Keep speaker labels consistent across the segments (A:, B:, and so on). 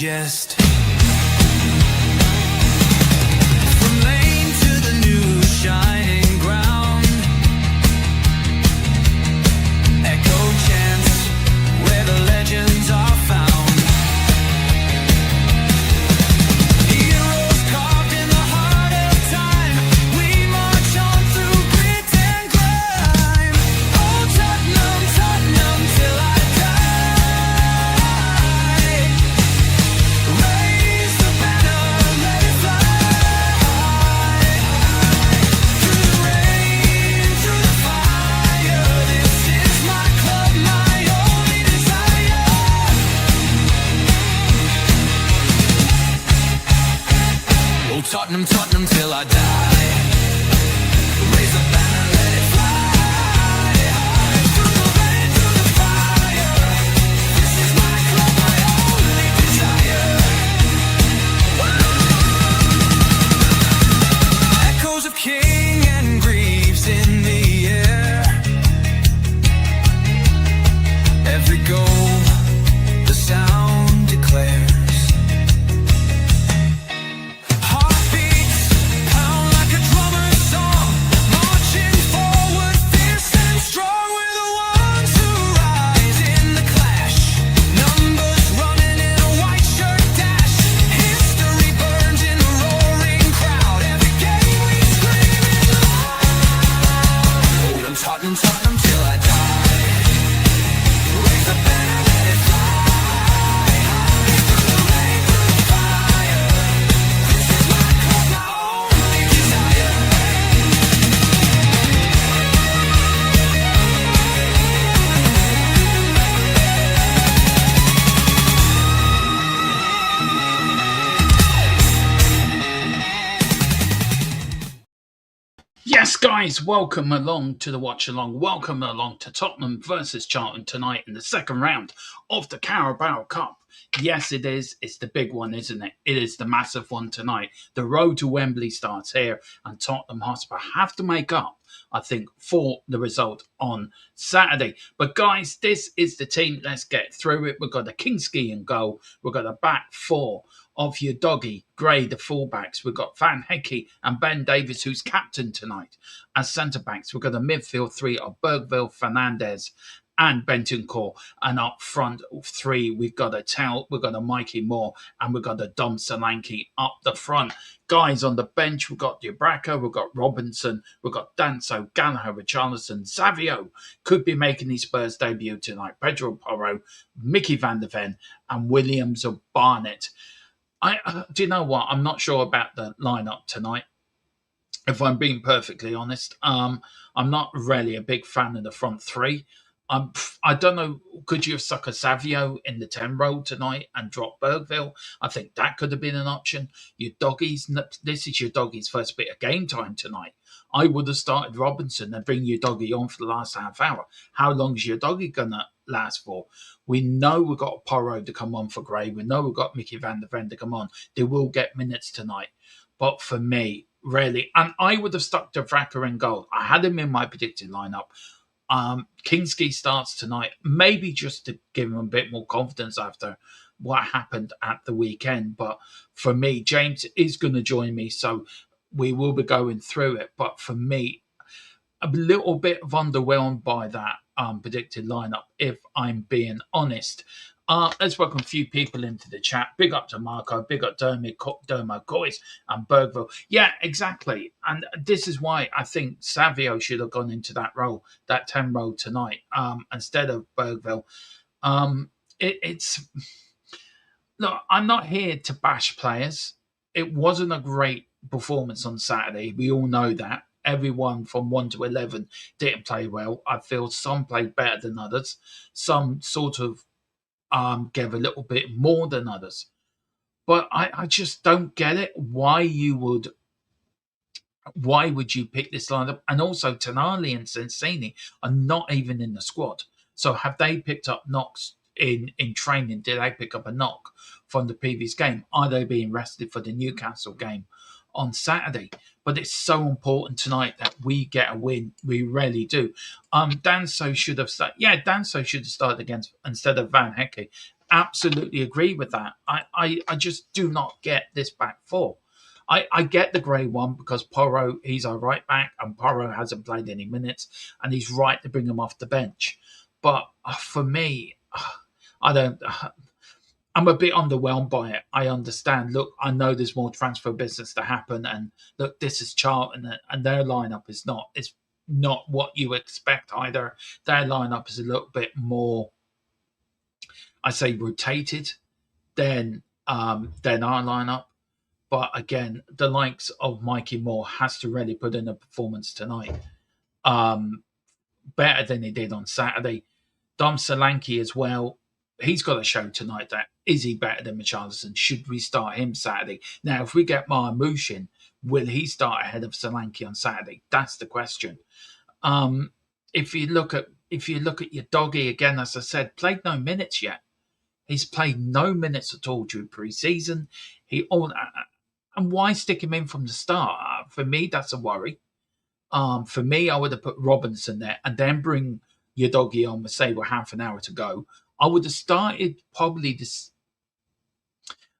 A: digest. From lane to the new shining ground, echo chants where the legends are found. Heroes carved in the heart of time, we march on through grit and grime. Oh Tottenham, Tottenham till I die. Raise the banner, let it fly. Through the rain, through the fire, this is my club, my only desire. Oh Tottenham, Tottenham till I die. Raise the banner, let it fly. Through the rain, through the fire, this is my club, my only desire. Echoes of King and Greaves in the air. Every goal, the sound declares. Heartbeats pound like a drummer's song, marching forward, fierce and strong. We're the ones who rise in the clash. Numbers running in a white shirt dash. History burns in a roaring crowd. Every game we scream it loud. I'm Tottenham, Tottenham till I die. Raise the banner, let it fly. Through the rain, through the fire, this is my club, my only desire.
B: Yes, guys, welcome along to the watch along. Welcome along to Tottenham versus Charlton tonight in the second round of the Carabao Cup. Yes, it is. It's the big one, isn't it? It is the massive one tonight. The road to Wembley starts here, and Tottenham Hotspur have to make up, I think, for the result on Saturday. But guys, this is the team. Let's get through it. We've got the Kingski in goal. We've got a back four of your doggy, Gray, the fullbacks. We've got Van Hecke and Ben Davies, who's captain tonight, as centre-backs. We've got a midfield three of Bergville, Fernandez, and Bentancur. And up front three, we've got a Tell, we've got a Mikey Moore, and we've got a Dom Solanke up the front. Guys on the bench, we've got Dubraca, we've got Robinson, we've got Danso, Gallagher, Richarlison, Savio could be making his Spurs debut tonight, Pedro Porro, Mickey van der Ven, and Williams or Barnett. Do you know what? I'm not sure about the lineup tonight, if I'm being perfectly honest. I'm not really a big fan of the front three. I don't know, could you have stuck a Savio in the 10 role tonight and dropped Bergville? I think that could have been an option. Your doggies, this is your doggies' first bit of game time tonight. I would have started Robinson and bring your doggy on for the last half hour. How long is your doggy going to last for? We know we've got Porro to come on for Gray. We know we've got Mickey van der Ven to come on. They will get minutes tonight. But for me, really, and I would have stuck to Vraka in goal. I had him in my predicted lineup. Kingski starts tonight, maybe just to give him a bit more confidence after what happened at the weekend. But for me, James is going to join me, so we will be going through it. But for me, a little bit of underwhelmed by that predicted lineup, if I'm being honest. Let's welcome a few people into the chat. Big up to Marco, big up Dermo, Coyce, and Bergville. Yeah, exactly. And this is why I think Savio should have gone into that role, that 10 role tonight, instead of Bergville. Look, I'm not here to bash players. It wasn't a great performance on Saturday. We all know that. Everyone from 1 to 11 didn't play well. I feel some played better than others. Some sort of gave a little bit more than others. But I just don't get it. Why would you pick this lineup? And also, Tonali and Sensini are not even in the squad. So have they picked up knocks in training? Did they pick up a knock from the previous game? Are they being rested for the Newcastle game on Saturday? But it's so important tonight that we get a win. We really do. Danso should have started. Yeah, Danso should have started against instead of Van Hecke. absolutely agree with that. I just do not get this back four. I get the grey one because Porro, he's our right back, and Porro hasn't played any minutes, and he's right to bring him off the bench. But for me, I don't. I'm a bit underwhelmed by it. I understand. Look, I know there's more transfer business to happen, and look, this is Charlton, and their lineup is not. It's not what you expect either. Their lineup is a little bit more, I say, rotated than our lineup. But again, the likes of Mikey Moore has to really put in a performance tonight, um, better than he did on Saturday. Dom Solanke as well. He's got a show tonight. That is he better than Richarlison? Should we start him Saturday? Now, if we get Marmouche, will he start ahead of Solanke on Saturday? That's the question. Um, if you look at your doggy again, as I said, played no minutes yet. He's played no minutes at all during pre-season. And why stick him in from the start? For me, that's a worry. For me, I would have put Robinson there and then bring your doggy on with say with half an hour to go. I would have started probably this.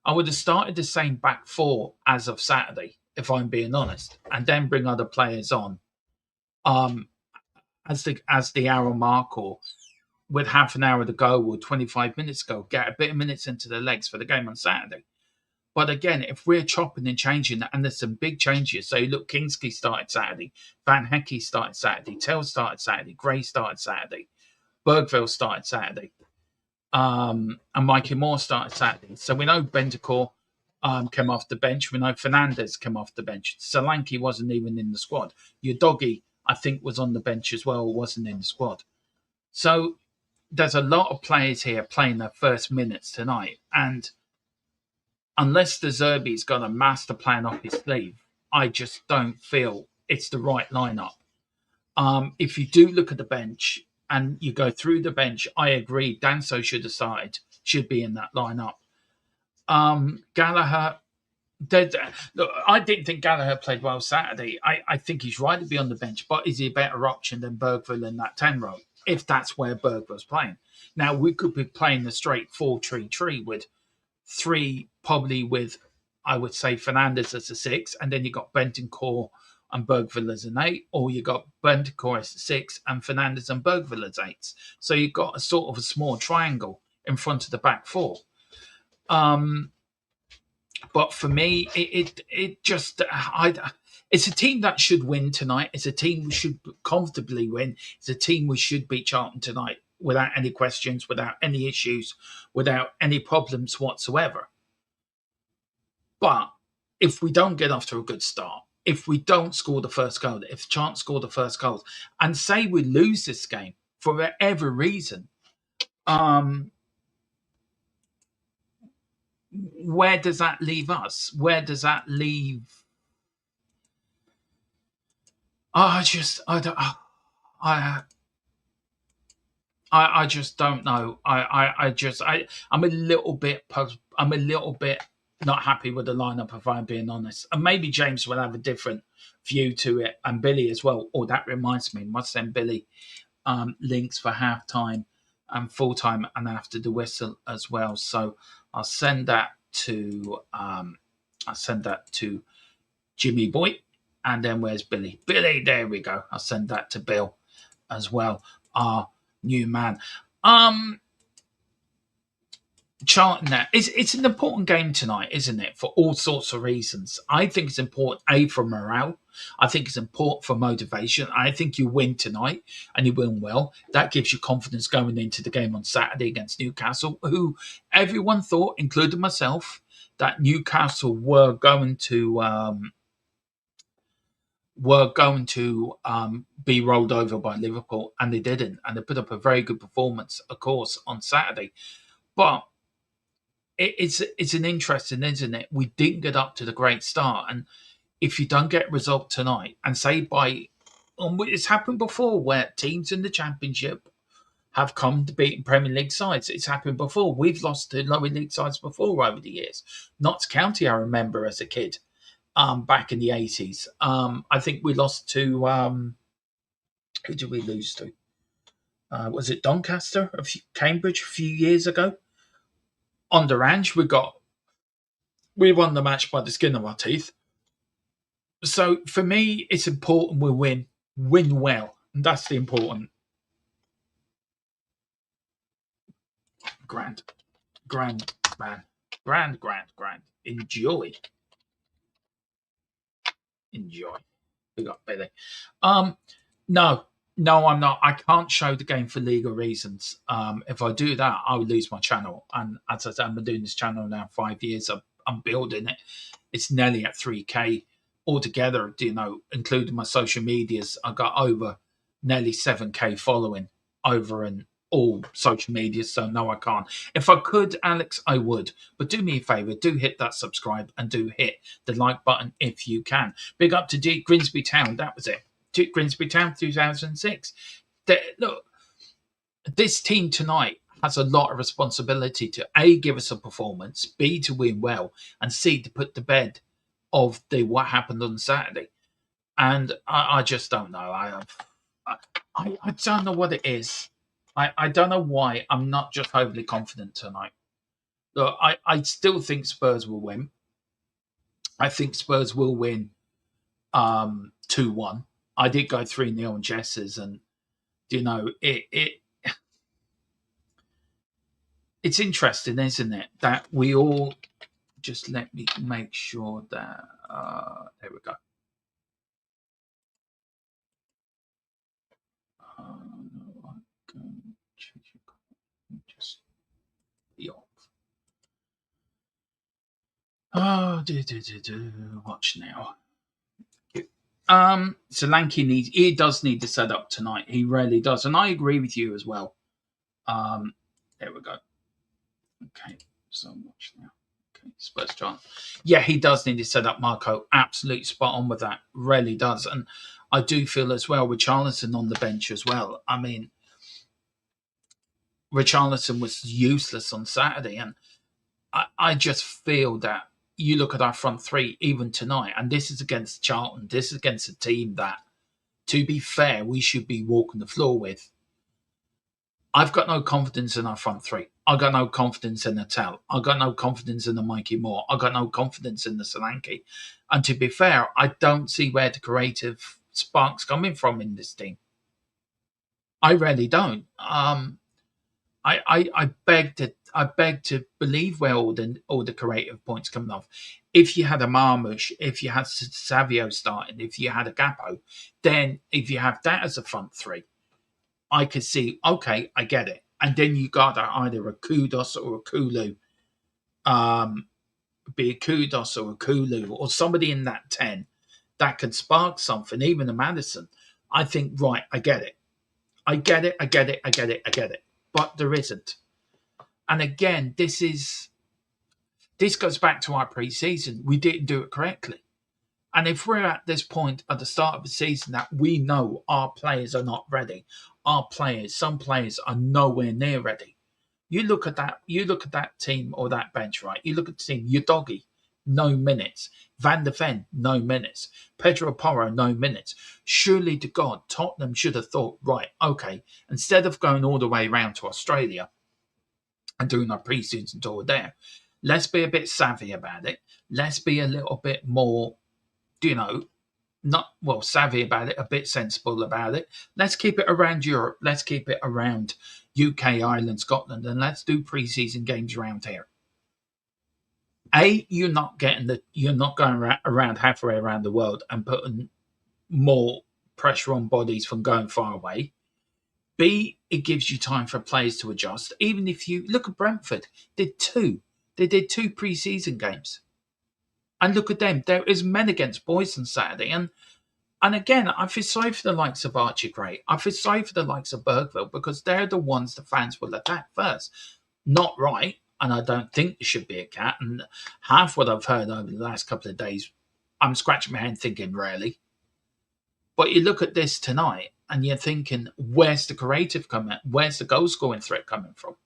B: I would have started the same back four as of Saturday, if I'm being honest, and then bring other players on um, as the hour mark or with half an hour to go or 25 minutes to go, get a bit of minutes into the legs for the game on Saturday. But again, if we're chopping and changing, and there's some big changes. So look, Kingsley started Saturday, Van Hecke started Saturday, Tell started Saturday, Gray started Saturday, Bergville started Saturday, and Mikey Moore started Saturday. So we know Bentancur came off the bench. We know Fernandez came off the bench. Solanke wasn't even in the squad. Your doggy, I think, was on the bench as well, wasn't in the squad. So there's a lot of players here playing their first minutes tonight. And unless the Zerbi's got a master plan up his sleeve, I just don't feel it's the right lineup. If you do look at the bench and you go through the bench, I agree. Danso should be in that lineup. Gallagher, look, I didn't think Gallagher played well Saturday. I think he's right to be on the bench, but is he a better option than Bergville in that 10 row? If that's where Bergville's playing. Now, we could be playing the straight 4-3-3 with three, probably with, I would say, Fernandez as a 6, and then you got Bentancur and Bergville as an 8, or you got Bentancur as a 6 and Fernandez and Bergville as 8s. So you've got a sort of a small triangle in front of the back four. But for me, it's a team that should win tonight. It's a team we should comfortably win. It's a team we should beat Charlton tonight without any questions, without any issues, without any problems whatsoever. But if we don't get off to a good start, if we don't score the first goal, if Charlton score the first goal, and say we lose this game for whatever reason, where does that leave us? Where does that leave? I just don't know. I'm a little bit not happy with the lineup, if I'm being honest. And maybe James will have a different view to it, and Billy as well. Oh, that reminds me, must send Billy links for half time and full time and after the whistle as well. So I'll send that to Jimmy Boy. And then where's Billy? Billy, there we go. I'll send that to Bill as well, our new man. Charlton there. It's an important game tonight, isn't it? For all sorts of reasons. I think it's important, for morale. I think it's important for motivation. I think you win tonight and you win well. That gives you confidence going into the game on Saturday against Newcastle, who everyone thought, including myself, that Newcastle were going to be rolled over by Liverpool, and they didn't. And they put up a very good performance, of course, on Saturday. But it's an interesting, isn't it? We didn't get up to the great start, and if you don't get a result tonight, and say it's happened before where teams in the Championship have come to beat Premier League sides. It's happened before. We've lost to lower league sides before over the years. Notts County, I remember as a kid, back in the 80s. I think we lost to who did we lose to? Was it Doncaster, Cambridge, a few years ago? On the range, we won the match by the skin of our teeth. So for me, it's important we win well, and that's the important. Grand, grand, man, grand. Enjoy. We got Billy. Um, no, no, I'm not. I can't show the game for legal reasons. If I do that, I would lose my channel. And as I said, I've been doing this channel now 5 years. I'm building it. It's nearly at 3K altogether. Including my social medias, I got over nearly 7K following over in all social media. So no, I can't. If I could, Alex, I would. But do me a favor, do hit that subscribe and do hit the like button if you can. Big up to Grimsby Town. That was it. Grimsby Town 2006. Look, this team tonight has a lot of responsibility to A, give us a performance, B, to win well, and C, to put to bed of what happened on Saturday. And I just don't know. I don't know what it is. I don't know why I'm not just overly confident tonight. Look, I still think Spurs will win. I think Spurs will win 2-1. I did go 3-0 on Jess's, and it's interesting, isn't it, that we all just let me make sure that there we go. Just be off. Oh, watch now. He does need to set up tonight. He really does, and I agree with you as well. There we go. Okay, so watch now. Okay, Spurs John. Yeah, he does need to set up, Marco. Absolutely spot on with that. Really does, and I do feel as well with Charlton on the bench as well. I mean, Richarlison was useless on Saturday, and I just feel that you look at our front three even tonight, and this is against Charlton. This is against a team that, to be fair, we should be walking the floor with. I've got no confidence in our front three. I got no confidence in the Natal. I got no confidence in the Mikey Moore. I got no confidence in the Solanke. And to be fair, I don't see where the creative spark's coming from in this team. I really don't. I beg to believe where all the creative points coming off. If you had a Marmoush, if you had Savio starting, if you had a Gapo, then if you have that as a front three, I could see, okay, I get it. And then you got either a Kudos or a Kulu, be a Kudos or a Kulu, or somebody in that 10 that could spark something, even a Madison. I think, right, I get it. I get it. But there isn't. And again, this goes back to our pre-season. We didn't do it correctly. And if we're at this point at the start of the season that we know our players are not ready, some players are nowhere near ready. You look at that team or that bench, right? You look at the team, Udogi, no minutes. Van der Ven, no minutes. Pedro Porro, no minutes. Surely to God, Tottenham should have thought, right, okay, instead of going all the way around to Australia and doing our pre-season tour there, let's be a bit savvy about it. Let's be a little bit more, savvy about it, a bit sensible about it. Let's keep it around Europe. Let's keep it around UK, Ireland, Scotland, and let's do pre-season games around here. A, you're not going around halfway around the world and putting more pressure on bodies from going far away. B, it gives you time for players to adjust. Even if you look at Brentford, they did two pre-season games. And look at them. There is men against boys on Saturday. And again, I feel sorry for the likes of Archie Gray. I feel sorry for the likes of Bergville because they're the ones the fans will attack first. Not right. And I don't think there should be a cat. And half what I've heard over the last couple of days, I'm scratching my head thinking, really? But you look at this tonight and you're thinking, where's the creative coming? Where's the goal scoring threat coming from?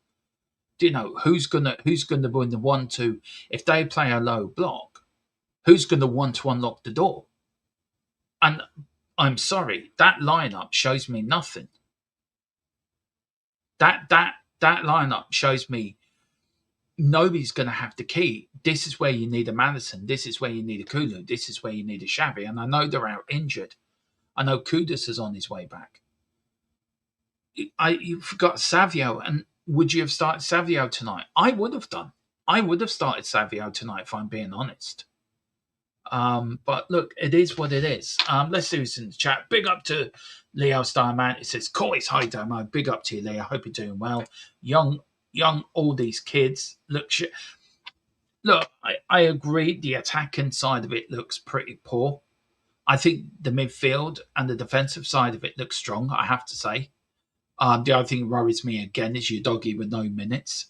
B: Who's gonna win the 1-2 if they play a low block? Who's gonna want to unlock the door? And I'm sorry, that lineup shows me nothing. That lineup shows me nobody's going to have the key. This is where you need a Madison. This is where you need a Kulu. This is where you need a Xavi. And I know they're out injured. I know Kudus is on his way back. You forgot Savio. And would you have started Savio tonight? I would have done. I would have started Savio tonight if I'm being honest. But look, it is what it is. Let's do this in the chat. Big up to Leo Starman. It says, Coys, hi Domo. Big up to you, Leo. Hope you're doing well. Young, all these kids. Look, I agree. The attacking side of it looks pretty poor. I think the midfield and the defensive side of it looks strong, I have to say. The other thing that worries me again is your doggy with no minutes.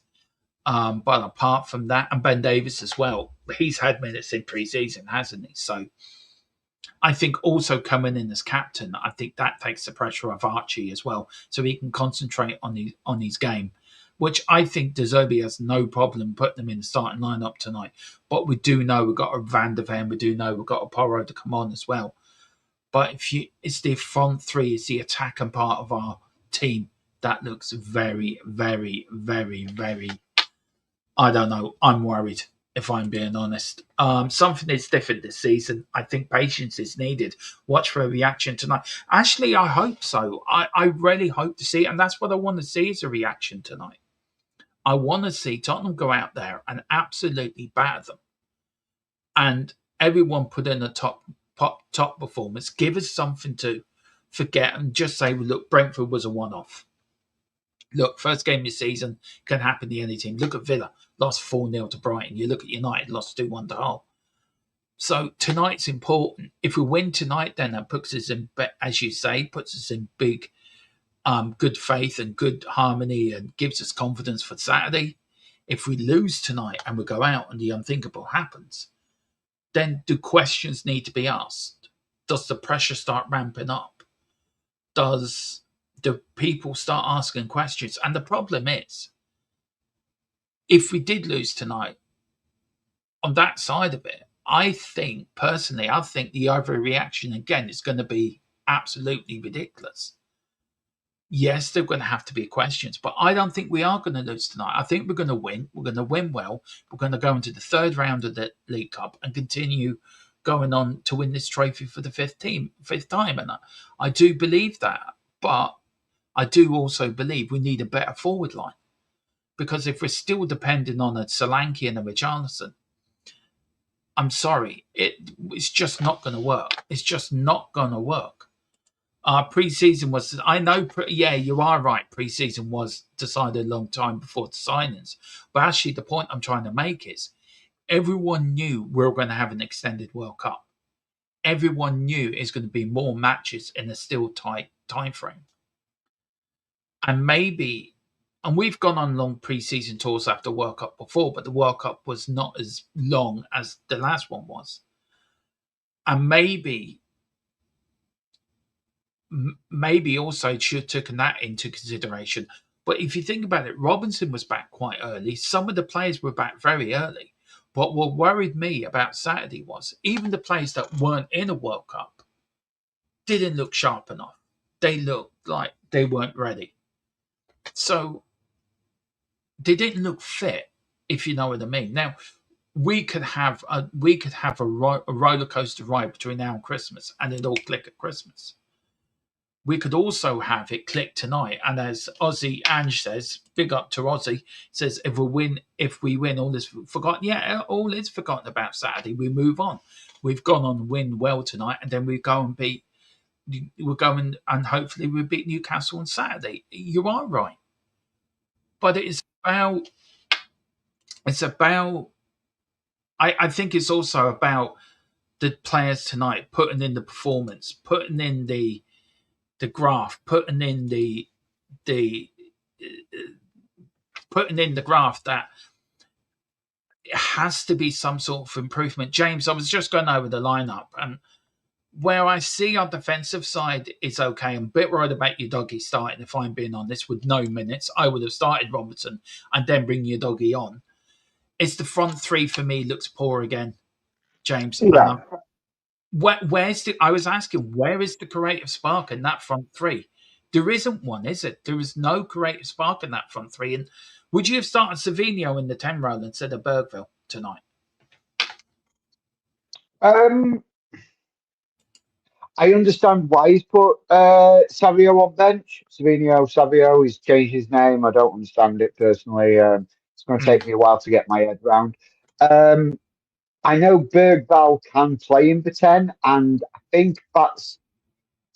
B: But apart from that, and Ben Davis as well, he's had minutes in pre-season, hasn't he? So I think also coming in as captain, I think that takes the pressure off Archie as well, so he can concentrate on his game, which I think De Zerbi has no problem putting them in the starting lineup tonight. But we do know we've got a Van der Ven, we do know we've got a Porro to come on as well. But it's the front three, it's the attacking part of our team that looks very, very, very, very. I don't know. I'm worried, if I'm being honest. Something is different this season. I think patience is needed. Watch for a reaction tonight. Actually, I hope so. I really hope to see it, and that's what I want to see is a reaction tonight. I want to see Tottenham go out there and absolutely batter them. And everyone put in a top performance. Give us something to forget and just say, well, look, Brentford was a one-off. Look, first game of the season can happen to any team. Look at Villa, lost 4-0 to Brighton. You look at United, lost 2-1 to Hull. So tonight's important. If we win tonight, then that puts us in, as you say, puts us in big, good faith and good harmony and gives us confidence for Saturday. If we lose tonight and we go out and the unthinkable happens, then do questions need to be asked? Does the pressure start ramping up? Do people start asking questions? And the problem is, if we did lose tonight, on that side of it, I think the overreaction again is going to be absolutely ridiculous. Yes, there are going to have to be questions, but I don't think we are going to lose tonight. I think we're going to win. We're going to win well. We're going to go into the third round of the League Cup and continue going on to win this trophy for the fifth time. And I do believe that, but I do also believe we need a better forward line, because if we're still depending on a Solanke and a Richarlison, I'm sorry, it's just not going to work. It's just not going to work. Pre-season was, I know, yeah, you are right. Pre-season was decided a long time before the signings. But actually, the point I'm trying to make is everyone knew we were going to have an extended World Cup. Everyone knew it's going to be more matches in a still tight time frame. And we've gone on long pre-season tours after World Cup before, but the World Cup was not as long as the last one was. And maybe also should have taken that into consideration. But if you think about it, Robinson was back quite early. Some of the players were back very early. But what worried me about Saturday was even the players that weren't in a World Cup didn't look sharp enough. They looked like they weren't ready. So they didn't look fit, if you know what I mean. Now, we could have a roller coaster ride between now and Christmas, and it all click at Christmas. We could also have it click tonight, and as Aussie Ange says, big up to Aussie, says if we win, all is forgotten. Yeah, all is forgotten about Saturday. We move on. We've gone on and win well tonight, and then we go and we're going and hopefully we beat Newcastle on Saturday. You are right, but it's about. I think it's also about the players tonight putting in the performance, putting in the graph, putting in the graph that it has to be some sort of improvement. James, I was just going over the lineup, and where I see our defensive side is okay. I'm a bit worried about your doggy starting, if I'm being honest, with no minutes. I would have started Robertson and then bring your doggy on. It's the front three for me looks poor again, James.
C: Yeah.
B: I was asking, where is the creative spark in that front three? There isn't one, is it? There is no creative spark in that front three. And would you have started Savino in the 10 role instead of Bergville tonight?
C: Um, I understand why he's put Savio on bench. Savio, he's changed his name. I don't understand it personally. It's going to take me a while to get my head round. I know Bergvall can play in the 10, and I think that's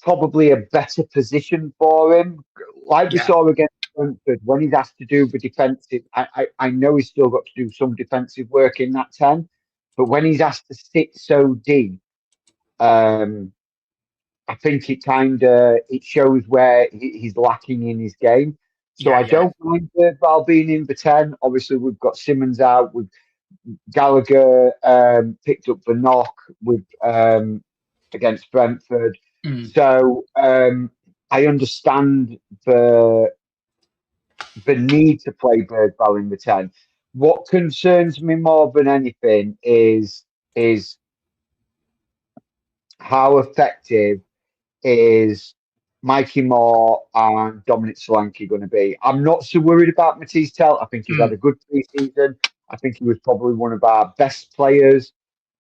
C: probably a better position for him. Like we
B: Yeah.
C: saw against Brentford, when he's asked to do the defensive, I know he's still got to do some defensive work in that 10, but when he's asked to sit so deep, I think it shows where he's lacking in his game. So
B: Yeah,
C: I
B: yeah.
C: don't mind Bergvall being in the 10. Obviously, we've got Simmons out. With Gallagher picked up the knock with against Brentford.
B: Mm.
C: So I understand the need to play Bergvall in the 10. What concerns me more than anything is how effective is Mikey Moore and Dominic Solanke going to be. I'm not so worried about Matisse Tell. I think he's had a good pre-season. I think he was probably one of our best players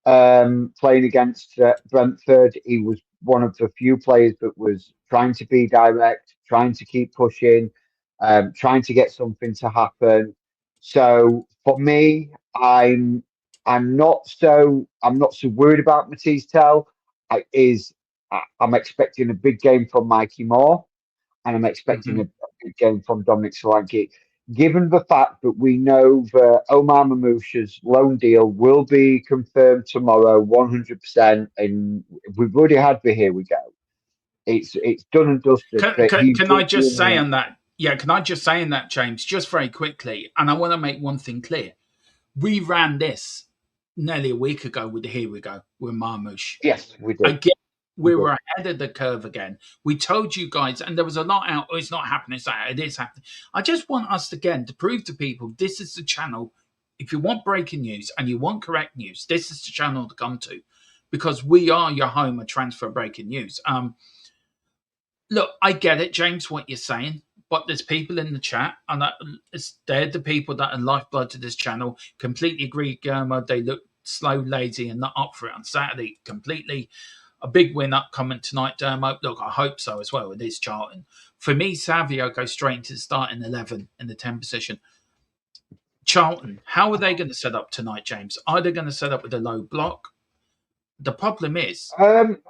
C: playing against Brentford. He was one of the few players that was trying to be direct, trying to keep pushing, trying to get something to happen. So for me, I'm not so worried about Matisse Tell. I'm expecting a big game from Mikey Moore, and I'm expecting a big game from Dominic Solanke. Given the fact that we know that Omar Mamouche's loan deal will be confirmed tomorrow, 100%, and we've already had the here we go. It's done and dusted. But he
B: Can
C: will
B: I
C: be
B: just
C: in
B: say
C: there.
B: on that? Yeah, can I just say on that, James, just very quickly? And I want to make one thing clear. We ran this nearly a week ago with the Here We Go with Marmouche.
C: Yes, we did.
B: Again,
C: We
B: we
C: did.
B: were ahead of the curve again. We told you guys, and there was a lot out, oh, it's not happening, it is happening. I just want us again to prove to people this is the channel. If you want breaking news and you want correct news, this is the channel to come to, because we are your home of transfer breaking news. Look, I get it, James, what you're saying, but there's people in the chat, and they're the people that are lifeblood to this channel. Completely agree, Guillermo. They look slow, lazy, and not up for it on Saturday. Completely. A big win upcoming tonight, Dermo. Look, I hope so as well. It is Charlton. For me, Savio goes straight into the starting 11 in the 10 position. Charlton, how are they going to set up tonight, James? Are they going to set up with a low block? The problem is,
C: Um,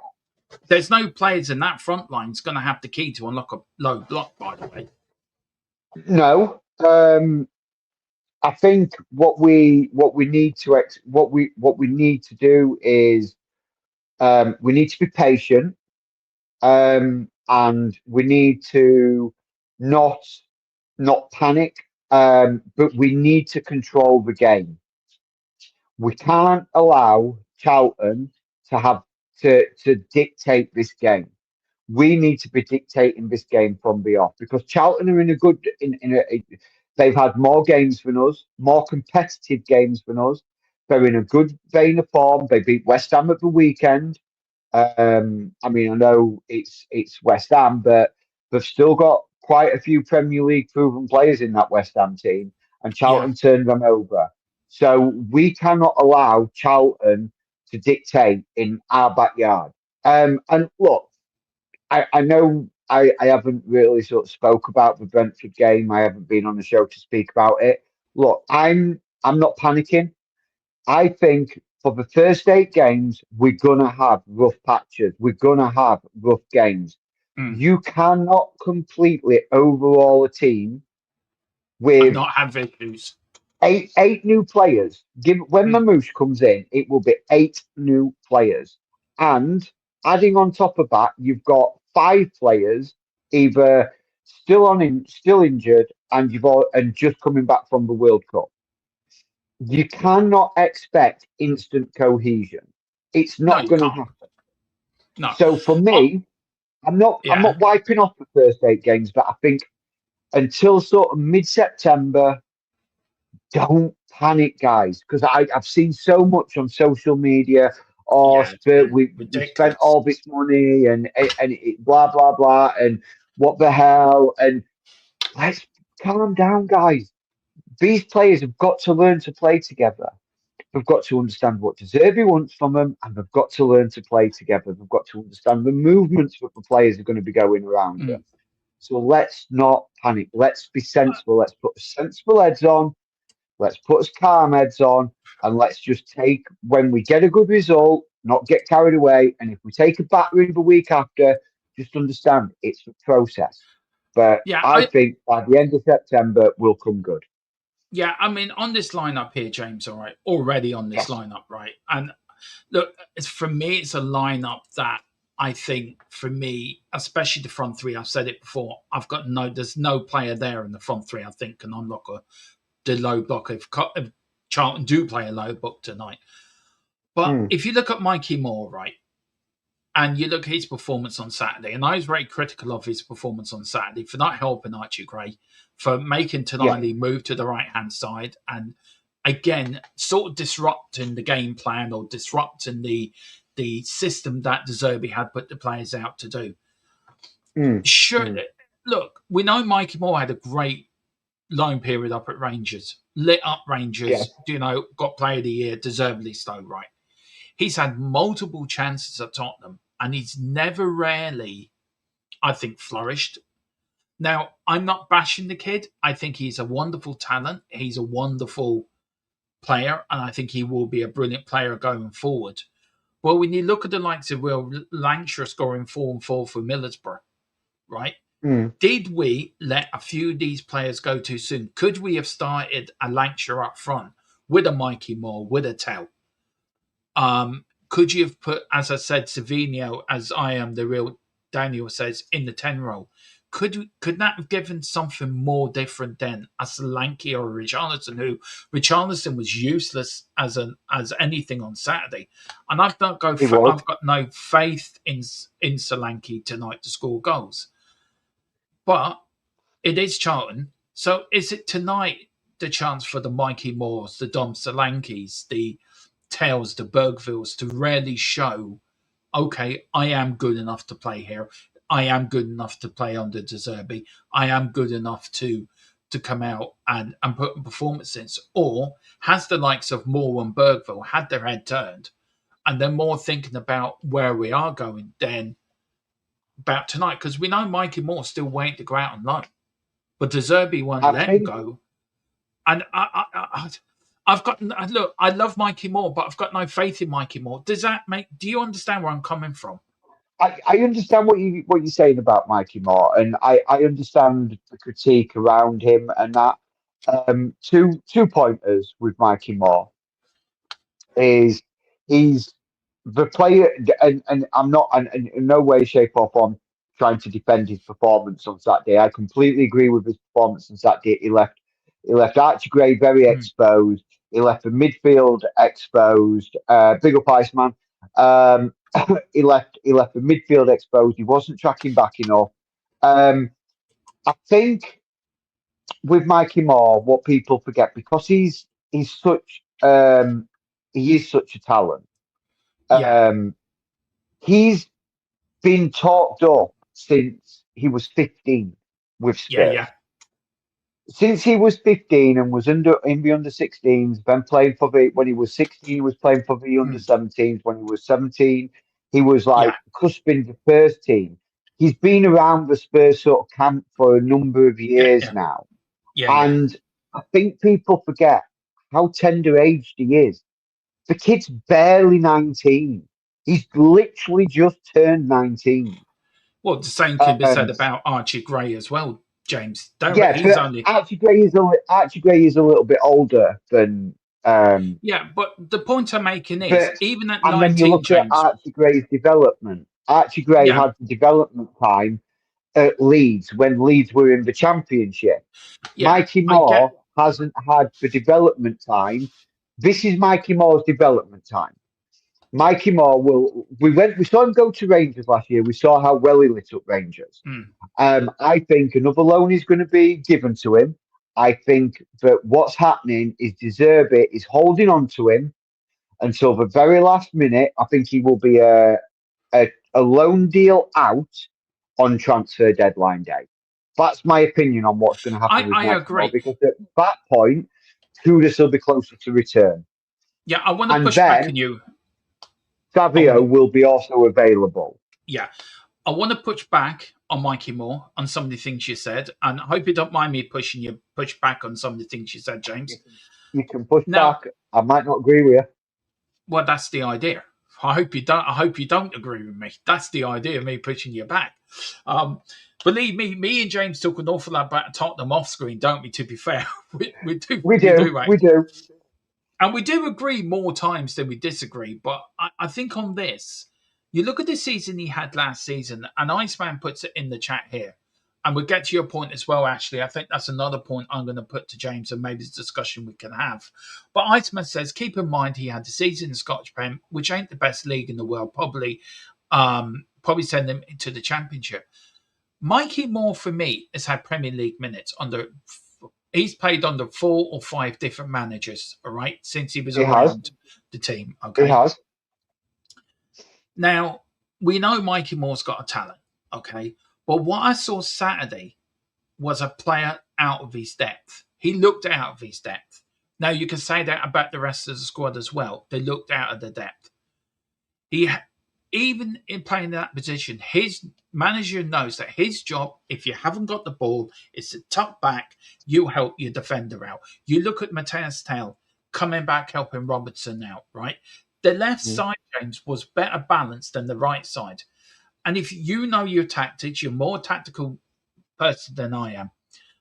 B: there's no players in that front line that's going to have the key to unlock a low block, by the way.
C: no. I think what we need to what we need to do is we need to be patient, and we need to not panic, but we need to control the game. We can't allow Charlton to dictate this game. We need to be dictating this game from the off, because Charlton are in a good they've had more games than us, more competitive games than us. They're in a good vein of form. They beat West Ham at the weekend. I mean, I know it's West Ham, but they've still got quite a few Premier League proven players in that West Ham team, and
B: Yeah.
C: Charlton turned them over. So we cannot allow Charlton to dictate in our backyard. And look, I know I haven't really sort of spoke about the Brentford game. I haven't been on the show to speak about it. Look, I'm not panicking. I think for the first 8 games, we're gonna have rough patches. We're gonna have rough games.
B: Mm.
C: You cannot completely overhaul a team
B: And
C: with
B: not have issues.
C: eight new players. When
B: Mm.
C: Mamouche comes in, it will be 8 new players. And adding on top of that, you've got 5 players either still injured, and and just coming back from the World Cup. You cannot expect instant cohesion. It's
B: No,
C: not
B: you
C: going to
B: can't.
C: happen.
B: No.
C: So for me, I'm
B: Yeah.
C: not wiping off the first 8 games, but I think until sort of mid-September, don't panic, guys, because I've seen so much on social media. Oh,
B: Yeah, it's
C: Spurs,
B: been
C: we spent
B: ridiculous.
C: all this money, and blah blah blah, and what the hell? And let's calm down, guys. These players have got to learn to play together. They've got to understand what De Zerbi wants from them, and they've got to learn to play together. They've got to understand the movements that the players are going to be going around them.
B: Mm.
C: So let's not panic. Let's be sensible. Let's put sensible heads on. Let's put us calm heads on, and let's just take, when we get a good result, not get carried away. And if we take a battering the week after, just understand it's the process. But
B: Yeah,
C: I think by the end of September, we'll come good.
B: yeah. I mean, on this lineup here, James. All right, already on this
C: Yes.
B: lineup, right? And look, for me, it's a lineup that I think, for me, especially the front three. I've said it before. There's no player there in the front three. I think can unlock the low block if Charlton do play a low block tonight. But if you look at Mikey Moore, right, and you look at his performance on Saturday, and I was very critical of his performance on Saturday for not helping Archie Gray, for making Tonali move to the right-hand side, and again, sort of disrupting the game plan or disrupting the system that De Zerbi had put the players out to do. Sure, look, we know Mikey Moore had a great loan period up at Rangers, lit up Rangers, got player of the year, deservedly so, right? He's had multiple chances at Tottenham, and he's never really, I think, flourished. Now, I'm not bashing the kid. I think he's a wonderful talent. He's a wonderful player, and I think he will be a brilliant player going forward. Well, when you look at the likes of Will Lancashire scoring 4 and 4 for Middlesbrough, right? Did we let a few of these players go too soon? Could we have started a Lancashire up front with a Mikey Moore, with a Tell? Could you have put, as I said, Savino, as I am the real Daniel says, in the 10 role? Could that have given something more different than a Solanke or a Richarlison, who Richarlison was useless as anything on Saturday, and I've got no faith in Solanke tonight to score goals. But it is Charlton, so is it tonight the chance for the Mikey Moores, the Dom Solankes, the Tails, the Bergvilles to really show, okay, I am good enough to play here. I am good enough to play under De Zerbi. I am good enough to come out and put a performance in. Or has the likes of Moore and Bergville had their head turned and they're more thinking about where we are going than about tonight? Because we know Mikey Moore's still waiting to go out on loan. But De Zerbi won't let him go. And I've got, look, I love Mikey Moore, but I've got no faith in Mikey Moore. Do you understand where I'm coming from?
C: I understand what you're saying about Mikey Moore, and I understand the critique around him and that. Two pointers with Mikey Moore is he's the player, and I'm not in no way, shape, or form trying to defend his performance on Saturday. I completely agree with his performance on Saturday. He left Archie Gray very exposed. He left the midfield exposed. Big up Iceman. He left the midfield exposed. He wasn't tracking back enough. I think with Mikey Moore, what people forget, because he's such he is such a talent. He's been talked up since he was 15 with Spurs. Since he was 15 and was in the under 16s, then playing for when he was 16, he was playing for the under 17s. When he was 17, he was like cusping the first team. He's been around the Spurs sort of camp for a number of years now. And I think people forget how tender-aged he is. The kid's barely 19. He's literally just turned 19.
B: Well, the same can be said about Archie Gray as well, James.
C: Archie Gray is a little bit older than.
B: But the point I'm making is, even at 19,
C: and then you look
B: James,
C: at Archie Gray's development. Archie Gray had the development time at Leeds when Leeds were in the Championship. Mikey Moore hasn't had the development time. This is Mikey Moore's development time. Mikey Moore we saw him go to Rangers last year. We saw how well he lit up Rangers. I think another loan is going to be given to him. I think that what's happening is De Zerbi is holding on to him until the very last minute. I think he will be a loan deal out on transfer deadline day. That's my opinion on what's going to happen with
B: I
C: Mikey Moore,
B: agree.
C: because at that point, Kudus will be closer to return.
B: Yeah, I want to
C: And
B: push back
C: then
B: on you
C: Savio
B: on.
C: will be also available.
B: Yeah, I want to push back on Mikey Moore on some of the things you said, and I hope you don't mind me push back on some of the things you said,
C: You
B: James.
C: can, you can push
B: Now,
C: back. I might not agree with you.
B: well, that's the idea. I hope you don't. I hope you don't agree with me. That's the idea of me pushing you back. Um, Believe me, me and James talk an awful lot about Tottenham off screen, don't we? To be fair,
C: We
B: we
C: do.
B: do,
C: We
B: right?
C: do.
B: And we do agree more times than we disagree. But I think on this, you look at the season he had last season, and Iceman puts it in the chat here. And we'll get to your point as well, Ashley. I think that's another point I'm going to put to James, and maybe it's a discussion we can have. But Iceman says, keep in mind he had the season in Scottish Prem, which ain't the best league in the world, probably send him into the Championship. Mikey Moore, for me, has had Premier League minutes under. He's played under 4 or 5 different managers, all right, since he was
C: He has.
B: around the team.
C: He
B: Okay.
C: has.
B: Now, we know Mikey Moore's got a talent, okay? But what I saw Saturday was a player out of his depth. He looked out of his depth. Now, you can say that about the rest of the squad as well. They looked out of the depth. Even in playing that position, his manager knows that his job, if you haven't got the ball, is to tuck back. You help your defender out. You look at Mateus Tail coming back, helping Robertson out, right? The left side, James, was better balanced than the right side. And if you know your tactics, you're more tactical person than I am.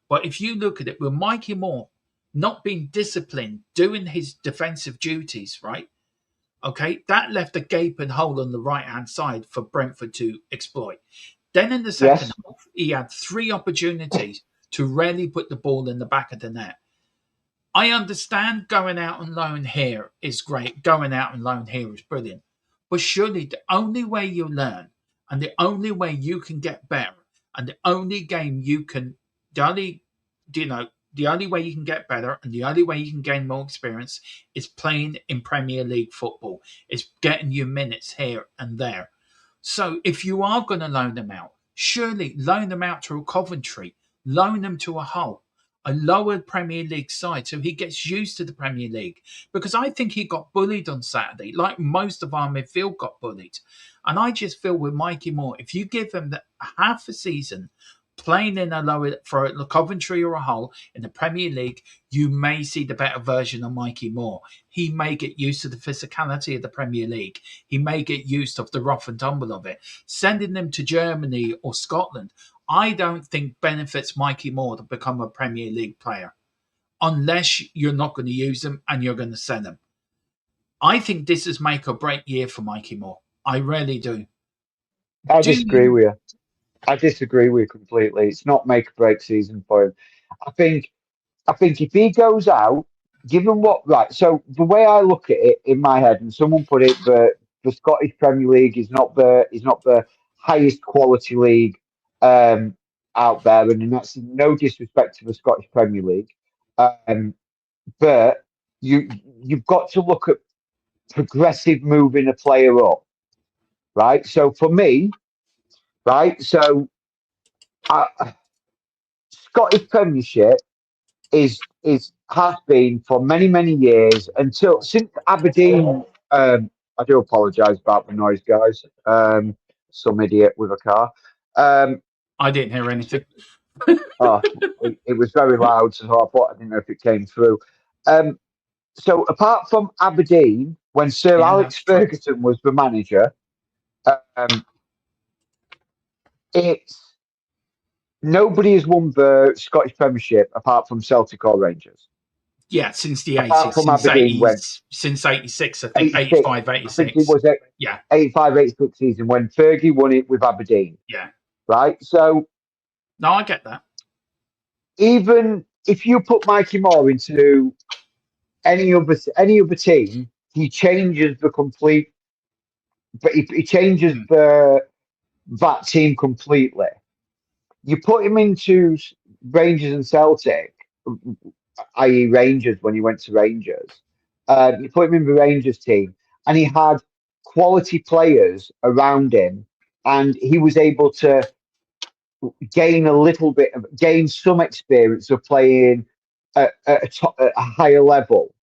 B: But if you look at it, with Mikey Moore not being disciplined, doing his defensive duties, right? Okay, that left a gaping hole on the right hand side for Brentford to exploit. Then in the second
C: Yes.
B: half, he had 3 opportunities to really put the ball in the back of the net. I understand going out on loan here is great. Going out on loan here is brilliant. But surely the only way you learn and the only way you can get better and the only game you can, the only, the only way you can get better and the only way you can gain more experience is playing in Premier League football. It's getting you minutes here and there. So if you are going to loan them out, surely loan them out to a Coventry, loan them to a Hull, a lower Premier League side, so he gets used to the Premier League. Because I think he got bullied on Saturday, like most of our midfield got bullied. And I just feel with Mikey Moore, if you give him half a season playing in a lower for a Coventry or a Hull in the Premier League, you may see the better version of Mikey Moore. He may get used to the physicality of the Premier League. He may get used of the rough and tumble of it. Sending them to Germany or Scotland, I don't think benefits Mikey Moore to become a Premier League player unless you're not going to use them and you're going to sell them. I think this is make or break year for Mikey Moore. I really do.
C: I
B: Do
C: disagree
B: you?
C: with you. I disagree with you completely. It's not make or break season for him. I think I think if he goes out, given what right, so the way I look at it in my head, and someone put it that the Scottish Premier League is not the highest quality league out there, and that's no disrespect to the Scottish Premier League, um, but you've got to look at progressive moving a player up, right? So for me, right, so Scottish Premiership is has been for many years until since Aberdeen. I do apologise about the noise, guys. Some idiot with a car. Um,
B: I didn't hear anything.
C: oh, it was very loud, so I didn't know if it came through. Um, so apart from Aberdeen, when Sir
B: Yeah, that's
C: Alex
B: true.
C: Ferguson was the manager, um, it's nobody has won the Scottish Premiership apart from Celtic or Rangers.
B: Yeah, since the
C: Apart
B: 80s,
C: from Aberdeen, when
B: since 86, I think,
C: 86.
B: 85,
C: I think it
B: 86.
C: was at
B: Yeah,
C: 85, 86 season when Fergie won it with Aberdeen,
B: yeah.
C: right? So
B: No, I get that.
C: even if you put Mikey Moore into any other team, he changes the complete, but he changes
B: Mm.
C: that team completely. You put him into Rangers and Celtic, i.e. Rangers when he went to Rangers. You put him in the Rangers team, and he had quality players around him, and he was able to gain some experience of playing at a higher level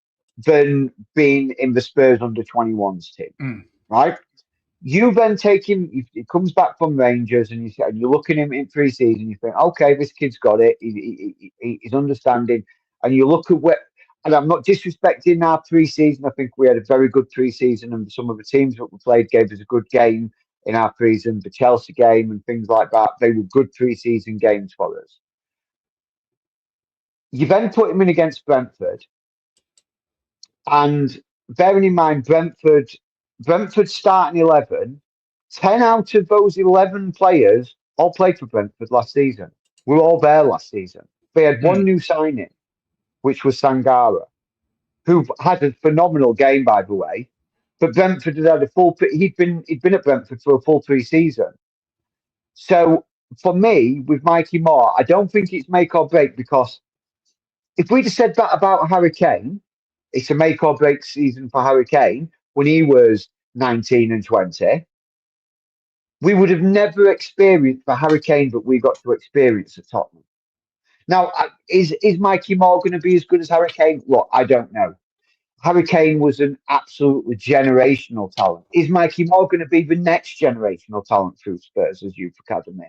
C: than being in the Spurs under 21s team, right? You then take him. He comes back from Rangers, and you look at him in pre-season. You think, okay, this kid's got it. He's understanding. And you look at where. And I'm not disrespecting our pre-season. I think we had a very good pre-season, and some of the teams that we played gave us a good game in our pre-season. The Chelsea game and things like that. They were good pre-season games for us. You then put him in against Brentford, and bearing in mind Brentford starting 11, 10 out of those 11 players all played for Brentford last season. We were all there last season. They had one new signing, which was Sangara, who had a phenomenal game, by the way. But Brentford had a full. He'd been at Brentford for a full pre-season. So for me, with Mikey Moore, I don't think it's make or break, because if we'd have said that about Harry Kane, it's a make or break season for Harry Kane when he was 19 and 20. We would have never experienced the Harry Kane that we got to experience at Tottenham. Now, is Mikey Moore going to be as good as Harry Kane? Look, I don't know. Harry Kane was an absolutely generational talent. Is Mikey Moore going to be the next generational talent through Spurs' youth academy?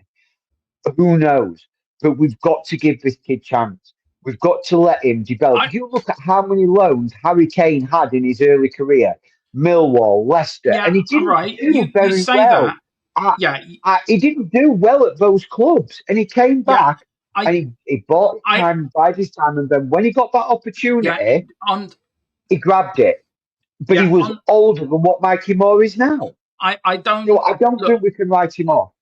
C: Who knows? But we've got to give this kid chance. We've got to let him develop. You look at how many loans Harry Kane had in his early career. Millwall, Leicester, and he didn't do very well. He didn't do well at those clubs, and he came back and he bought time, bided his time, and then when he got that opportunity, he grabbed it. But he was older than what Mikey Moore is now.
B: I don't
C: think we can write him off.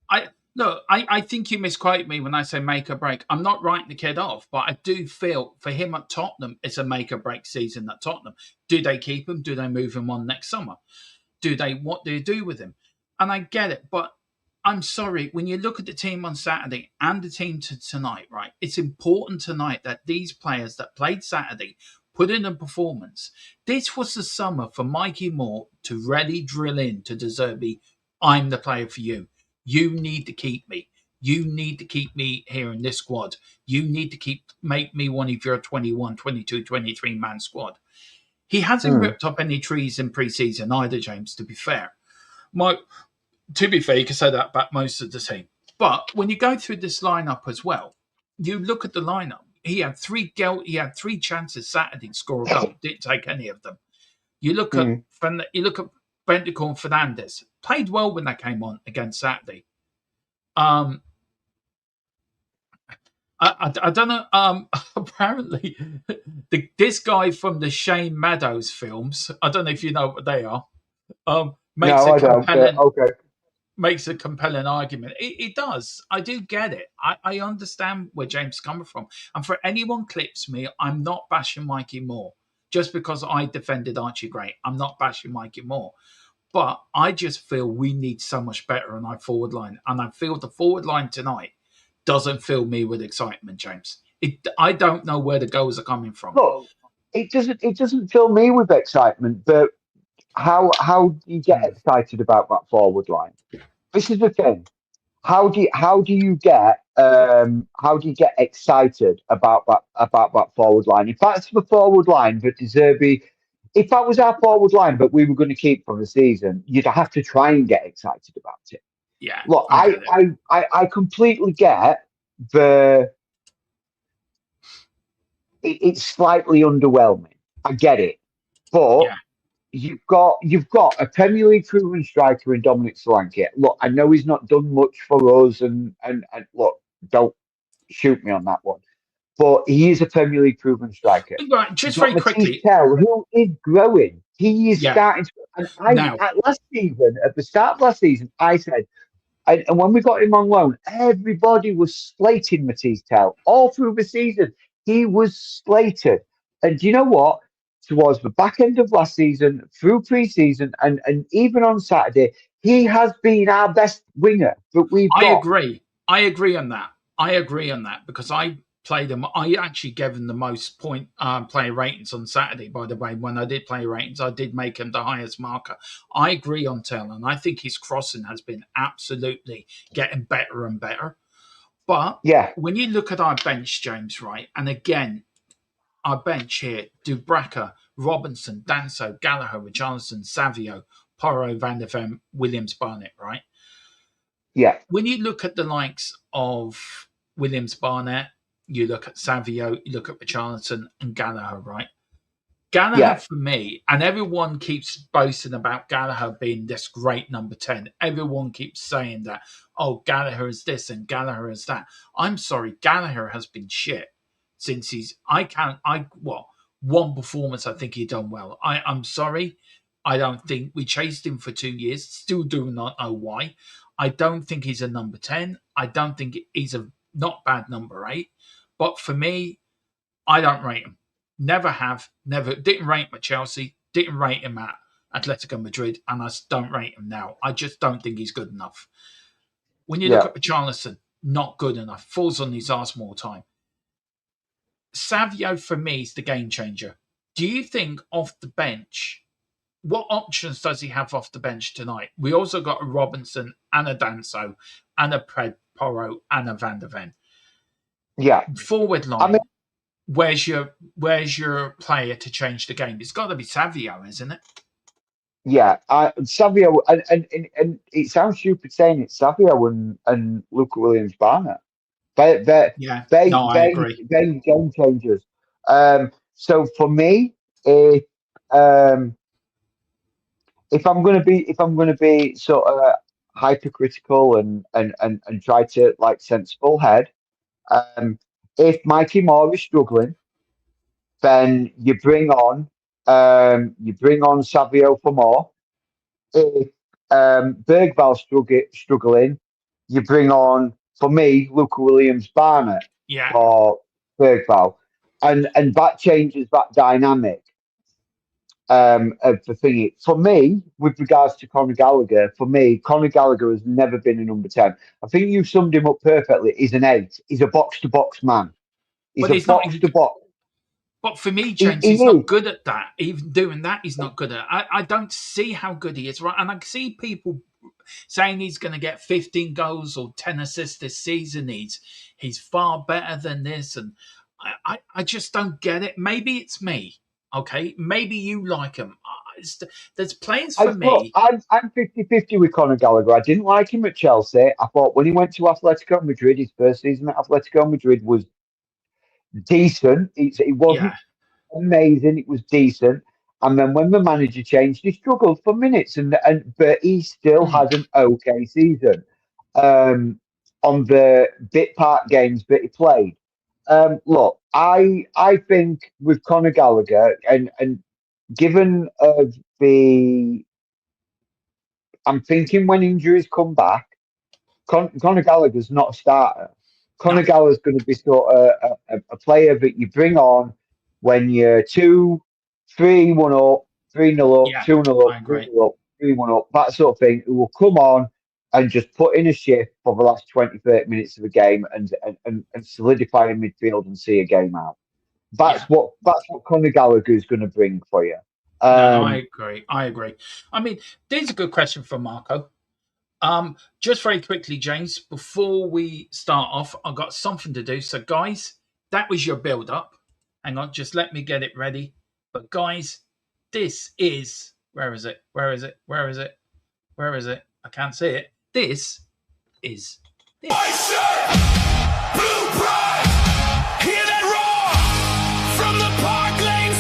B: I think you misquote me when I say make or break. I'm not writing the kid off, but I do feel for him at Tottenham, it's a make or break season at Tottenham. Do they keep him? Do they move him on next summer? What do you do with him? And I get it, but I'm sorry, when you look at the team on Saturday and the team tonight, right, it's important tonight that these players that played Saturday put in a performance. This was the summer for Mikey Moore to really drill in to De Zerbi. I'm the player for you. You need to keep me. You need to keep me here in this squad. You need to make me one of your 21, 22, 23 man squad. He hasn't ripped up any trees in pre-season either, James, to be fair. To be fair, you can say that about most of the team. But when you go through this lineup as well, you look at the lineup. He had three chances Saturday to score a goal. Didn't take any of them. You look at Bentancur and Fernandez. Played well when they came on against Saturday. I don't know. Apparently, this guy from the Shane Meadows films, I don't know if you know what they are, makes a compelling argument. It does. I do get it. I understand where James is coming from. And for anyone clips me, I'm not bashing Mikey Moore. Just because I defended Archie Gray, I'm not bashing Mikey Moore. But I just feel we need so much better on our forward line. And I feel the forward line tonight doesn't fill me with excitement, James. I don't know where the goals are coming from.
C: Look, it doesn't fill me with excitement, but how do you get excited about that forward line? This is the thing. How do you get excited about that forward line? If that's the forward line that De Zerbi, if that was our forward line that we were going to keep from the season, you'd have to try and get excited about it.
B: Yeah.
C: Look, I completely get it's slightly underwhelming. I get it, but you've got a Premier League proven striker in Dominic Solanke. Look, I know he's not done much for us, and look, don't shoot me on that one, but he is a Premier League proven striker.
B: Right, just very quickly,
C: who is growing. He is starting to. And at the start of last season, I said. And when we got him on loan, everybody was slating Matisse Tell all through the season. He was slated. And do you know what? Towards the back end of last season, through pre-season, and even on Saturday, he has been our best winger that we've got.
B: I agree on that because I played him. I actually gave him the most point player ratings on Saturday, by the way. When I did player ratings, I did make him the highest marker. I agree on Tell, and I think his crossing has been absolutely getting better and better. But
C: Yeah,
B: when you look at our bench, James, right, and again, our bench here, Dubraka, Robinson, Danso, Gallagher, Richarlison, Savio, Porro, Van der Ven, Williams, Barnett, right?
C: yeah,
B: When you look at the likes of Williams, Barnett, you look at Savio, you look at Richarlison and Gallagher, right? Gallagher
C: yeah,
B: for me, and everyone keeps boasting about Gallagher being this great number 10. Everyone keeps saying that, oh, Gallagher is this and Gallagher is that. I'm sorry, Gallagher has been shit since one performance I think he done well. I'm sorry. I don't think we chased him for 2 years, still do not know why. I don't think he's a number 10. I don't think he's a not bad number 8. But for me, I don't rate him. Never have, never didn't rate him at Chelsea, didn't rate him at Atletico Madrid, and I don't rate him now. I just don't think he's good enough. When you look
C: yeah,
B: at Richarlison, not good enough, falls on his arse more time. Savio for me is the game changer. Do you think off the bench, what options does he have off the bench tonight? We also got a Robinson and a Danso and a Porro and a Van der Ven.
C: yeah.
B: Forward
C: I
B: line.
C: mean,
B: Where's your player to change the game? It's got to be Savio, isn't it?
C: yeah. Savio, and it sounds stupid saying it. Savio and Luca Williams Barnett. They they
B: Yeah.
C: they
B: No, I
C: they
B: agree.
C: they game changers. So for me, um, if I'm gonna be sort of hypercritical and try to like sensible head, um, if Mikey Moore is struggling, then you bring on Savio for more. If Bergval's struggling, you bring on for me Luca Williams Barnett
B: Yeah.
C: for Bergval, and that changes that dynamic of the thingy. For me, with regards to Conor Gallagher, Conor Gallagher has never been a number 10. I think you summed him up perfectly. He's an 8. He's a box to box man. He's
B: But
C: a
B: he's not
C: box to box.
B: but for me,
C: He,
B: James,
C: he
B: he's
C: is.
B: not good at that. Even doing that, he's not good at it. I don't see how good he is, right? And I see people saying he's going to get 15 goals or 10 assists this season. He's far better than this. And I just don't get it. Maybe it's me. Okay. Maybe you like him. There's players for me.
C: I'm 50-50 with Conor Gallagher. I didn't like him at Chelsea. I thought when he went to Atletico Madrid, his first season at Atletico Madrid was decent. It
B: Yeah.
C: wasn't amazing. It was decent. And then when the manager changed, he struggled for minutes, but he still
B: Mm.
C: had an okay season on the bit part games that he played. Look, I think with Conor Gallagher and given I'm thinking when injuries come back, Conor Gallagher's not a starter. Conor
B: No.
C: Gallagher's going to be sort of a player that you bring on when you're 3-1 up, 3-0 up,
B: Yeah.
C: 2-0
B: I
C: up,
B: agree.
C: 3-0 up, 3-1 up, that sort of thing, who will come on and just put in a shift for the last 20, 30 minutes of a game and solidify in midfield and see a game out. That's
B: Yeah.
C: what Conor Gallagher is going to bring for you.
B: No, I agree. I agree. I mean, there's a good question from Marco. Just very quickly, James, before we start off, I've got something to do. So, guys, that was your build up. Hang on, just let me get it ready. But, guys, this is where is it? Where is it? Where is it? Where is it? I can't see it. This is this.
A: White shirt, blue pride, hear that roar from the Park Lane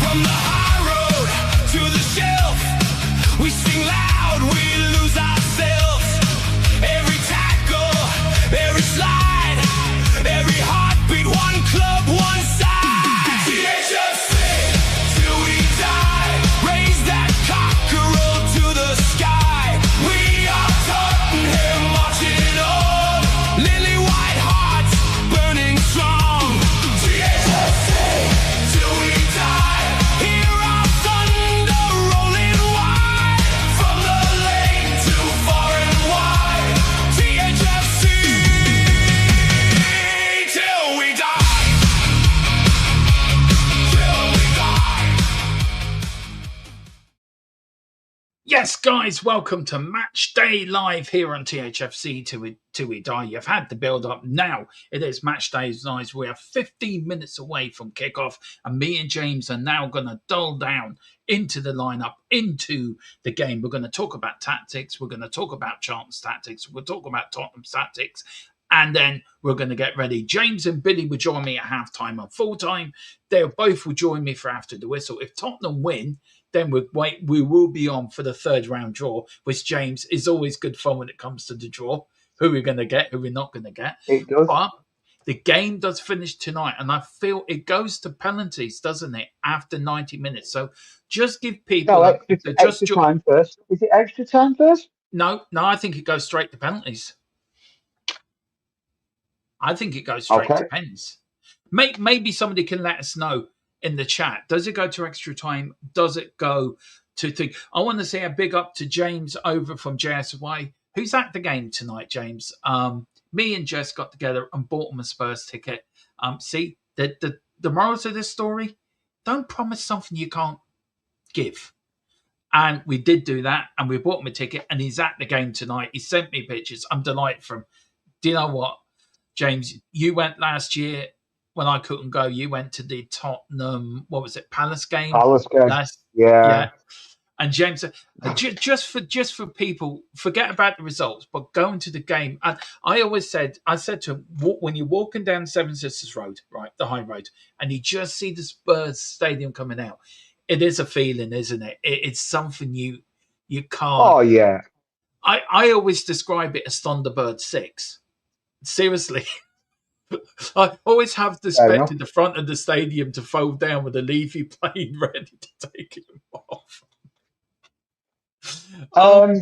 A: From the high road to the shelf, we sing loud, we lose ourselves. Every tackle, every slide, every heartbeat, one club, one side. THFC, till we die, raise that cockerel to the sky. We are Tottenham.
B: Yes, guys, welcome to Match Day Live here on THFC till we die. You've had the build up. Now it is Match Day Live. We are 15 minutes away from kickoff, and me and James are now going to dull down into the lineup, into the game. We're going to talk about tactics. We're going to talk about Charlton's tactics. We'll talk about Tottenham's tactics. And then we're going to get ready. James and Billy will join me at halftime and full time. They both will join me for after the whistle. If Tottenham win, then we will be on for the third round draw, which, James, is always good fun when it comes to the draw. Who we're going to get, who we're not going to get.
C: It does.
B: But the game does finish tonight, and I feel it goes to penalties, doesn't it, after 90 minutes? So just give people...
C: No, extra time first. Is it extra time first?
B: No, I think it goes straight to penalties. I think it goes straight to pens. Maybe somebody can let us know in the chat. Does it go to extra time? Does it go to thing? I want to say a big up to James over from JSY. Who's at the game tonight, James? Me and Jess got together and bought him a Spurs ticket. See, the morals of this story, don't promise something you can't give. And we did do that, and we bought him a ticket, and he's at the game tonight. He sent me pictures. I'm delighted for him. Do you know what, James? You went last year when I couldn't go. You went to the Tottenham, what was it, Palace game?
C: Yeah.
B: And James, just for people, forget about the results, but going to the game. And I said to him, when you're walking down Seven Sisters Road, right, the high road, and you just see the Spurs stadium coming out, it is a feeling, isn't it? It's something you can't.
C: Oh yeah.
B: I always describe it as Thunderbird 6. Seriously. I always have expected the front of the stadium to fold down with a leafy plane ready to take him off. How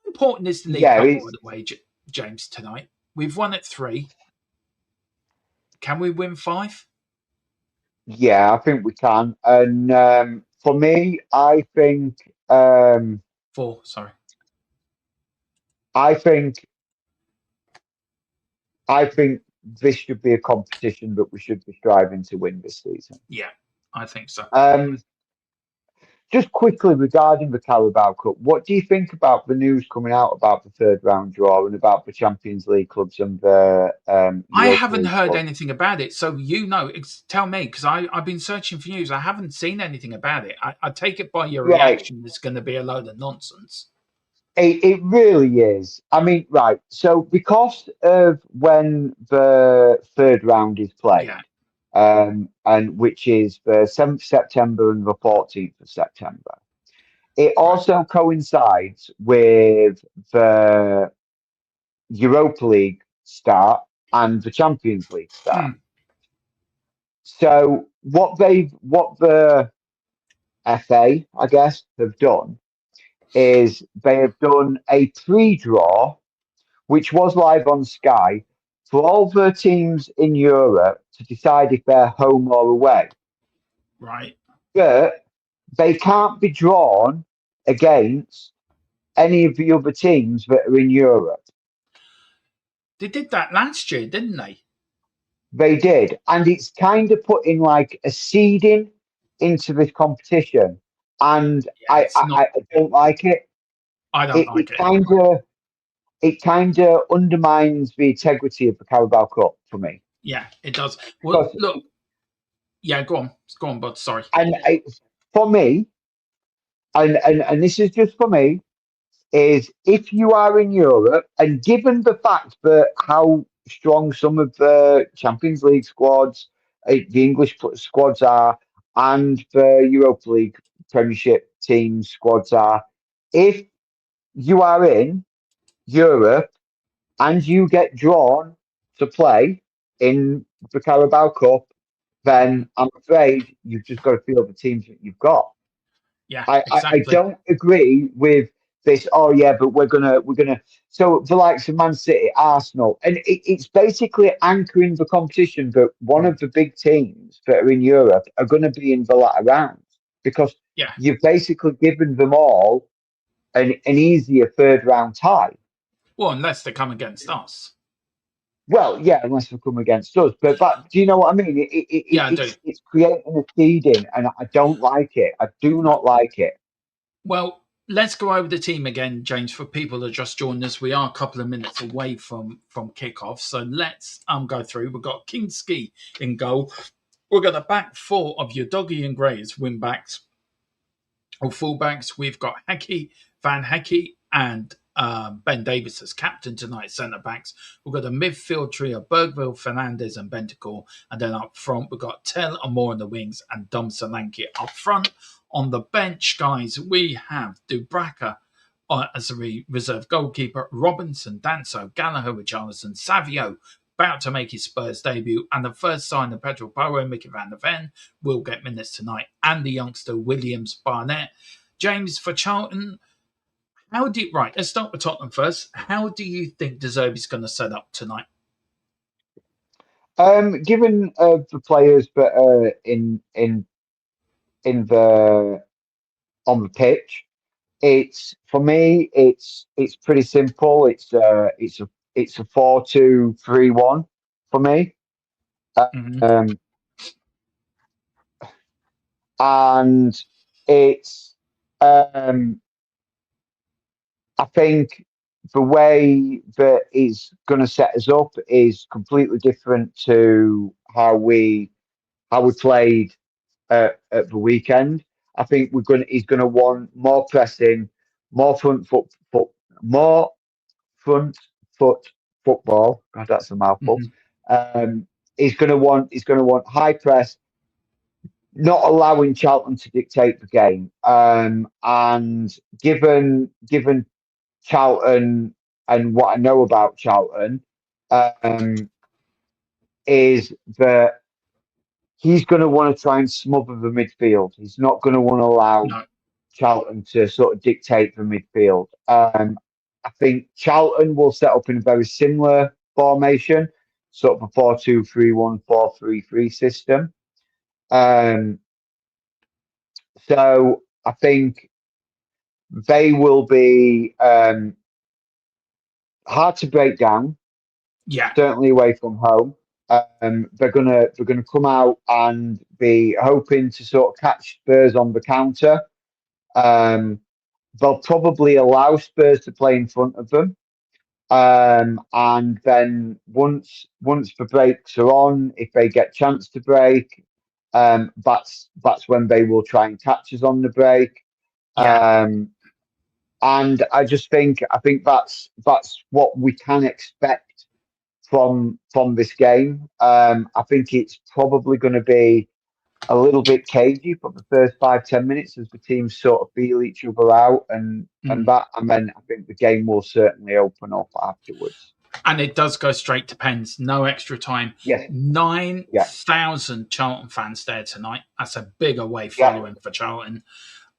B: important is the League Cup, by the way, James, tonight? We've won it 3. Can we win 5?
C: Yeah, I think we can. And for me, I think
B: 4, sorry.
C: I think this should be a competition that we should be striving to win this season.
B: Yeah, I think so.
C: Just quickly regarding the Carabao Cup, what do you think about the news coming out about the third round draw and about the Champions League clubs and the?
B: I haven't heard anything about it, so tell me, because I've been searching for news. I haven't seen anything about it. I take it by your reaction, it's going to be a load of nonsense.
C: It really is. I mean, right. So because of when the third round is played, and which is the 7th September and the 14th of September, it also coincides with the Europa League start and the Champions League start. So what the FA, I guess, have done is they have done a pre-draw, which was live on Sky, for all the teams in Europe to decide if they're home or away.
B: Right.
C: But they can't be drawn against any of the other teams that are in Europe.
B: They did that last year, didn't they?
C: They did. And it's kind of putting like a seeding into this competition. And I don't like it.
B: I don't like it.
C: It kind of undermines the integrity of the Carabao Cup for me.
B: Yeah, it does. Well, look. Yeah, go on, bud. Sorry.
C: And for me, and this is just for me, is if you are in Europe, and given the fact that how strong some of the Champions League squads, the English squads are, and the Europa League Premiership team squads are, if you are in Europe and you get drawn to play in the Carabao Cup, then I'm afraid you've just got to field the teams that you've got.
B: Yeah,
C: I don't agree with this. Oh yeah, but we're gonna. So the likes of Man City, Arsenal, and it's basically anchoring the competition that one of the big teams that are in Europe are going to be in the latter round, because you've basically given them all an easier third round tie.
B: Well, unless they come against us.
C: Well, yeah, unless they come against us. But do you know what I mean? It's creating a seeding, and I don't like it. I do not like it.
B: Well, let's go over the team again, James, for people that just joined us. We are a couple of minutes away from kickoff, so let's go through. We've got Kinski in goal. We've got a back four of your Doggy and Grays wing backs or fullbacks. We've got Hecky, Van Hecky, and Ben Davis as captain tonight, centre backs. We've got a midfield trio: Bergville, Fernandez, and Bentacore. And then up front, we've got Tell and Moore in the wings and Dom Solanke up front. On the bench, guys, we have Dubraka as a reserve goalkeeper, Robinson, Danso, Gallagher, Richarlison, Savio, about to make his Spurs debut, and the first sign of Pedro Porro, Mickey van der Ven will get minutes tonight, and the youngster Williams Barnett. James, for Charlton, let's start with Tottenham first. How do you think De Zerbi's going to set up tonight?
C: Given the players that are in the on the pitch, it's for me. It's pretty simple. It's a 4-2-3-1 for me.
B: Mm-hmm.
C: And it's I think the way that is going to set us up is completely different to how we played at the weekend. I think he's going to want more pressing, more more front foot football. God, that's a mouthful.
B: Mm-hmm.
C: He's going to want high press, not allowing Charlton to dictate the game. And given Charlton and what I know about Charlton, is that he's going to want to try and smother the midfield. He's not going to want to allow Charlton to sort of dictate the midfield. I think Charlton will set up in a very similar formation, sort of a 4-2-3-1, 4-3-3 system. So I think they will be hard to break down.
B: Yeah,
C: certainly away from home. They're gonna come out and be hoping to sort of catch Spurs on the counter. They'll probably allow Spurs to play in front of them. And then once the breaks are on, if they get chance to break, that's when they will try and catch us on the break.
B: yeah.
C: And I think that's what we can expect from this game. I think it's probably going to be a little bit cagey for the first 5-10 minutes as the teams sort of feel each other out and then I think the game will certainly open up afterwards.
B: And it does go straight to pens, no extra time.
C: Yes.
B: 9,000 Charlton fans there tonight. That's a big away following for Charlton.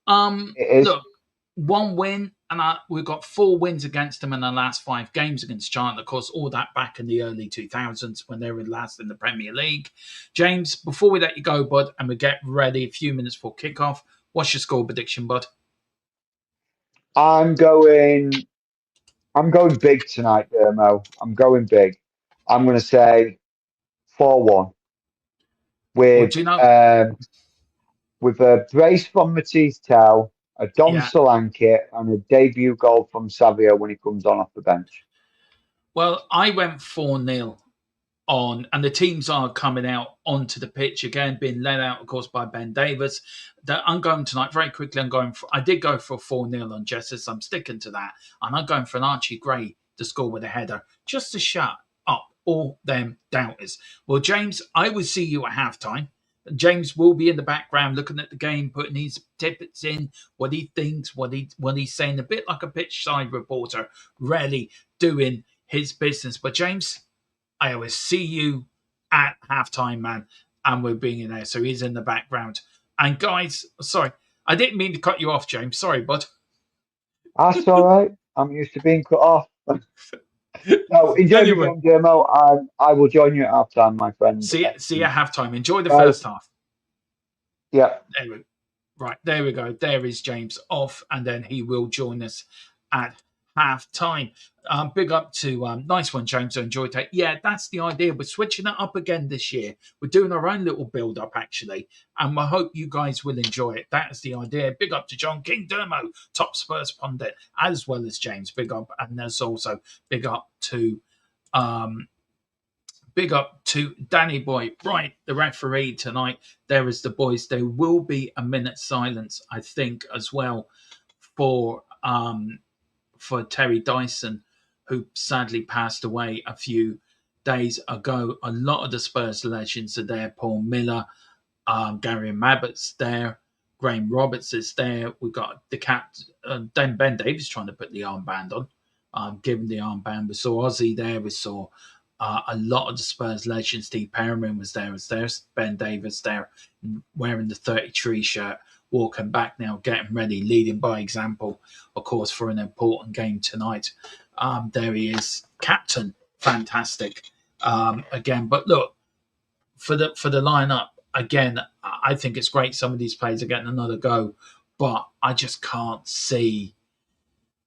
C: It is.
B: Look, one win, and we've got 4 wins against them in the last 5 games against Charlton. Of course, all that back in the early 2000s when they were last in the Premier League. James, before we let you go, bud, and we get ready a few minutes for kickoff, what's your score prediction, bud?
C: I'm going big tonight, Dermo. I'm going big. I'm going to say 4-1 with with a brace from Matisse Tell, a Dom Solanke, and a debut goal from Savio when he comes on off the bench.
B: Well, I went 4-0 on, and the teams are coming out onto the pitch again, being led out, of course, by Ben Davis. I'm going tonight very quickly. I did go for a 4-0 on Jessus. I'm sticking to that, and I'm going for an Archie Gray to score with a header, just to shut up all them doubters. Well, James, I will see you at halftime. James will be in the background looking at the game, putting his tidbits in, what he thinks, what he's saying, a bit like a pitch side reporter, really doing his business. But James, I always see you at halftime, man, and we're being in there. So he's in the background. And guys, sorry, I didn't mean to cut you off, James. Sorry, bud.
C: That's all right. I'm used to being cut off. No, enjoy the game, Dermo, and I will join you at halftime, my friend.
B: See you at halftime. Enjoy the first half.
C: Yeah.
B: There we go. There is James off, and then he will join us at half time. Big up to nice one, James. I enjoyed that. Yeah, that's the idea. We're switching it up again this year. We're doing our own little build up actually, and I hope you guys will enjoy it. That is the idea. Big up to John King Dermo, top Spurs pundit, as well as James. Big up, and there's also big up to Danny Boy. Right, the referee tonight. There is the boys. There will be a minute silence, I think, as well for Terry Dyson, who sadly passed away a few days ago. A lot of the Spurs legends are there. Paul Miller, Gary Mabbott's there. Graham Roberts is there. We've got the captain, Ben Davies trying to put the armband on. Given the armband, we saw Ozzy there. We saw a lot of the Spurs legends. Steve Perriman was there. There's Ben Davies there, wearing the 33 shirt, walking back now, getting ready, leading by example, of course, for an important game tonight. There he is, captain, fantastic again. But look, for the lineup again, I think it's great. Some of these players are getting another go, but I just can't see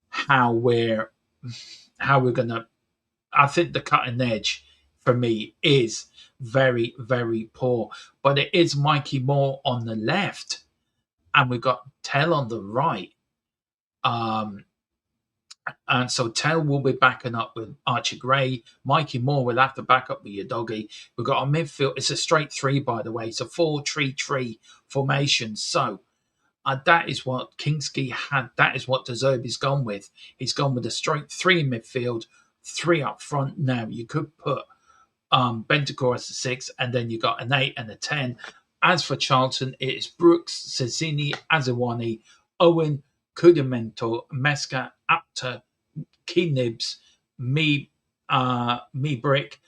B: how we're gonna. I think the cutting edge for me is very, very poor. But it is Mikey Moore on the left, and we've got Tell on the right. And so Tell will be backing up with Archie Gray. Mikey Moore will have to back up with your doggy. We've got a midfield. It's a straight three, by the way. It's a 4-3-3 formation. So that is what Kingsky had. That is what De Zerbi's gone with. He's gone with a straight three midfield, three up front. Now, you could put Bentancur as a 6, and then you got an 8 and a 10. As for Charlton, it is Brooks, Cezini, Azawani, Owen, Kudimento, Mesca, Apter, Key Nibs, me Brick.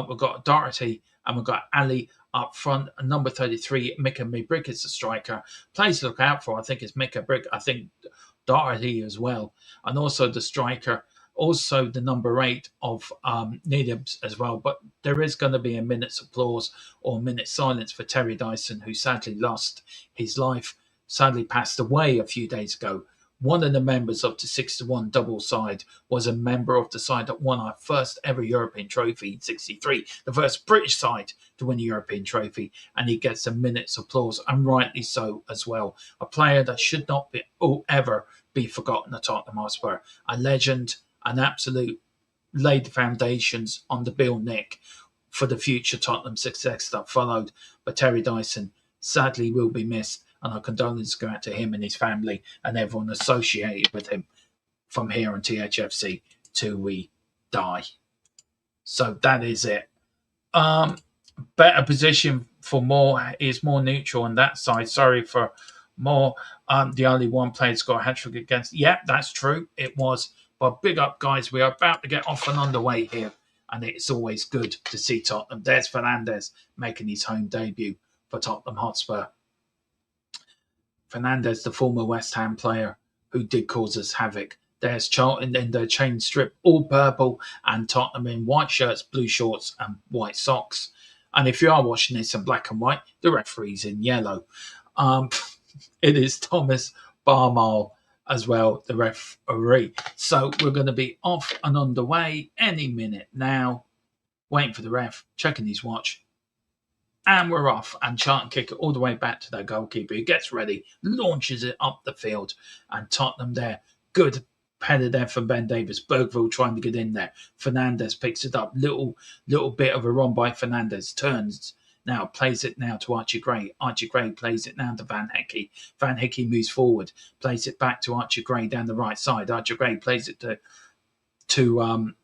B: We've got Doherty, and we've got Ali up front. And number 33, Mika Me Brick is the striker. Players to look out for, I think, is Mika Brick. I think Doherty as well. And also the striker, also the number 8 of Nidibs as well. But there is going to be a minute's applause or a minute's silence for Terry Dyson, who sadly lost his life, sadly passed away a few days ago. One of the members of the 6-1 double side was a member of the side that won our first ever European trophy in '63, the first British side to win a European trophy, and he gets a minute's applause, and rightly so as well. A player that should not be ever be forgotten at Tottenham Hotspur. A legend, an absolute, laid the foundations on the Bill Nick for the future Tottenham success that followed. But Terry Dyson sadly will be missed, and our condolences go out to him and his family and everyone associated with him from here on THFC till we die. So that is it. Better position for Moore is more neutral on that side. Sorry for Moore. The only one player that's got a hat-trick against. Yeah, that's true. It was. But big up, guys. We are about to get off and underway here, and it's always good to see Tottenham. There's Fernandes making his home debut for Tottenham Hotspur. Fernandes, the former West Ham player who did cause us havoc. There's Charlton in their chain strip, all purple, and Tottenham in white shirts, blue shorts, and white socks. And if you are watching this in black and white, the referee's in yellow. It is Thomas Barmal as well, the referee. So we're going to be off and underway any minute now. Waiting for the ref, checking his watch. And we're off, and Charlton kick it all the way back to their goalkeeper. He gets ready, launches it up the field, and Tottenham there. Good header there from Ben Davies. Bergville trying to get in there. Fernandes picks it up. Little bit of a run by Fernandes. Turns now, plays it now to Archie Gray. Archie Gray plays it now to Van Hecke. Van Hecke moves forward, plays it back to Archie Gray down the right side. Archie Gray plays it to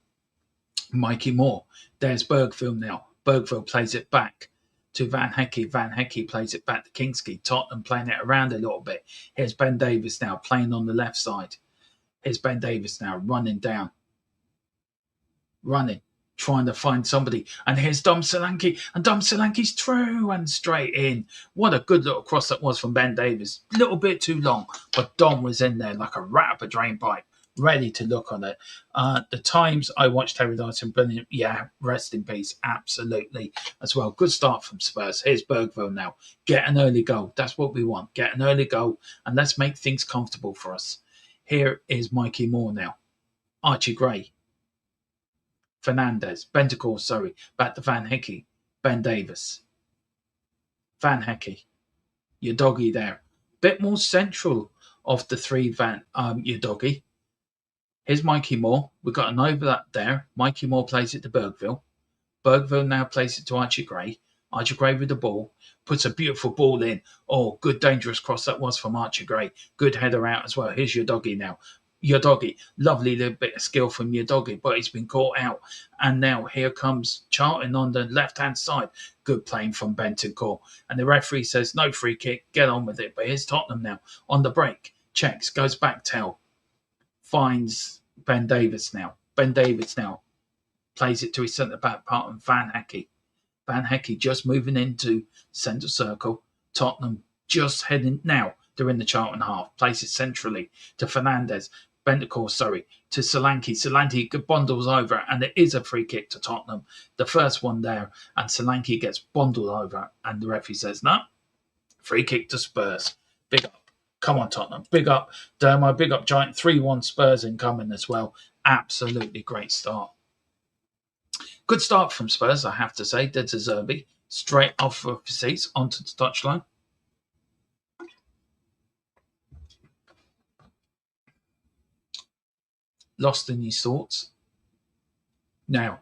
B: Mikey Moore. There's Bergville now. Bergville plays it back to Van Hecke. Van Hecke plays it back to Kingsky. Tottenham playing it around a little bit. Here's Ben Davies now playing on the left side. Here's Ben Davies now running down. Trying to find somebody. And here's Dom Solanke. And Dom Solanke's through and straight in. What a good little cross that was from Ben Davies. A little bit too long, but Dom was in there like a rat up a drain pipe, ready to look on it. The times I watched Terry Dyson, brilliant. Yeah, rest in peace. Absolutely as well. Good start from Spurs. Here's Bergville now. Get an early goal. That's what we want. Get an early goal, and let's make things comfortable for us. Here is Mikey Moore now. Archie Gray, Fernandez, Bentancur, sorry, back to Van Hecke, Ben Davies. Van Hecke, your doggy there. Bit more central of the three your doggy. Here's Mikey Moore. We've got an overlap there. Mikey Moore plays it to Bergville. Bergville now plays it to Archie Gray. Archie Gray with the ball. Puts a beautiful ball in. Oh, good dangerous cross that was from Archie Gray. Good header out as well. Here's your doggy now. Your doggy. Lovely little bit of skill from your doggy, but he's been caught out. And now here comes Charlton on the left-hand side. Good playing from Bentancur. And the referee says, no free kick. Get on with it. But here's Tottenham now. On the break. Checks. Goes back tail. Finds Ben Davies now. Ben Davies now plays it to his centre-back partner, Van Hecke. Van Hecke just moving into centre circle. Tottenham just heading now. They're in the Charlton half. Plays it centrally to Fernandez. Bentancur, sorry, to Solanke. Solanke bundles over, and it is a free kick to Tottenham. The first one there, and Solanke gets bundled over, and the referee says, no, free kick to Spurs. Big up. Come on, Tottenham. Big up Dermo. Big up Giant. 3-1 Spurs incoming as well. Absolutely great start. Good start from Spurs, I have to say. De Zerbi, straight off of the seats onto the touchline. Lost in his thoughts. Now,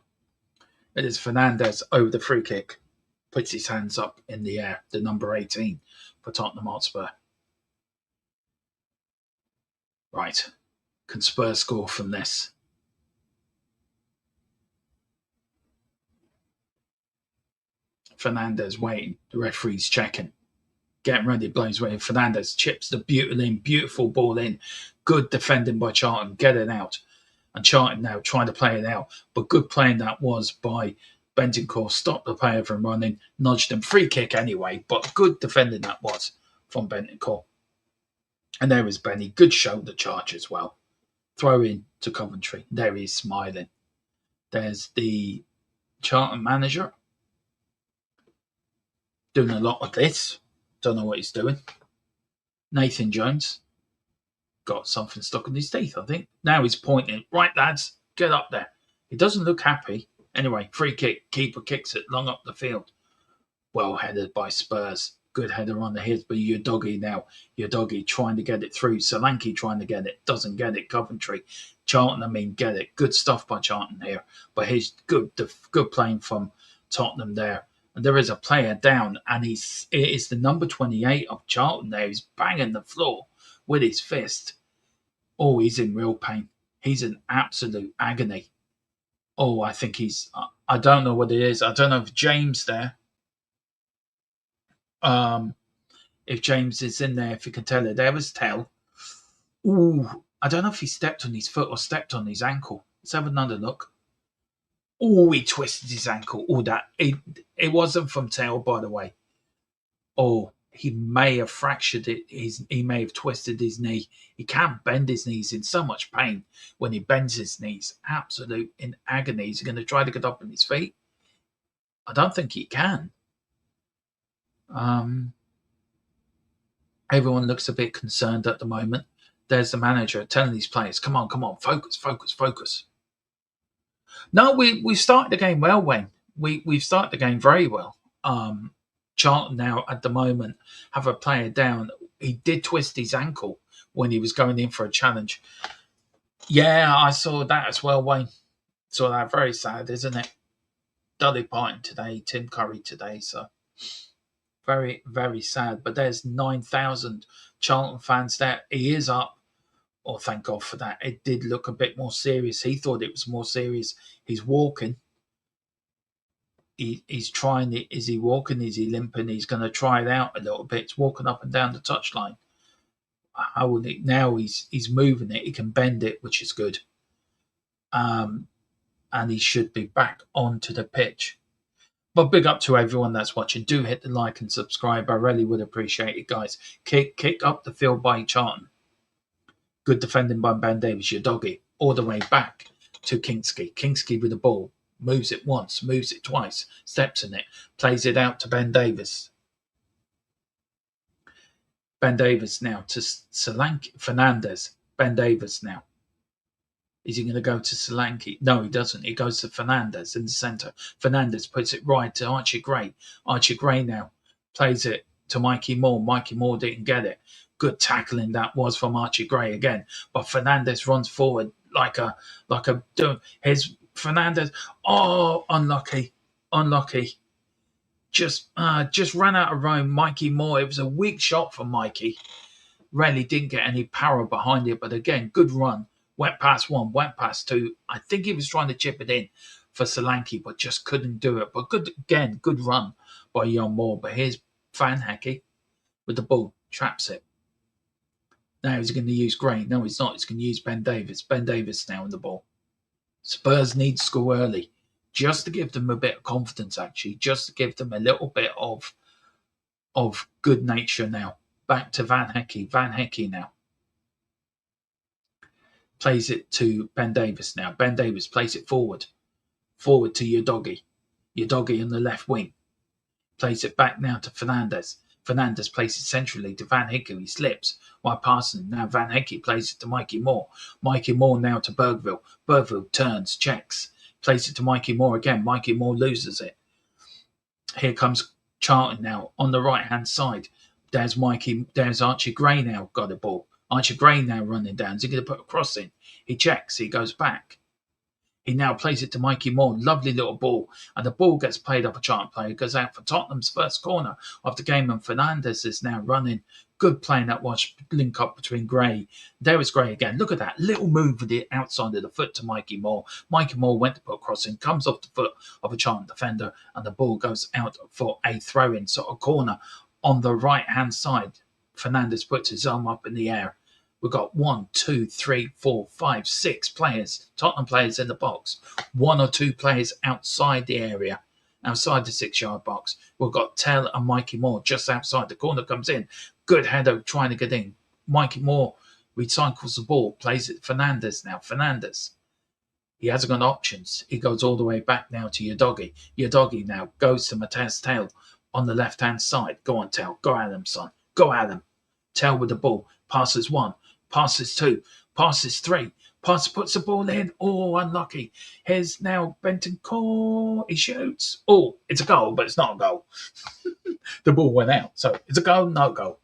B: it is Fernandez over the free kick. Puts his hands up in the air. The number 18 for Tottenham Hotspur. Right. Can Spurs score from this? Fernandez waiting. The referee's checking. Getting ready. Blows away. Fernandez chips the beautiful ball in. Good defending by Charlton. Get it out. And Charlton now trying to play it out. But good playing that was by Bentancur. Stopped the player from running. Nudged him. Free kick anyway. But good defending that was from Bentancur. And there is Benny. Good shoulder charge as well. Throw in to Coventry. There he is smiling. There's the Charlton manager. Doing a lot of this. Don't know what he's doing. Nathan Jones. Got something stuck in his teeth, I think. Now he's pointing. Right, lads. Get up there. He doesn't look happy. Anyway, free kick. Keeper kicks it long up the field. Well headed by Spurs. Good header on the head, but your doggy now. Your doggy trying to get it through. Solanke trying to get it. Doesn't get it. Coventry. Charlton, get it. Good stuff by Charlton here. But he's good playing from Tottenham there. And there is a player down, and it is the number 28 of Charlton there. He's banging the floor with his fist. Oh, he's in real pain. He's in absolute agony. Oh, I think I don't know what it is. I don't know if James there. If James is in there, if you can tell it. There was Tell. Ooh, I don't know if he stepped on his foot or stepped on his ankle. Let's have another look. Oh, he twisted his ankle. Oh, it wasn't from Tell, by the way. Oh, he may have fractured it. He may have twisted his knee. He can't bend his knees. In so much pain when he bends his knees. Absolute in agony. He's going to try to get up on his feet. I don't think he can. Everyone looks a bit concerned at the moment. There's the manager telling these players, come on, focus. No, we started the game well, Wayne. We've started the game very well. Charlton now at the moment have a player down. He did twist his ankle when he was going in for a challenge. Yeah, I saw that as well, Wayne. Saw that. Very sad, isn't it? Dolly Parton today, Tim Curry today, so very, very sad. But there's 9,000 Charlton fans there. He is up. Oh, thank God for that. It did look a bit more serious. He thought it was more serious. He's walking. He's trying it. Is he walking? Is he limping? He's going to try it out a little bit. He's walking up and down the touchline. How will it now? He's moving it. He can bend it, which is good. And he should be back onto the pitch. But big up to everyone that's watching. Do hit the like and subscribe. I really would appreciate it, guys. Kick up the field by Charlton. Good defending by Ben Davies, your doggy, all the way back to Kingsley. Kingsley with the ball. Moves it once, moves it twice, steps in it, plays it out to Ben Davies. Ben Davies now to Solanke. Fernandez. Ben Davies now. Is he going to go to Solanke? No, he doesn't. He goes to Fernandez in the centre. Fernandez puts it right to Archie Gray. Archie Gray now plays it to Mikey Moore. Mikey Moore didn't get it. Good tackling that was from Archie Gray again. But Fernandez runs forward like a here's Fernandez. Oh, unlucky. Just ran out of room. Mikey Moore. It was a weak shot from Mikey. Really didn't get any power behind it, but again, good run. Went past one, went past two. I think he was trying to chip it in for Solanke, but just couldn't do it. But good run by Jan Moore. But here's Van Hecke with the ball, traps it. Now he's going to use Gray. No, he's not. He's going to use Ben Davis. Ben Davis now in the ball. Spurs need to score early, just to give them a bit of confidence, actually, just to give them a little bit of good nature now. Back to Van Hecke. Van Hecke now plays it to Ben Davis now. Ben Davis plays it forward to Udogie. Udogie in the left wing. Plays it back now to Fernandez. Fernandez plays it centrally to Van Hecke. He slips while passing. Now Van Hecke plays it to Mikey Moore. Mikey Moore now to Bergville. Bergville turns, checks. Plays it to Mikey Moore again. Mikey Moore loses it. Here comes Charlton now on the right-hand side. There's Archie Gray now got the ball. Archie Gray now running down. Is he going to put a cross in? He checks. He goes back. He now plays it to Mikey Moore. Lovely little ball. And the ball gets played up a Charlton player. It goes out for Tottenham's first corner of the game. And Fernandez is now running. Good playing that watch link up between Gray. There was Gray again. Look at that little move with the outside of the foot to Mikey Moore. Mikey Moore went to put a cross in. Comes off the foot of a Charlton defender. And the ball goes out for a throw-in sort of corner. On the right-hand side, Fernandez puts his arm up in the air. We've got 1, 2, 3, 4, 5, 6 players, Tottenham players in the box. 1 or 2 players outside the area, outside the 6-yard box. We've got Tell and Mikey Moore just outside. The corner comes in. Good header trying to get in. Mikey Moore recycles the ball, plays it Fernandez now. Fernandez. He hasn't got options. He goes all the way back now to Udogie. Udogie now goes to Matez Tell on the left-hand side. Go on, Tell. Go at him, son. Go at him. Tell with the ball. Passes 1. Passes 2, passes 3, puts the ball in. Oh, unlucky. Here's now Bentancur. He shoots. Oh, it's a goal, but it's not a goal. The ball went out. So it's a goal, no goal.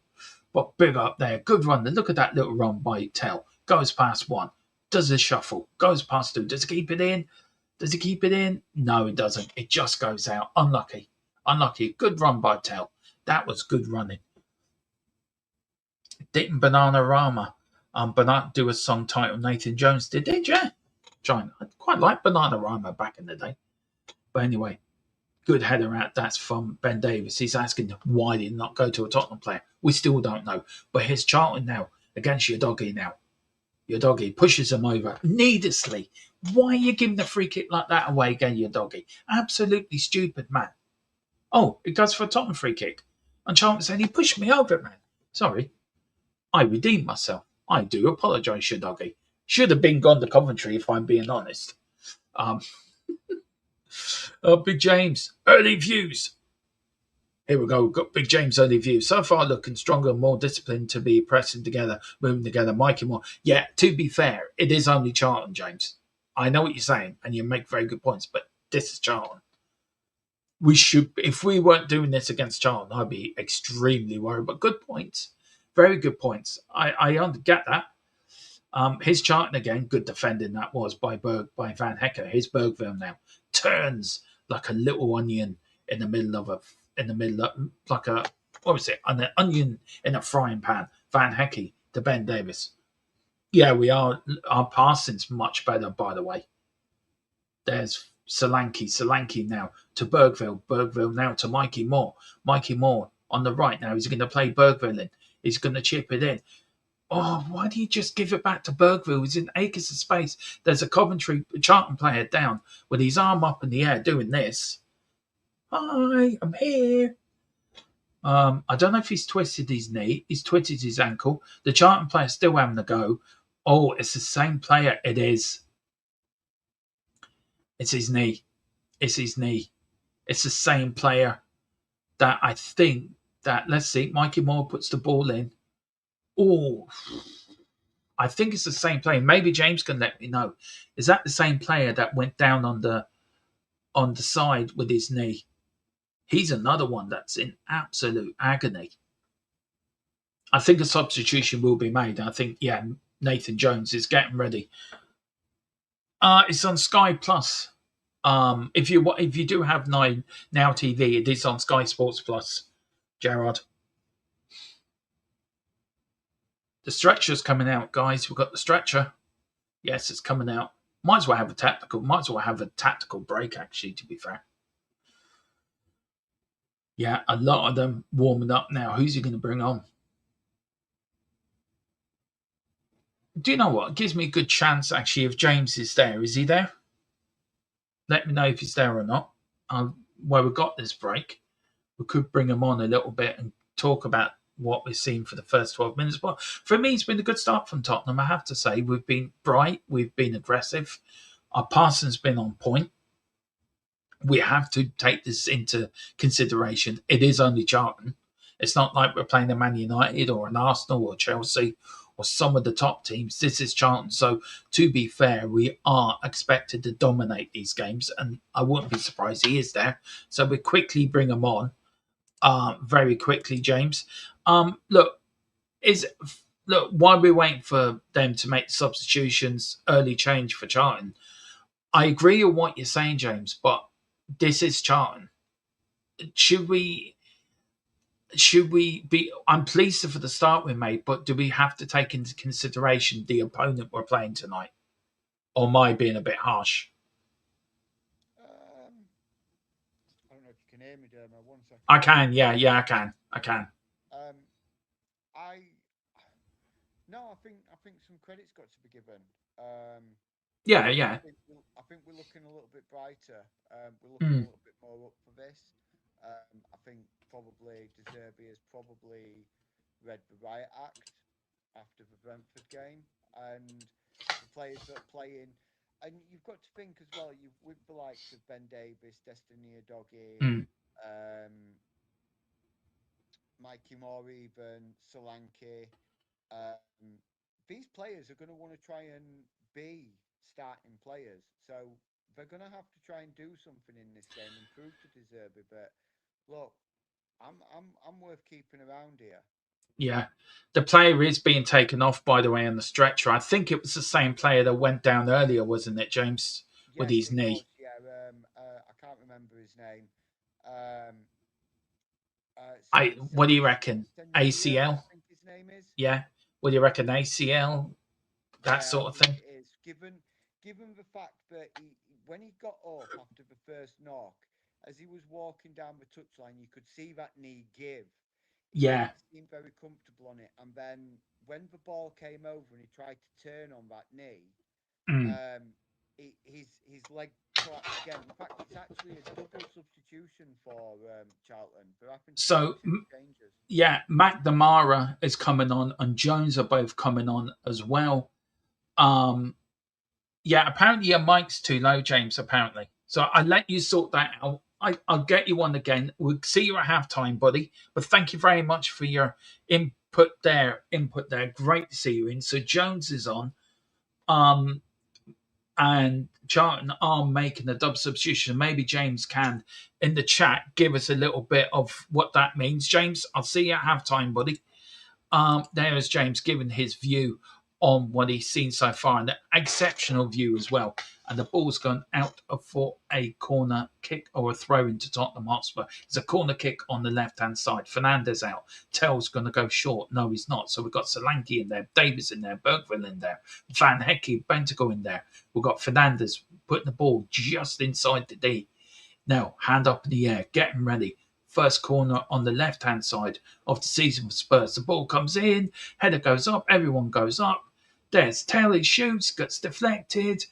B: But big up there. Good run. Look at that little run by Tell. Goes past 1. Does a shuffle. Goes past 2. Does he keep it in? No, it doesn't. It just goes out. Unlucky. Good run by Tell. That was good running. Didn't Bananarama do a song titled Nathan Jones did yeah. I quite like Bananarama back in the day. But anyway, good header out. That's from Ben Davis. He's asking why did he not go to a Tottenham player. We still don't know. But here's Charlton now against Udogie now. Udogie pushes him over needlessly. Why are you giving the free kick like that away again, Udogie? Absolutely stupid, man. Oh, it goes for a Tottenham free kick. And Charlton saying he pushed me over, man. Sorry. I redeemed myself. I do apologise, Udogie. Should have been gone to Coventry, if I'm being honest. Big James, early views. Here we go. We've got Big James early views. So far looking stronger, more disciplined to be pressing together, moving together. Mikey Moore. Yeah, to be fair, it is only Charlton, James. I know what you're saying, and you make very good points, but this is Charlton. We should, if we weren't doing this against Charlton, I'd be extremely worried. But good points. Very good points. I get that. His Charlton again, good defending that was by Van Hecke. Here's Bergville now. Turns like a little onion in the middle of like a, what was it? An onion in a frying pan. Van Hecke to Ben Davis. Yeah, our passing's much better, by the way. There's Solanke now to Bergville. Bergville now to Mikey Moore. Mikey Moore on the right now. He's going to play Bergville in. He's going to chip it in. Oh, why do you just give it back to Bergville? He's in acres of space. There's a Charlton player down with his arm up in the air doing this. Hi, I'm here. I don't know if he's twisted his knee. He's twisted his ankle. The Charlton player still having a go. Oh, it's the same player. It is. It's his knee. It's the same player that I think that, let's see, Mikey Moore puts the ball in. Oh, I think it's the same player. Maybe James can let me know. Is that the same player that went down on the side with his knee? He's another one that's in absolute agony. I think a substitution will be made. I think, yeah, Nathan Jones is getting ready. It's on Sky Plus. If you do have Now TV, it is on Sky Sports Plus. Gerard, the stretcher's coming out, guys. We've got the stretcher. Yes, it's coming out. Might as well have a tactical break. Actually, to be fair. Yeah, a lot of them warming up now. Who's he going to bring on? Do you know what? It gives me a good chance, actually, if James is there. Is he there? Let me know if he's there or not. Where we got this break, we could bring him on a little bit and talk about what we've seen for the first 12 minutes. But for me, it's been a good start from Tottenham, I have to say. We've been bright. We've been aggressive. Our passing's been on point. We have to take this into consideration. It is only Charlton. It's not like we're playing a Man United or an Arsenal or Chelsea or some of the top teams. This is Charlton. So, to be fair, we are expected to dominate these games, and I wouldn't be surprised he is there. So, we quickly bring him on. Very quickly, James. Look, while we're waiting for them to make substitutions, early change for Charlton, I agree with what you're saying, James, but this is Charlton. Should we be? I'm pleased for the start we made, but do we have to take into consideration the opponent we're playing tonight? Or am I being a bit harsh?
C: I don't know if you can hear me, Dermo. 1 second.
B: I can, yeah, I can.
C: I think some credit's got to be given.
B: Yeah.
C: I think we're looking a little bit brighter. We're looking a little bit more up for this. I think probably De Zerbi has probably read the riot act after the Brentford game, and the players that are playing. And you've got to think as well. With the likes of Ben Davies, Destiny Udogie, Mikey Moore, even Solanke. These players are going to want to try and be starting players, so they're going to have to try and do something in this game and prove to De Zerbi. But look, I'm worth keeping around here.
B: Yeah, the player is being taken off, by the way, on the stretcher. I think it was the same player that went down earlier, wasn't it, James? Yes, with his knee.
C: I can't remember his name.
B: What do you reckon? ACL?
C: I think his name is.
B: Yeah. What do you reckon? ACL? That sort of thing?
C: It is. Given the fact that when he got up after the first knock, as he was walking down the touchline, you could see that knee give. He seemed very comfortable on it. And then when the ball came over and he tried to turn on that knee, his leg collapsed again. In fact, it's actually a double substitution for Charlton. They're having to make changes.
B: Yeah, McNamara is coming on and Jones are both coming on as well. Apparently your mic's too low, James, apparently. So I'll let you sort that out. I'll get you on again. We'll see you at halftime, buddy. But thank you very much for your input there. Great to see you in. So Jones is on. And Charlton are making a double substitution. Maybe James can, in the chat, give us a little bit of what that means. James, I'll see you at halftime, buddy. There is James giving his view on what he's seen so far, and an exceptional view as well. And the ball's gone out for a corner kick or a throw into Tottenham Hotspur. It's a corner kick on the left-hand side. Fernandez out. Tell's going to go short. No, he's not. So we've got Solanke in there, Davis in there, Bergville in there, Van Hecke, Bentacle in there. We've got Fernandez putting the ball just inside the D. Now, hand up in the air, getting ready. First corner on the left-hand side of the season for Spurs. The ball comes in, header goes up, everyone goes up. There's Tell, he shoots, gets deflected.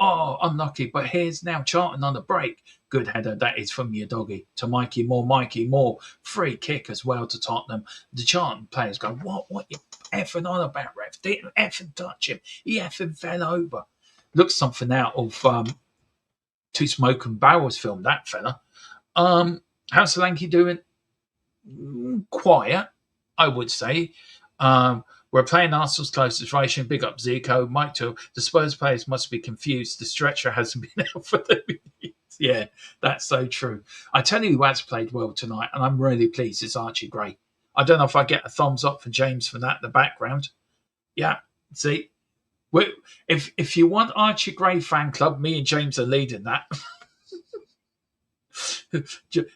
B: Oh, unlucky. But here's now Charlton on the break. Good header. That is from Udogie to Mikey Moore. Mikey Moore, free kick as well to Tottenham. The Charlton players go, what you effing on about, ref? Didn't effing touch him. He effing fell over. Looks something out of Two Smoke and Barrels film, that fella. How's Solanke doing? Quiet, I would say. We're playing Arsenal's closest relation. Big up Zico. Mike too. The Spurs players must be confused. The stretcher hasn't been out for them. Yeah, that's so true. I tell you who has played well tonight, and I'm really pleased, is Archie Gray. I don't know if I get a thumbs up for James for that in the background. Yeah, see, if you want Archie Gray fan club, me and James are leading that.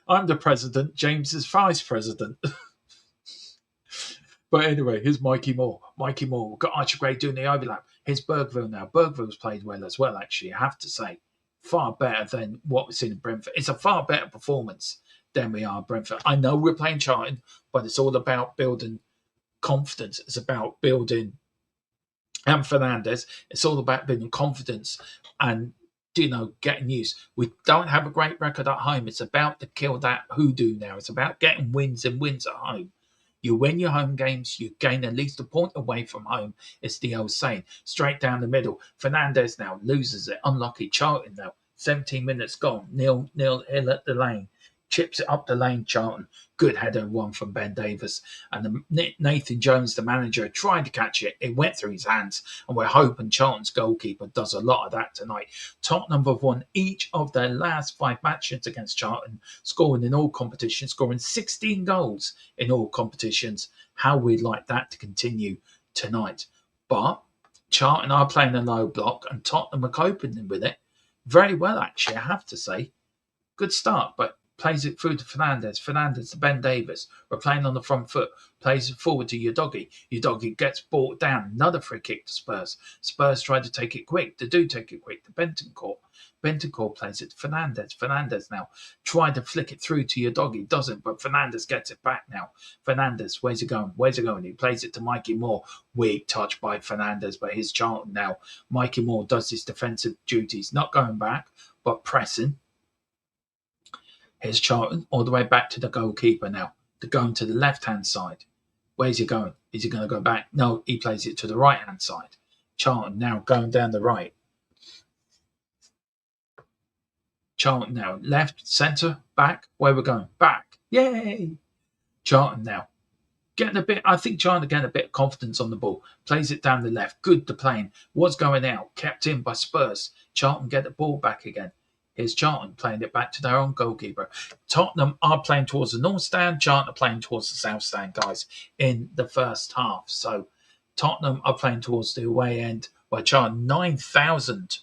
B: I'm the president. James is vice president. But anyway, here's Mikey Moore. Mikey Moore. We've got Archie Gray doing the overlap. Here's Bergville now. Bergville's played well as well, actually, I have to say. Far better than what we've seen in Brentford. It's a far better performance than we are Brentford. I know we're playing Charlton, but it's all about building confidence. It's about building, and Fernandez, it's all about building confidence and, getting used. We don't have a great record at home. It's about to kill that hoodoo now. It's about getting wins and wins at home. You win your home games, you gain at least a point away from home. It's the old saying. Straight down the middle. Fernandez now loses it. Unlucky. Charlton now. 17 minutes gone. Nil Hill at the lane. Chips it up the lane, Charlton. Good header one from Ben Davis. And Nathan Jones, the manager, tried to catch it. It went through his hands. And we're hoping Charlton's goalkeeper does a lot of that tonight. Tottenham have won each of their last 5 matches against Charlton, scoring in all competitions, scoring 16 goals in all competitions. How we'd like that to continue tonight. But Charlton are playing a low block and Tottenham are coping with it very well, actually, I have to say. Good start, but plays it through to Fernandez. Fernandez to Ben Davis. We're playing on the front foot. Plays it forward to Udogie. Udogie gets brought down. Another free kick to Spurs. Spurs try to take it quick. They do take it quick to Bentancur. Bentancur plays it to Fernandez. Fernandez now tried to flick it through to Udogie. Doesn't, but Fernandez gets it back now. Fernandez, where's it going? Where's it going? He plays it to Mikey Moore. Weak touch by Fernandez, but here's Charlton now. Mikey Moore does his defensive duties. Not going back, but pressing. Here's Charlton all the way back to the goalkeeper now. They're going to the left-hand side. Where's he going? Is he going to go back? No, he plays it to the right-hand side. Charlton now going down the right. Charlton now left, centre, back. Where we're going? Back. Yay! Charlton now getting a bit. I think Charlton getting a bit of confidence on the ball. Plays it down the left. Good to playing. Was going out. Kept in by Spurs. Charlton get the ball back again. Here's Charlton playing it back to their own goalkeeper. Tottenham are playing towards the north stand. Charlton are playing towards the south stand, guys, in the first half. So Tottenham are playing towards the away end by Charlton. 9,000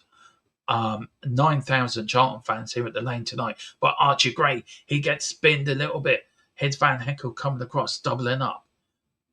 B: Charlton fans here at the lane tonight. But Archie Gray, he gets spinned a little bit. Here's Van Heckel coming across, doubling up.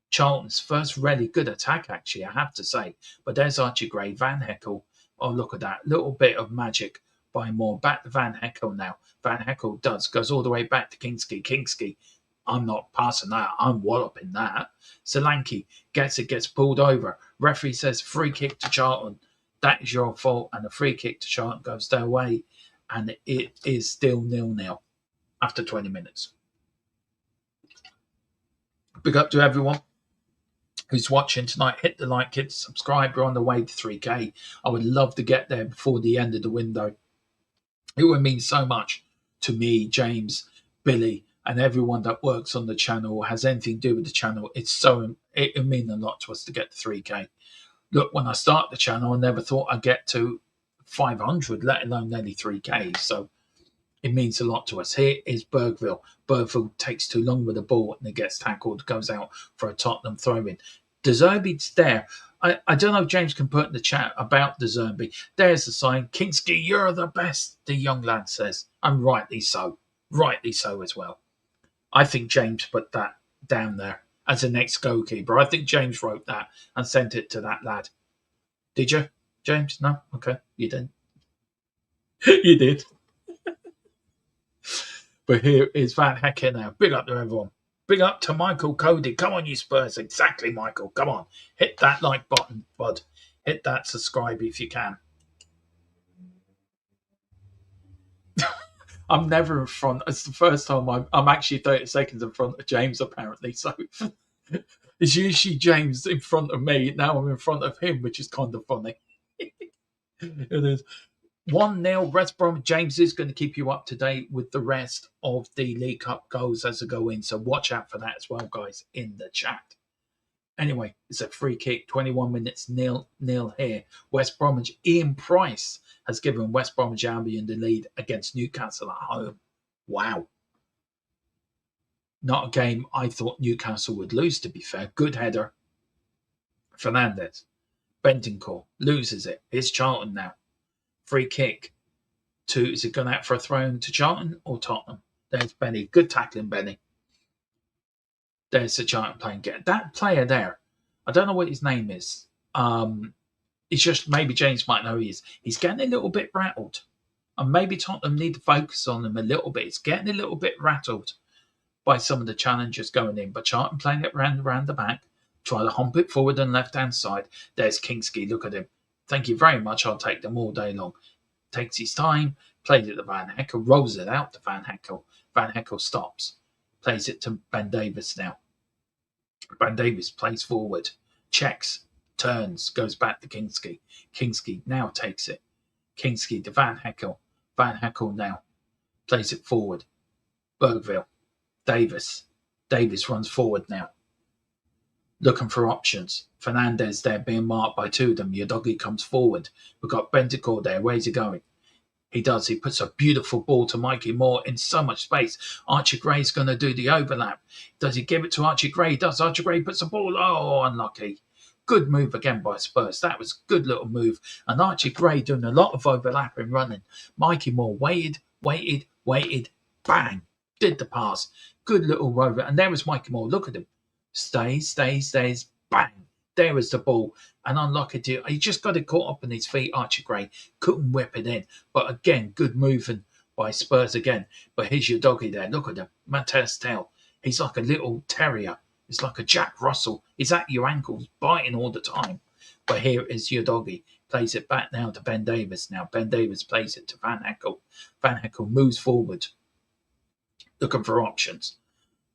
B: Charlton's first really good attack, actually, I have to say. But there's Archie Gray, Van Heckel. Oh, look at that. Little bit of magic by Moore. Back to Van Heckel now. Van Heckel goes all the way back to Kingsley. Kingsley, I'm not passing that. I'm walloping that. Solanke gets pulled over. Referee says free kick to Charlton. That is your fault. And the free kick to Charlton goes their way. And it is still 0-0 after 20 minutes. Big up to everyone who's watching tonight. Hit the like, hit the subscribe. We're on the way to 3K. I would love to get there before the end of the window. It would mean so much to me, James, Billy, and everyone that works on the channel or has anything to do with the channel. It would mean a lot to us to get to 3K. Look, when I started the channel, I never thought I'd get to 500, let alone nearly 3K. So it means a lot to us. Here is Bergville. Bergville takes too long with the ball and it gets tackled, goes out for a Tottenham throw-in. De Zerbi's there. I don't know if James can put in the chat about De Zerbi. There's the sign. Kingsley, you're the best, the young lad says. And rightly so. Rightly so as well. I think James put that down there as an ex-goalkeeper. I think James wrote that and sent it to that lad. Did you, James? No? Okay, you didn't. You did. But here is Van Hecken now. Big up to everyone. Big up to Michael Cody. Come on, you Spurs. Exactly, Michael. Come on. Hit that like button, bud. Hit that subscribe if you can. I'm never in front. It's the first time I'm actually 30 seconds in front of James, apparently. So it's usually James in front of me. Now I'm in front of him, which is kind of funny. It is. 1-0 West Brom. James is going to keep you up to date with the rest of the League Cup goals as they go in. So watch out for that as well, guys, in the chat. Anyway, it's a free kick, 21 minutes, 0-0 here. West Bromwich, Ian Price has given West Bromwich Albion the lead against Newcastle at home. Wow. Not a game I thought Newcastle would lose, to be fair. Good header. Fernandez. Bentancur loses it. Here's Charlton now. Free kick. Is it going out for a throw to Charlton or Tottenham? There's Benny. Good tackling, Benny. There's the Charlton playing. Get that player there. I don't know what his name is. It's just maybe James might know who he is. He's getting a little bit rattled. And maybe Tottenham need to focus on him a little bit. It's getting a little bit rattled by some of the challengers going in. But Charlton playing it round the back. Try to hump it forward on the left-hand side. There's Kingsley. Look at him. Thank you very much. I'll take them all day long. Takes his time. Plays it to Van Heckel. Rolls it out to Van Heckel. Van Heckel stops. Plays it to Ben Davies now. Ben Davies plays forward. Checks. Turns. Goes back to Kingsley. Kingsley now takes it. Kingsley to Van Heckel. Van Heckel now plays it forward. Bergville. Davis. Davis runs forward now. Looking for options. Fernandez there being marked by two of them. Udogie comes forward. We've got Bentancur there. Where's he going? He does. He puts a beautiful ball to Mikey Moore in so much space. Archie Gray's going to do the overlap. Does he give it to Archie Gray? He does. Archie Gray puts the ball. Oh, unlucky. Good move again by Spurs. That was a good little move. And Archie Gray doing a lot of overlapping running. Mikey Moore waited. Bang. Did the pass. Good little rover. And there was Mikey Moore. Look at him. Stays, bang. There was the ball. And unlucky to he just got it caught up in his feet, Archie Gray. Couldn't whip it in. But again, good moving by Spurs again. But here's your doggy there. Look at him. Mateus Tell. He's like a little terrier. He's like a Jack Russell. He's at your ankles, biting all the time. But here is your doggy. Plays it back now to Ben Davies. Now Ben Davies plays it to Van Heckel. Van Heckel moves forward. Looking for options.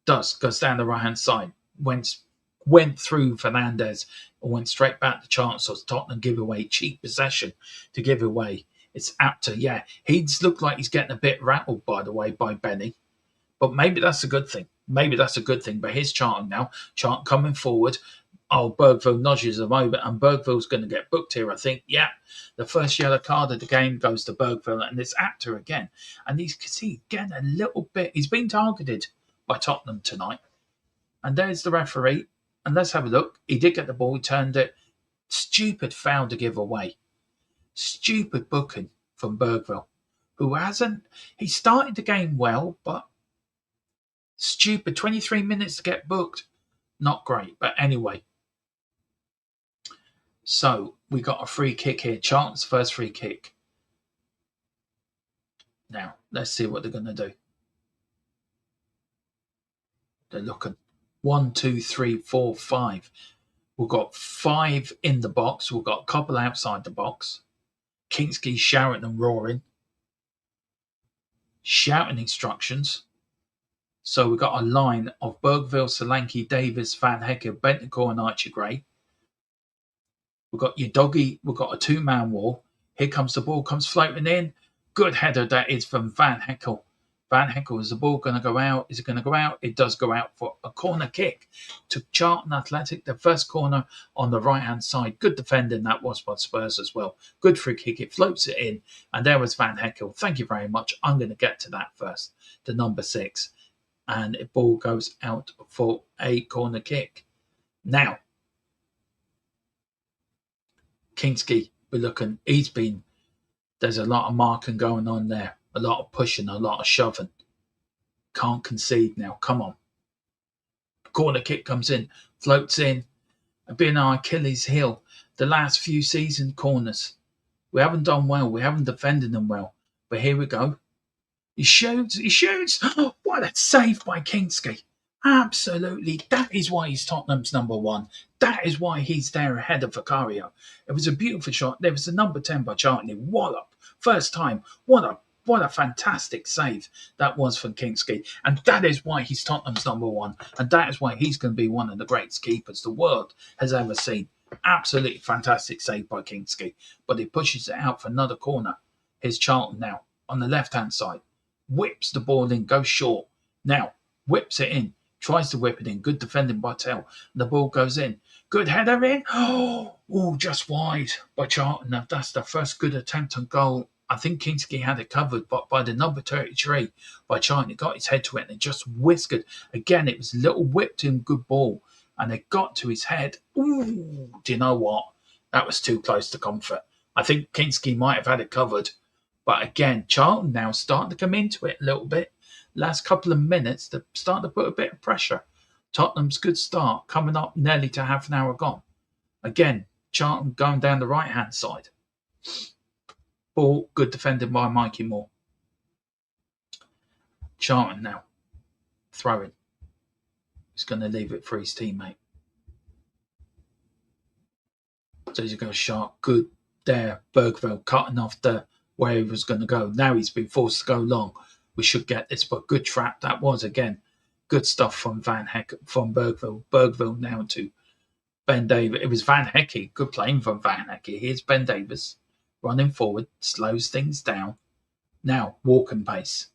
B: Goes down the right-hand side. Went through Fernandez and went straight back to Charlton. So Tottenham give away cheap possession to give away. It's apt to, he's looked like he's getting a bit rattled, by the way, by Benny. But maybe that's a good thing. But here's Charlton now. Charlton coming forward. Oh, Bergville nudges him over, and Bergville's going to get booked here, I think. Yeah, the first yellow card of the game goes to Bergville, and it's Apter again. And he's getting a little bit. He's been targeted by Tottenham tonight. And there's the referee. And let's have a look. He did get the ball. He turned it. Stupid foul to give away. Stupid booking from Bergville, who he started the game well, but stupid. 23 minutes to get booked. Not great. But anyway. So we got a free kick here. Charlton's first free kick. Now, let's see what they're going to do. They're looking. 1, 2, 3, 4, 5. We've got 5 in the box. We've got a couple outside the box. Kingsley shouting and roaring. Shouting instructions. So we've got a line of Bergville, Solanke, Davis, Van Heckel, Bentancur and Archie Gray. We've got your doggy. We've got a 2-man wall. Here comes the ball. Comes floating in. Good header that is from Van Heckel. Van Heckel, is the ball going to go out? Is it going to go out? It does go out for a corner kick to Charlton Athletic. The first corner on the right-hand side. Good defending that was by Spurs as well. Good free kick. It floats it in. And there was Van Heckel. Thank you very much. I'm going to get to that first. The number 6. And the ball goes out for a corner kick. Now, Kingsley, we're looking. There's a lot of marking going on there. A lot of pushing, a lot of shoving. Can't concede now. Come on. Corner kick comes in, floats in. Been our Achilles heel the last few season corners. We haven't done well. We haven't defended them well. But here we go. He shoots. What a save by Kingsley. Absolutely. That is why he's Tottenham's number 1. That is why he's there ahead of Vicario. It was a beautiful shot. There was the number 10 by Charlton. Wallop. First time. What a fantastic save that was from Kingsley. And that is why he's Tottenham's number 1. And that is why he's going to be one of the greatest keepers the world has ever seen. Absolutely fantastic save by Kingsley. But he pushes it out for another corner. Here's Charlton now on the left-hand side. Whips the ball in, goes short. Now, whips it in. tries to whip it in. Good defending by Tell. The ball goes in. Good header in. Oh, just wide by Charlton. That's the first good attempt on goal. I think Kinski had it covered, but by the number 33 by Charlton, he got his head to it and it just whiskered. Again, it was a little whipped in good ball and it got to his head. Ooh, do you know what? That was too close to comfort. I think Kinski might have had it covered. But again, Charlton now starting to come into it a little bit. Last couple of minutes, they're starting to put a bit of pressure. Tottenham's good start, coming up nearly to half an hour gone. Again, Charlton going down the right-hand side. Ball, good defending by Mikey Moore. Charlton now, throwing. He's going to leave it for his teammate. So he's going to sharp, good there. Bergville cutting off where he was going to go. Now he's been forced to go long. We should get this, but good trap that was again. Good stuff from from Bergville. Bergville now to Ben Davis. It was Van Hecke. Good playing from Van Hecke. Here's Ben Davis running forward, slows things down. Now walking pace.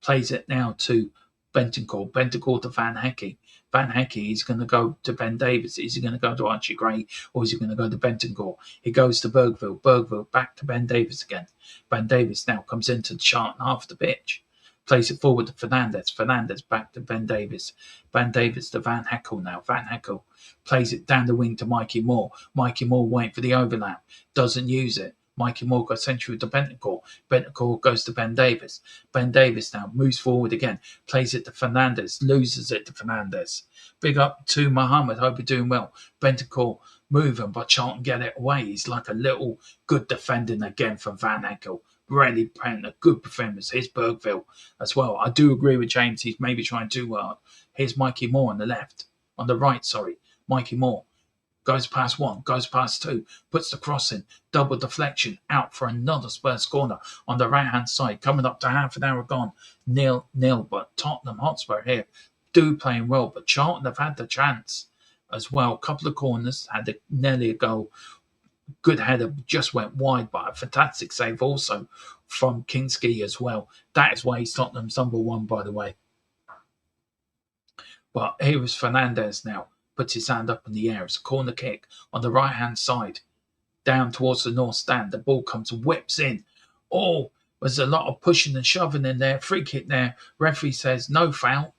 B: Plays it now to Bentancur. Bentancur to Van Hecke. Van Hecke is going to go to Ben Davis. Is he going to go to Archie Gray or is he going to go to Bentancur? He goes to Bergville. Bergville back to Ben Davis again. Ben Davis now comes into the Charlton half the pitch. Plays it forward to Fernandez. Fernandez back to Ben Davis. Ben Davis to Van Heckel now. Van Heckel plays it down the wing to Mikey Moore. Mikey Moore waiting for the overlap. Doesn't use it. Mikey Moore goes central to Bentancur. Bentancur goes to Ben Davis. Ben Davis now moves forward again. Plays it to Fernandez. Loses it to Fernandez. Big up to Mohammed. Hope you're doing well. Bentancur moving, but Charlton get it away. He's like a little good defending again from Van Heckel. Really playing a good performance. Here's Bergville as well. I do agree with James. He's maybe trying too hard. Here's Mikey Moore on the left. On the right, sorry. Mikey Moore. Goes past one, goes past two, puts the cross in, double deflection, out for another Spurs corner on the right-hand side, coming up to half an hour gone, 0-0, but Tottenham Hotspur here do playing well, but Charlton have had the chance as well. A couple of corners, had nearly a goal, good header, just went wide, but a fantastic save also from Kinski as well. That is why he's Tottenham's number one, by the way. But here is Fernandez now. Puts his hand up in the air. It's a corner kick on the right-hand side, down towards the north stand. The ball comes, whips in. Oh, there's a lot of pushing and shoving in there. Free kick there. Referee says no foul.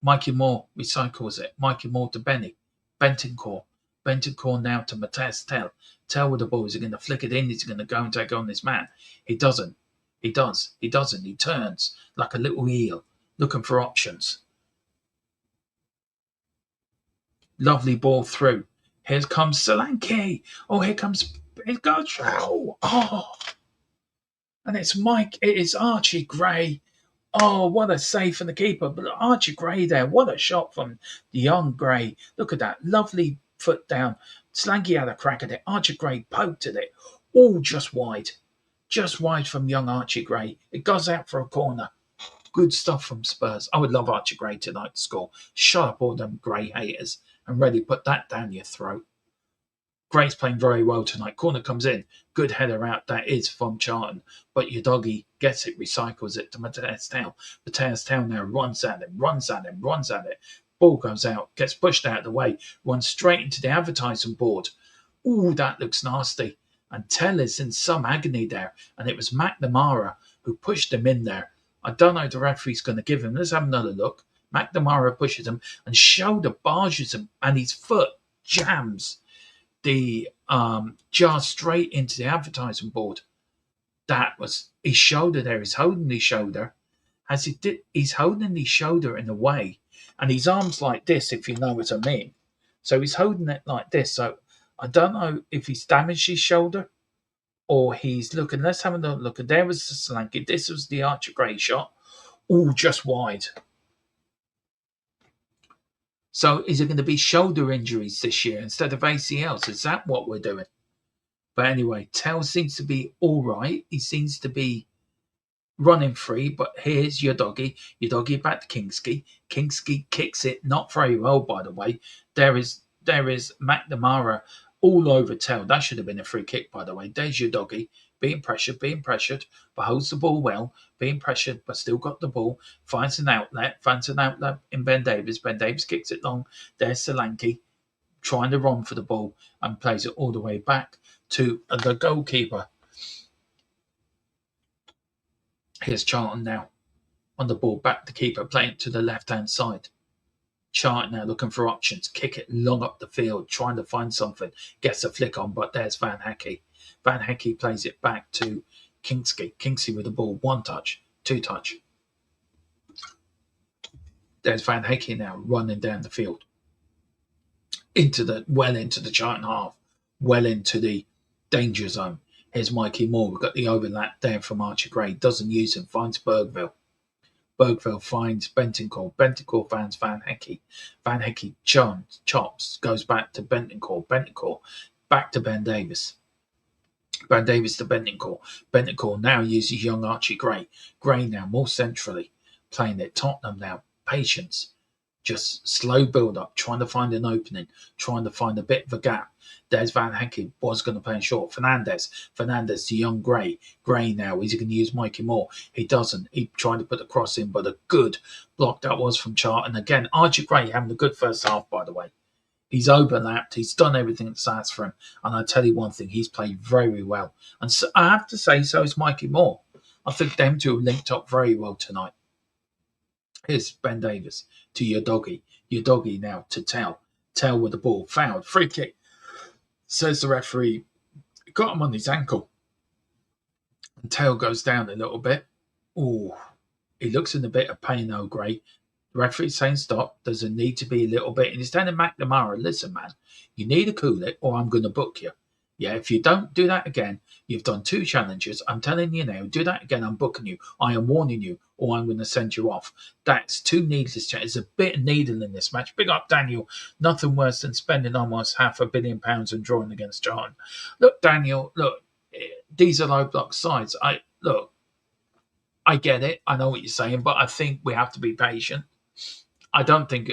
B: Mikey Moore recycles it. Mikey Moore to Benny. Bentancur. Bentancur now to Matthias Tell. Tell with the ball. Is he going to flick it in? Is he going to go and take on this man? He doesn't. He does. He doesn't. He turns like a little eel, looking for options. Lovely ball through. Here comes Solanke. Oh, here comes it goes. Oh. And it's It is Archie Gray. Oh, what a save from the keeper. But Archie Gray there. What a shot from the young Gray. Look at that. Lovely foot down. Solanke had a crack at it. Archie Gray poked at it. Oh, just wide. Just wide from young Archie Gray. It goes out for a corner. Good stuff from Spurs. I would love Archie Gray tonight to score. Shut up all them Gray haters. And really put that down your throat. Gray's playing very well tonight. Corner comes in. Good header out. That is from Charlton. But your doggy gets it, recycles it to Matthias Tell. Matthias Tell now runs at it. Ball goes out, gets pushed out of the way, runs straight into the advertising board. Ooh, that looks nasty. And Tell is in some agony there. And it was McNamara who pushed him in there. I don't know if the referee's going to give him. Let's have another look. McNamara pushes him and shoulder barges him, and his foot jams the jar straight into the advertising board. That was his shoulder there. He's holding his shoulder. He's holding his shoulder in a way, and his arm's like this, if you know what I mean. So he's holding it like this. So I don't know if he's damaged his shoulder or he's looking. Let's have another look. There was the Solanke. This was the Archie Gray shot. Oh, just wide. So is it going to be shoulder injuries this year instead of ACLs? Is that what we're doing? But anyway, Tell seems to be all right. He seems to be running free. But here's your doggy. Your doggy back to Kinski. Kinski kicks it. Not very well, by the way. There is McNamara all over Tell. That should have been a free kick, by the way. There's your doggy. being pressured, but holds the ball well, being pressured, but still got the ball, finds an outlet in Ben Davies. Ben Davies kicks it long. There's Solanke trying to run for the ball and plays it all the way back to the goalkeeper. Here's Charlton now on the ball, back to keeper, playing to the left-hand side. Charlton now looking for options, kick it long up the field, trying to find something, gets a flick on, but there's Van Hecke. Van Hecke plays it back to Kingsley. Kingsley with the ball, 1 touch, 2 touch. There's Van Hecke now running down the field. Into the Charlton half, well into the danger zone. Here's Mikey Moore. We've got the overlap there from Archie Gray. Doesn't use him, finds Bergville. Bergville finds Bentancur. Bentancur finds Van Hecke. Van Hecke chops, goes back to Bentancur. Bentancur back to Ben Davies. Ben Davies to Bentancur. Bentancur now uses young Archie Gray. Gray now more centrally, playing it. Tottenham now, patience. Just slow build up, trying to find an opening, trying to find a bit of a gap. There's Van Hecke, was going to play in short. Fernandez to young Gray. Gray now, is he going to use Mikey Moore? He doesn't. He tried to put the cross in, but a good block that was from Charlton. Again, Archie Gray having a good first half, by the way. He's overlapped. He's done everything that's asked for him. And I tell you one thing, he's played very well. And so, I have to say, so is Mikey Moore. I think them two have linked up very well tonight. Here's Ben Davies to Udogie. Udogie now to Tell. Tell with the ball. Fouled. Free kick. Says the referee. Got him on his ankle. And Tell goes down a little bit. Oh, he looks in a bit of pain, though, Gray. The referee's saying stop. There's a need to be a little bit. And he's telling McNamara, listen, man, you need to cool it or I'm going to book you. Yeah, if you don't do that again, you've done 2 challenges. I'm telling you now, do that again, I'm booking you. I am warning you, or I'm going to send you off. That's 2 needless challenges. There's a bit of needle in this match. Big up, Daniel. Nothing worse than spending almost £500 million and drawing against Charlton. Look, Daniel, look, these are low block sides. I get it. I know what you're saying, but I think we have to be patient. I don't think,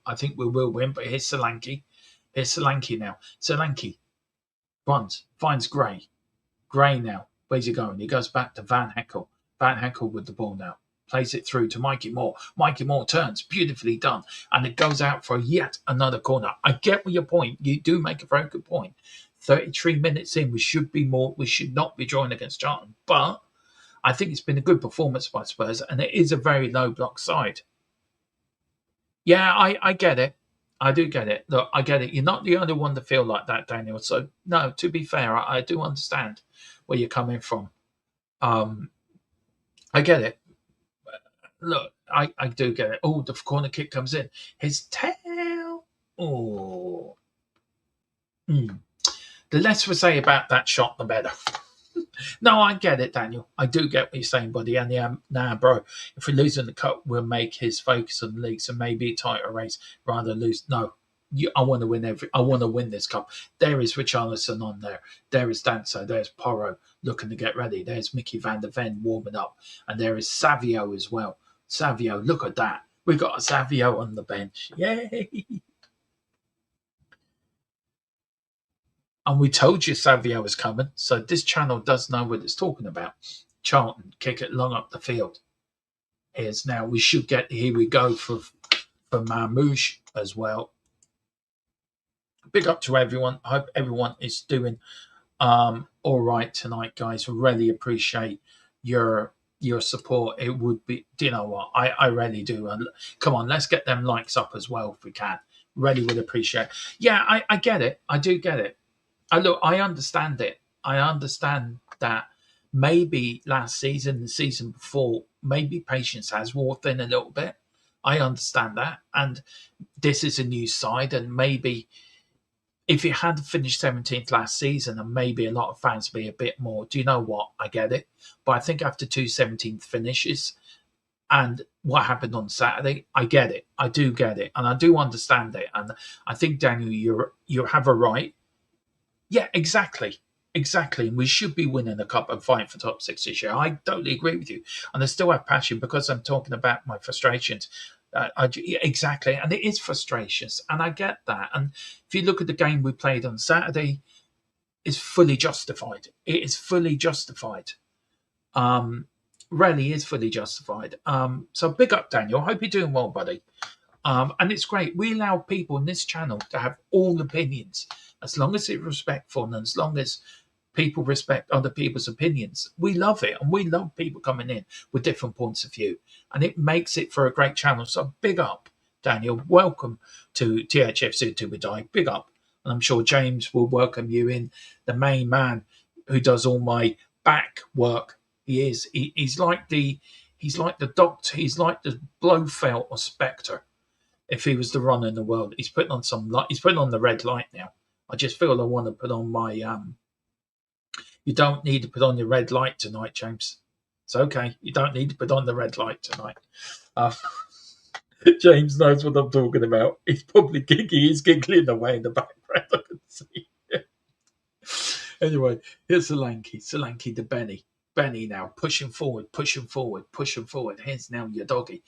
B: I think we will win, but here's Solanke. Here's Solanke now. Solanke runs, finds Gray. Gray now, where's he going? He goes back to Van Hecke. Van Hecke with the ball now. Plays it through to Mikey Moore. Mikey Moore turns, beautifully done. And it goes out for yet another corner. I get your point. You do make a very good point. 33 minutes in, we should not be drawing against Charlton. But I think it's been a good performance by Spurs, and it is a very low block side. Yeah, I get it. I do get it. Look, I get it. You're not the only one to feel like that, Daniel. So, no, to be fair, I do understand where you're coming from. I get it. Look, I do get it. Oh, the corner kick comes in. His tail. Oh. The less we say about that shot, the better. No, I get it, Daniel. I do get what you're saying, buddy. And nah, bro, if we're losing the cup, we'll make his focus on the league, so maybe a tighter race rather than lose. No, I want to win I want to win this cup. There is Richarlison on there. There is Danso. There's Porro looking to get ready. There's Mickey van der Ven warming up, and there is Savio as well. Savio, look at that. We've got a Savio on the bench. Yay! And we told you Savio was coming, so this channel does know what it's talking about. Charlton, kick it long up the field. Here we go for Marmouche as well. Big up to everyone. I hope everyone is doing all right tonight, guys. Really appreciate your support. It would be, do you know what? I really do. And come on, let's get them likes up as well if we can. Really would appreciate it. Yeah, I get it. I do get it. I understand it. I understand that maybe last season, the season before, maybe patience has worn thin a little bit. I understand that. And this is a new side. And maybe if you had finished 17th last season, and maybe a lot of fans would be a bit more, do you know what? I get it. But I think after 2 17th finishes and what happened on Saturday, I get it. I do get it. And I do understand it. And I think, Daniel, you have a right. Yeah, exactly. And we should be winning the cup and fighting for top 6 this year. I totally agree with you. And I still have passion because I'm talking about my frustrations. Exactly. And it is frustrations. And I get that. And if you look at the game we played on Saturday, is fully justified. It is fully justified. Really is fully justified. So big up, Daniel. Hope you're doing well, buddy. And it's great. We allow people in this channel to have all opinions, as long as it's respectful and as long as people respect other people's opinions. We love it, and we love people coming in with different points of view, and it makes it for a great channel. So big up, Daniel. Welcome to THFC to We Die. Big up. And I'm sure James will welcome you in, the main man who does all my back work. He is. He's like the doctor. He's like the Blofeld or Spectre. If he was the runner in the world, he's putting on some light. He's putting on the red light now. I just feel I want to put on my. You don't need to put on your red light tonight, James. It's okay. You don't need to put on the red light tonight. James knows what I'm talking about. He's probably he's giggling away in the background. I can see. Anyway, here's Solanke to Benny. Benny now pushing forward. Here's now your doggy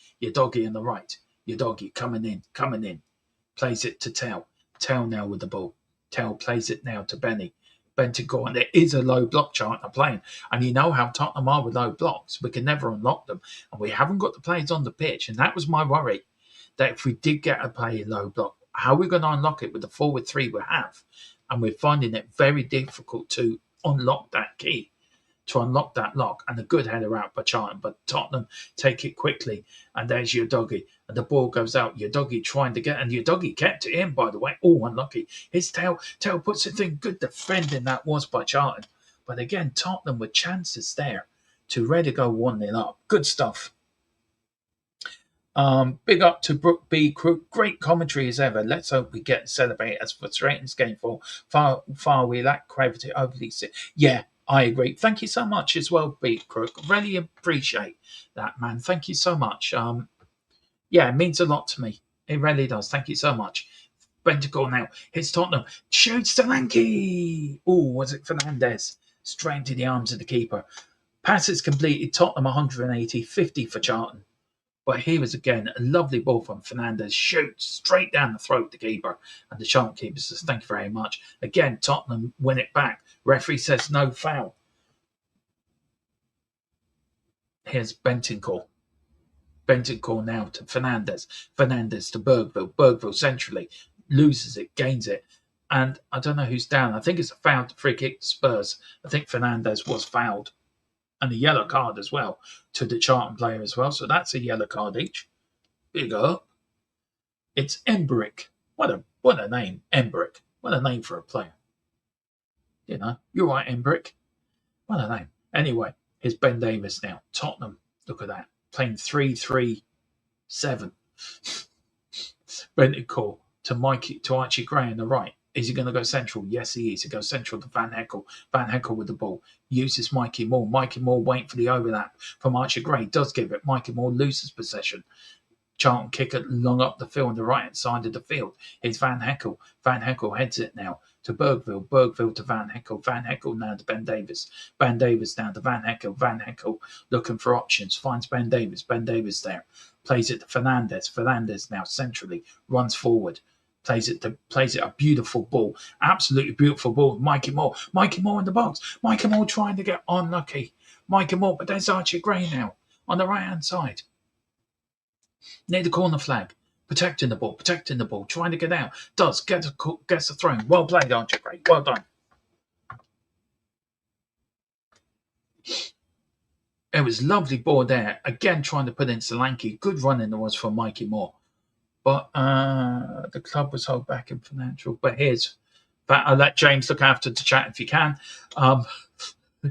B: on the right. Your doggy coming in. Plays it to Tell. Tell now with the ball. Tell plays it now to Benny. Bentancur, and there is a low block Charlton playing. And you know how Tottenham are with low blocks. We can never unlock them. And we haven't got the players on the pitch. And that was my worry, that if we did get a play low block, how are we going to unlock it with the forward three we have? And we're finding it very difficult to unlock that key, to unlock that lock. And a good header out by Charlton, but Tottenham take it quickly. And there's your doggy. And the ball goes out. Your doggy trying to get, and your doggy kept it in, by the way. Oh, unlucky. His Tell puts it in. Good defending that was by Charlton. But again, Tottenham with chances there to ready to go 1-0 up. Good stuff. Big up to Brooke B. Great commentary as ever. Let's hope we get to celebrate as frustrating game for far we lack gravity overly. Yeah, I agree. Thank you so much as well, B. Crook. Really appreciate that, man. Thank you so much. Yeah, it means a lot to me. It really does. Thank you so much. Bentancur now. Here's Tottenham. Shoots Solanke. Oh, was it Fernandez? Straight into the arms of the keeper. Passes completed. Tottenham 180, 50 for Charlton. But here was again a lovely ball from Fernandez. Shoots straight down the throat of the keeper. And the Charlton keeper says, thank you very much. Again, Tottenham win it back. Referee says no foul. Here's Bentancur. Bentancur now to Fernandez. Fernandez to Bergville. Bergville centrally. Loses it, gains it. And I don't know who's down. I think it's a foul to free kick to Spurs. I think Fernandez was fouled. And a yellow card as well to the Charlton player as well. So that's a yellow card each. Big up. It's Embrick. What a name, Embrick. What a name for a player. You know, you're right, Embrick. What a name. Anyway, here's Ben Davies now. Tottenham. Look at that. Playing 3-3-7. Bentancur to Archie Gray on the right. Is he going to go central? Yes, he is. He goes central to Van Heckel. Van Heckel with the ball. Uses Mikey Moore. Mikey Moore waiting for the overlap from Archie Gray. Does give it. Mikey Moore loses possession. Charlton kick it long up the field on the right-hand side of the field. It's Van Heckel. Van Heckel heads it now to Bergville. Bergville to Van Heckel. Van Heckel now to Ben Davies. Ben Davies down to Van Heckel. Van Heckel looking for options. Finds Ben Davies. Ben Davies there. Plays it to Fernandez. Fernandez now centrally. Runs forward. Plays it a beautiful ball. Absolutely beautiful ball. Mikey Moore. Mikey Moore in the box. Mikey Moore trying to get unlucky. Mikey Moore, but there's Archie Gray now on the right-hand side. Near the corner flag. Protecting the ball. Trying to get out. Gets a throw. Well played, Archie Gray. Well done. It was lovely ball there. Again, trying to put in Solanke. Good running there was from Mikey Moore. But the club was held back in financial. But here's that. I'll let James look after the chat if you can.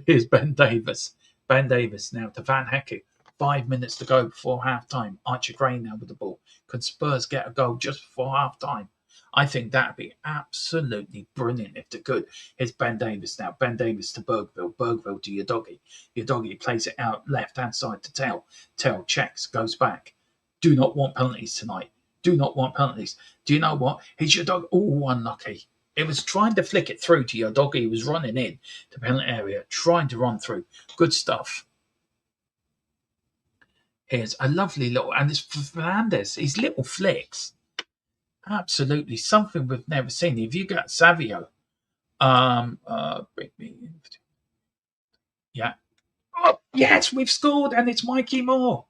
B: Here's Ben Davies. Ben Davies now to Van Hecke. 5 minutes to go before half time. Archie Gray now with the ball. Can Spurs get a goal just before half time? I think that'd be absolutely brilliant if they could. Here's Ben Davies now. Ben Davies to Bergville. Bergville to Udogie. Udogie plays it out left hand side to Tell. Tell checks, goes back. Do not want penalties tonight. Do not want penalties. Do you know what? He's your dog. Oh, unlucky. It was trying to flick it through to your dog. He was running in to penalty area, trying to run through. Good stuff. Here's a lovely little, and it's Fernandez. His little flicks. Absolutely something we've never seen. If you got Savio Bring me in. Yeah. Oh, yes, we've scored, and it's Mikey Moore.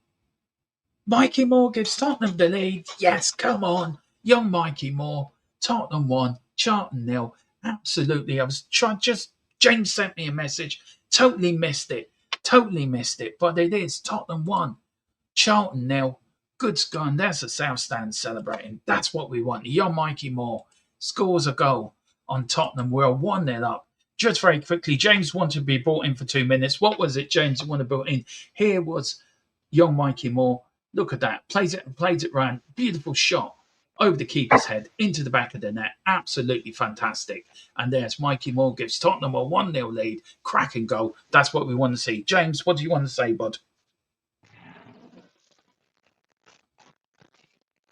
B: Mikey Moore gives Tottenham the lead. Yes, come on. Young Mikey Moore. Tottenham 1, Charlton 0. Absolutely. I was trying James sent me a message. Totally missed it. Totally missed it. But it is Tottenham 1, Charlton 0. Good gone. There's the South Stand celebrating. That's what we want. Young Mikey Moore scores a goal on Tottenham. We're 1-0 up. Just very quickly, James wanted to be brought in for 2 minutes. What was it, James, you want to brought in? Here was young Mikey Moore. Look at that. Plays it round. Beautiful shot over the keeper's head into the back of the net. Absolutely fantastic. And there's Mikey Moore gives Tottenham a 1-0 lead. Cracking goal. That's what we want to see. James, what do you want to say, bud?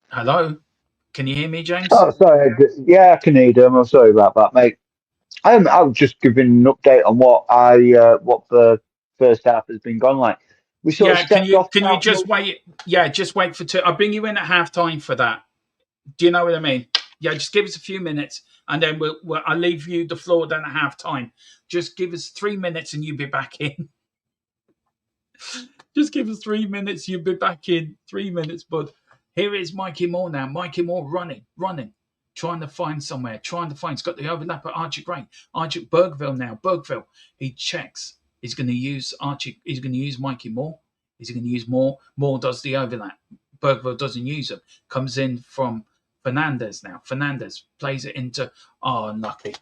B: Hello? Can you hear me, James?
C: Oh, sorry. Yeah, I can hear them. I'm sorry about that, mate. I was just giving an update on what the first half has been gone like. We sort of
B: Yeah, can
C: stepped
B: you
C: off.
B: can you just wait? Yeah, just wait for 2. I'll bring you in at half time for that. Do you know what I mean? Yeah, just give us a few minutes, and then I'll leave you the floor then at half time. Just give us 3 minutes, and you'll be back in. Just give us 3 minutes, you'll be back in. 3 minutes, bud. Here is Mikey Moore now. Mikey Moore running, trying to find somewhere, He's got the overlap at Archie Gray. Archie Bergville now. Bergville. He checks. He's going to use Archie. He's going to use Mikey Moore. He's going to use Moore. Moore does the overlap. Bergville doesn't use him. Comes in from Fernandez now. Fernandez plays it into. Oh, unlucky.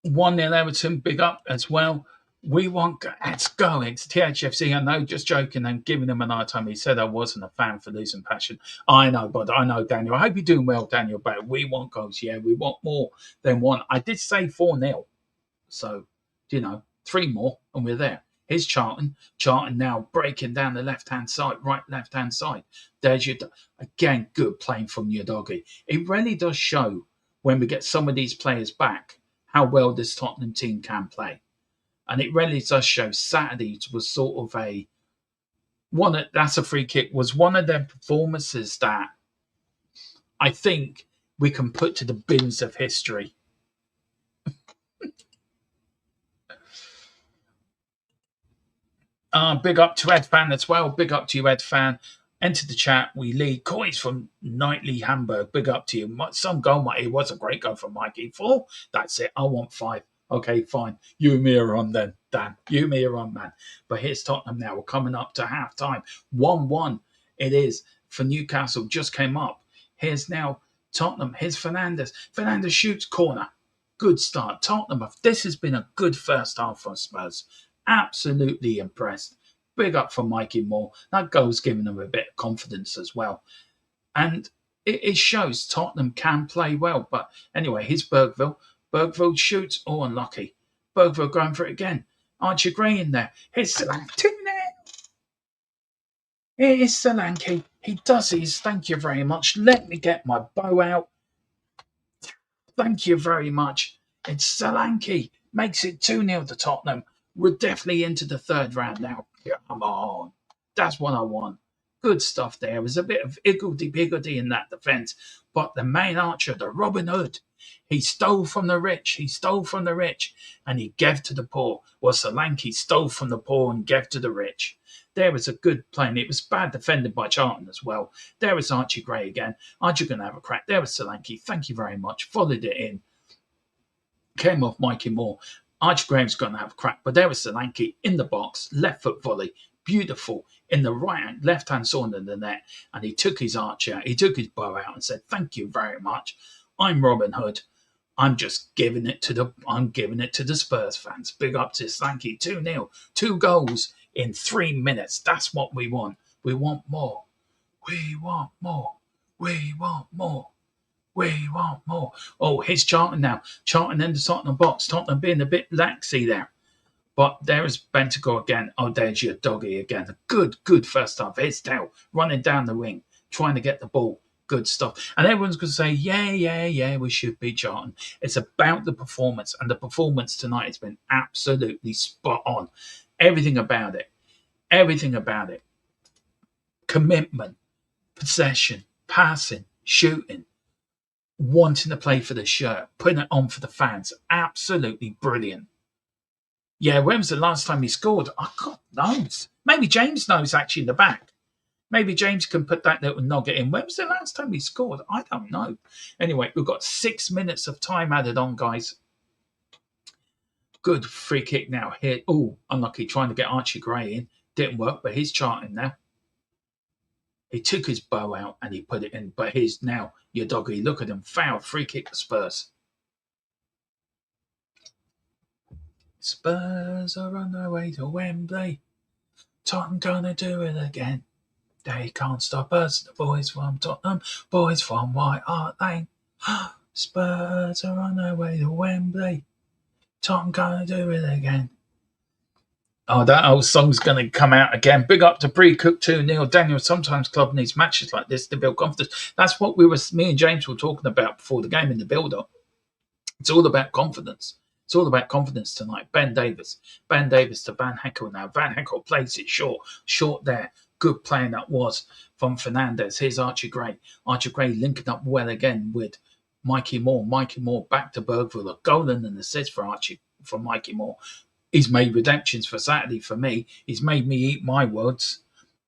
B: 1-0 Everton, big up as well. We want, let's go. It's THFC. I know, just joking and giving them an hard time. He said I wasn't a fan for losing passion. I know, but I know, Daniel. I hope you're doing well, Daniel. But we want goals. Yeah, we want more than one. I did say 4-0. So, 3 more and we're there. Here's Charlton. Charlton now breaking down the left-hand side. There's your, again, good playing from your doggy. It really does show when we get some of these players back how well this Tottenham team can play. And it really does show Saturday was sort of that's a free kick, was one of their performances that I think we can put to the bins of history. Big up to Ed Fan as well. Big up to you, Ed Fan. Enter the chat. We lead. Coys from Nightly Hamburg. Big up to you. Some goal, mate. It was a great goal from Mikey. 4. That's it. I want 5. Okay, fine. You and me are on then, Dan. You and me are on, man. But here's Tottenham now. We're coming up to half time. 1-1 it is for Newcastle. Just came up. Here's now Tottenham. Here's Fernandez. Fernandez shoots corner. Good start. Tottenham. This has been a good first half for Spurs. Absolutely impressed. Big up for Mikey Moore. That goal's giving them a bit of confidence as well. And it shows Tottenham can play well. But anyway, here's Bergville. Bergville shoots. Oh, unlucky. Bergville going for it again. Archie Gray in there. Here's Solanke. Here is Solanke. He does his. Thank you very much. Let me get my bow out. Thank you very much. It's Solanke. Makes it 2-0 to Tottenham. We're definitely into the third round now. Come on. That's what I want. Good stuff there. There's a bit of higgledy-piggledy in that defence. But the main archer, the Robin Hood, he stole from the rich. And he gave to the poor. Well, Solanke stole from the poor and gave to the rich. There was a good play, and it was bad defended by Charlton as well. There was Archie Gray again. Archie going to have a crack. There was Solanke. Thank you very much. Followed it in. Came off Mikey Moore. Archie Graham's going to have a crack, but there was Solanke in the box, left foot volley, beautiful, in the left-hand side of the net, and he took his arch out, he took his bow out and said, thank you very much, I'm Robin Hood, I'm giving it to the Spurs fans. Big up to Solanke, 2-0, 2 goals in 3 minutes, that's what we want. We want more. We want more. We want more. We want more. Oh, here's Charlton now. Charlton in the Tottenham box. Tottenham being a bit laxy there. But there is Bentancur again. Oh, there's your doggy again. A good first half. Here's Dell running down the wing, trying to get the ball. Good stuff. And everyone's going to say, yeah, we should beat Charlton. It's about the performance. And the performance tonight has been absolutely spot on. Everything about it. Commitment, possession, passing, shooting, wanting to play for the shirt, putting it on for the fans. Absolutely brilliant. Yeah, when was the last time he scored? Oh, God knows. Maybe James knows actually in the back. Maybe James can put that little nugget in. When was the last time he scored? I don't know. Anyway, we've got 6 minutes of time added on, guys. Good free kick now. Here. Oh, unlucky trying to get Archie Gray in. Didn't work, but he's charting now. He took his bow out and he put it in. But here's now your doggy. Look at him. Foul. Free kick for Spurs. Spurs are on their way to Wembley. Tottenham gonna do it again. They can't stop us. The boys from Tottenham. Boys from White Hart Lane. Spurs are on their way to Wembley. Tottenham gonna do it again. Oh, that old song's going to come out again. Big up to Pre-Cook 2-0. Daniel, sometimes club needs matches like this to build confidence. That's what me and James were talking about before the game in the build-up. It's all about confidence. It's all about confidence tonight. Ben Davis to Van Heckel now. Van Heckel plays it short there. Good playing that was from Fernandez. Here's Archie Gray. Archie Gray linking up well again with Mikey Moore. Mikey Moore back to Bergville. A goal and an assist for Mikey Moore. He's made redemptions for Saturday for me. He's made me eat my words.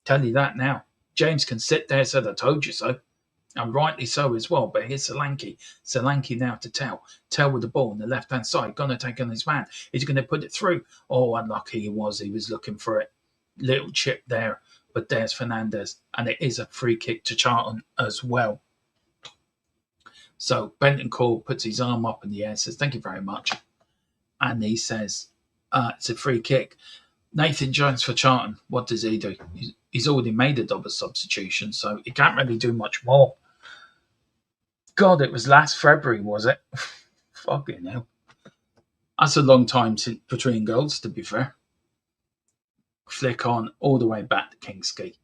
B: Tell you that now. James can sit there and say, I told you so. And rightly so as well. But here's Solanke. Solanke now to Tell. Tell with the ball on the left-hand side. Going to take on his man. He's going to put it through. Oh, unlucky he was. He was looking for it. Little chip there. But there's Fernandez. And it is a free kick to Charlton as well. So Bentancur puts his arm up in the air. Says, thank you very much. And he says, it's a free kick. Nathan Jones for Charlton. What does he do? He's already made a double substitution, so he can't really do much more. God, it was last February, was it? Fucking hell. That's a long time since between goals, to be fair. Flick on all the way back to Kingsley.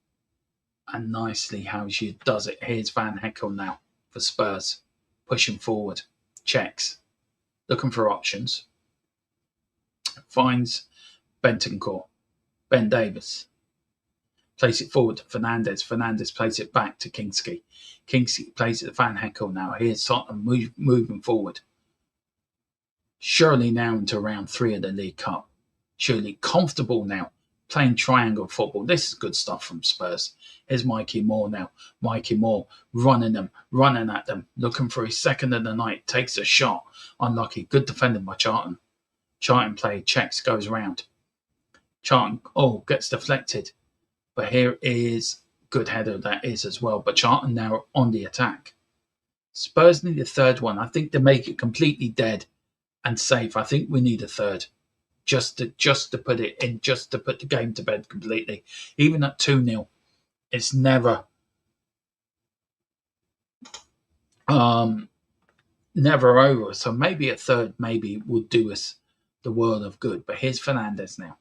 B: And nicely how she does it. Here's Van Heckel now for Spurs. Pushing forward. Checks. Looking for options. Finds Bentancur. Ben Davis. Plays it forward to Fernandez. Fernandez plays it back to Kingsley. Kingsley plays it to Van Heckel now. Here's Tottenham moving forward. Surely now into round 3 of the League Cup. Surely comfortable now. Playing triangle football. This is good stuff from Spurs. Here's Mikey Moore now. Mikey Moore running at them. Looking for his second of the night. Takes a shot. Unlucky. Good defending by Charlton. Charlton play, checks, goes round. Charlton, gets deflected. But here is good header that is as well. But Charlton now on the attack. Spurs need a third one. I think to make it completely dead and safe. I think we need a third. Just to put it in, just to put the game to bed completely. Even at 2-0, it's never over. So maybe a third would do us the world of good. But here's Fernandez now.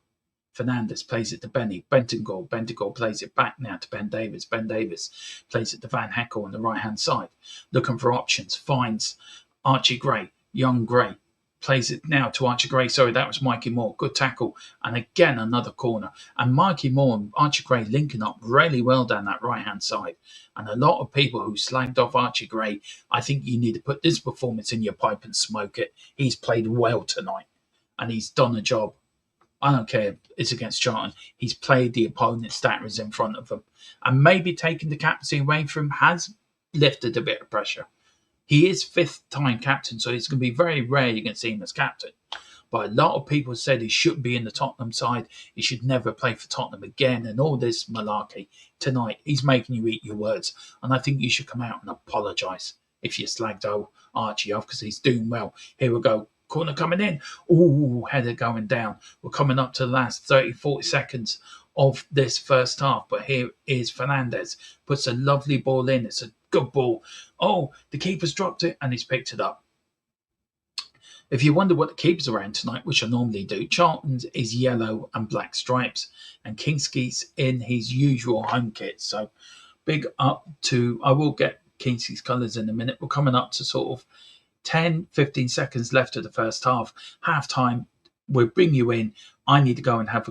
B: Fernandez plays it to Benny. Bentancur. Bentancur plays it back now to Ben Davis. Ben Davis plays it to Van Heckel on the right-hand side. Looking for options. Finds Archie Gray. Young Gray. Plays it now to Archie Gray. Sorry, that was Mikey Moore. Good tackle. And again, another corner. And Mikey Moore and Archie Gray linking up really well down that right-hand side. And a lot of people who slagged off Archie Gray, I think you need to put this performance in your pipe and smoke it. He's played well tonight. And he's done a job. I don't care if it's against Charlton. He's played the opponent's status in front of him. And maybe taking the captaincy away from him has lifted a bit of pressure. He is 5th-time captain, so it's going to be very rare you can see him as captain. But a lot of people said he shouldn't be in the Tottenham side. He should never play for Tottenham again and all this malarkey. Tonight, he's making you eat your words. And I think you should come out and apologise if you slagged old Archie off because he's doing well. Here we go. Corner coming in. Ooh, header going down. We're coming up to the last 30, 40 seconds of this first half. But here is Fernandez. Puts a lovely ball in. It's a good ball. Oh, the keeper's dropped it and he's picked it up. If you wonder what the keeper's around tonight, which I normally do, Charlton's is yellow and black stripes. And Kingsley's in his usual home kit. So big up to, I will get Kingsley's colours in a minute. We're coming up to sort of 10, 15 seconds left of the first half. Half time, we'll bring you in. I need to go and have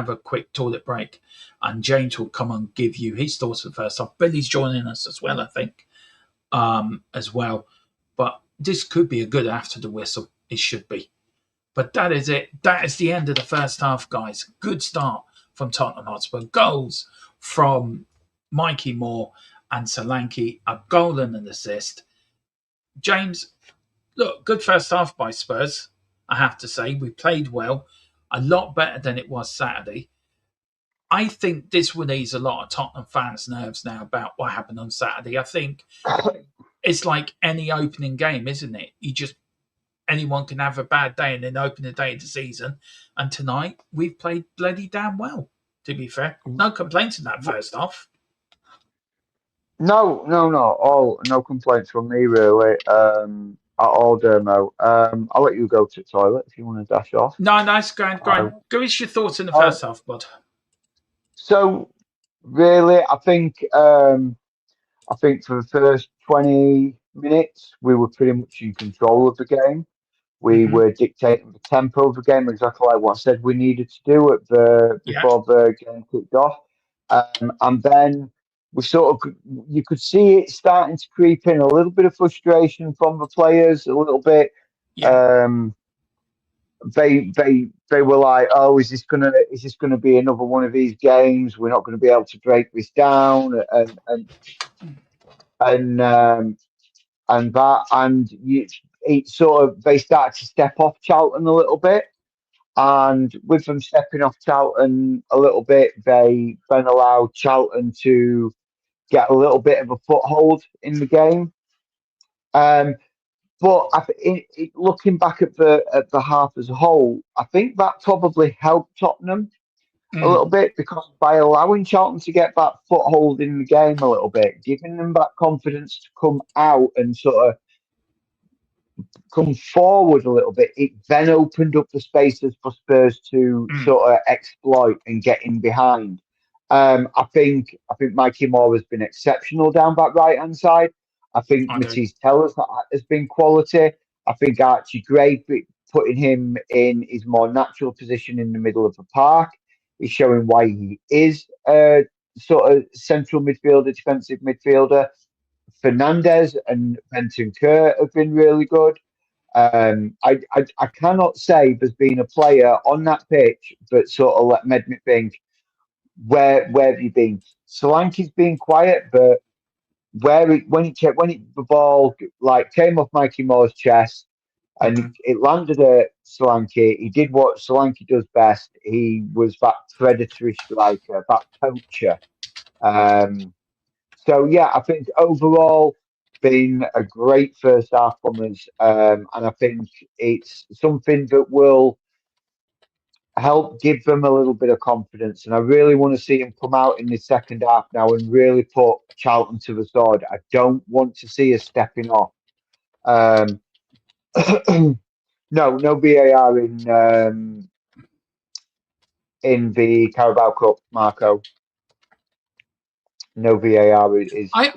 B: a quick toilet break. And James will come and give you his thoughts of the first half. Billy's joining us as well, I think, as well. But this could be a good after the whistle. It should be. But that is it. That is the end of the first half, guys. Good start from Tottenham Hotspur. Goals from Mikey Moore and Solanke. A goal and an assist. James, look, good first half by Spurs, I have to say. We played well. A lot better than it was Saturday. I think this will ease a lot of Tottenham fans' nerves now about what happened on Saturday. I think it's like any opening game, isn't it? Anyone can have a bad day and then open the day of the season. And tonight, we've played bloody damn well, to be fair. No complaints in that first half.
C: No. No complaints from me, really. At all, Dermo. I'll let you go to the toilet if you want to dash off.
B: No, nice, grand. Give us your thoughts in the first half, bud.
C: So, really, I think for the first 20 minutes, we were pretty much in control of the game. We were dictating the tempo of the game, exactly like what I said we needed to do before the game kicked off. And then we you could see it starting to creep in, a little bit of frustration from the players, a little bit.
B: Yeah.
C: They were like, "Oh, is this gonna be another one of these games? We're not going to be able to break this down," they started to step off Charlton a little bit, and with them stepping off Charlton a little bit, they then allowed Charlton to get a little bit of a foothold in the game. But looking back at the half as a whole, I think that probably helped Tottenham a little bit, because by allowing Charlton to get that foothold in the game a little bit, giving them that confidence to come out and sort of come forward a little bit, it then opened up the spaces for Spurs to sort of exploit and get in behind. I think Mikey Moore has been exceptional down that right hand side. I think Matisse Tellers has been quality. I think Archie Gray, putting him in his more natural position in the middle of the park, is showing why he is a sort of central midfielder, defensive midfielder. Fernandez and Bentancur have been really good. I cannot say there's been a player on that pitch that sort of made me think, where have you been? Solanke's been quiet, but when the ball came off Mikey Moore's chest and it landed at Solanke, he did what Solanke does best. He was that predatory striker, that poacher. So yeah, I think overall been a great first half from us, and I think it's something that will help give them a little bit of confidence. And I really want to see him come out in the second half now and really put Charlton to the sword. I don't want to see us stepping off. No VAR in the Carabao Cup, Marco. No VAR is used.
B: I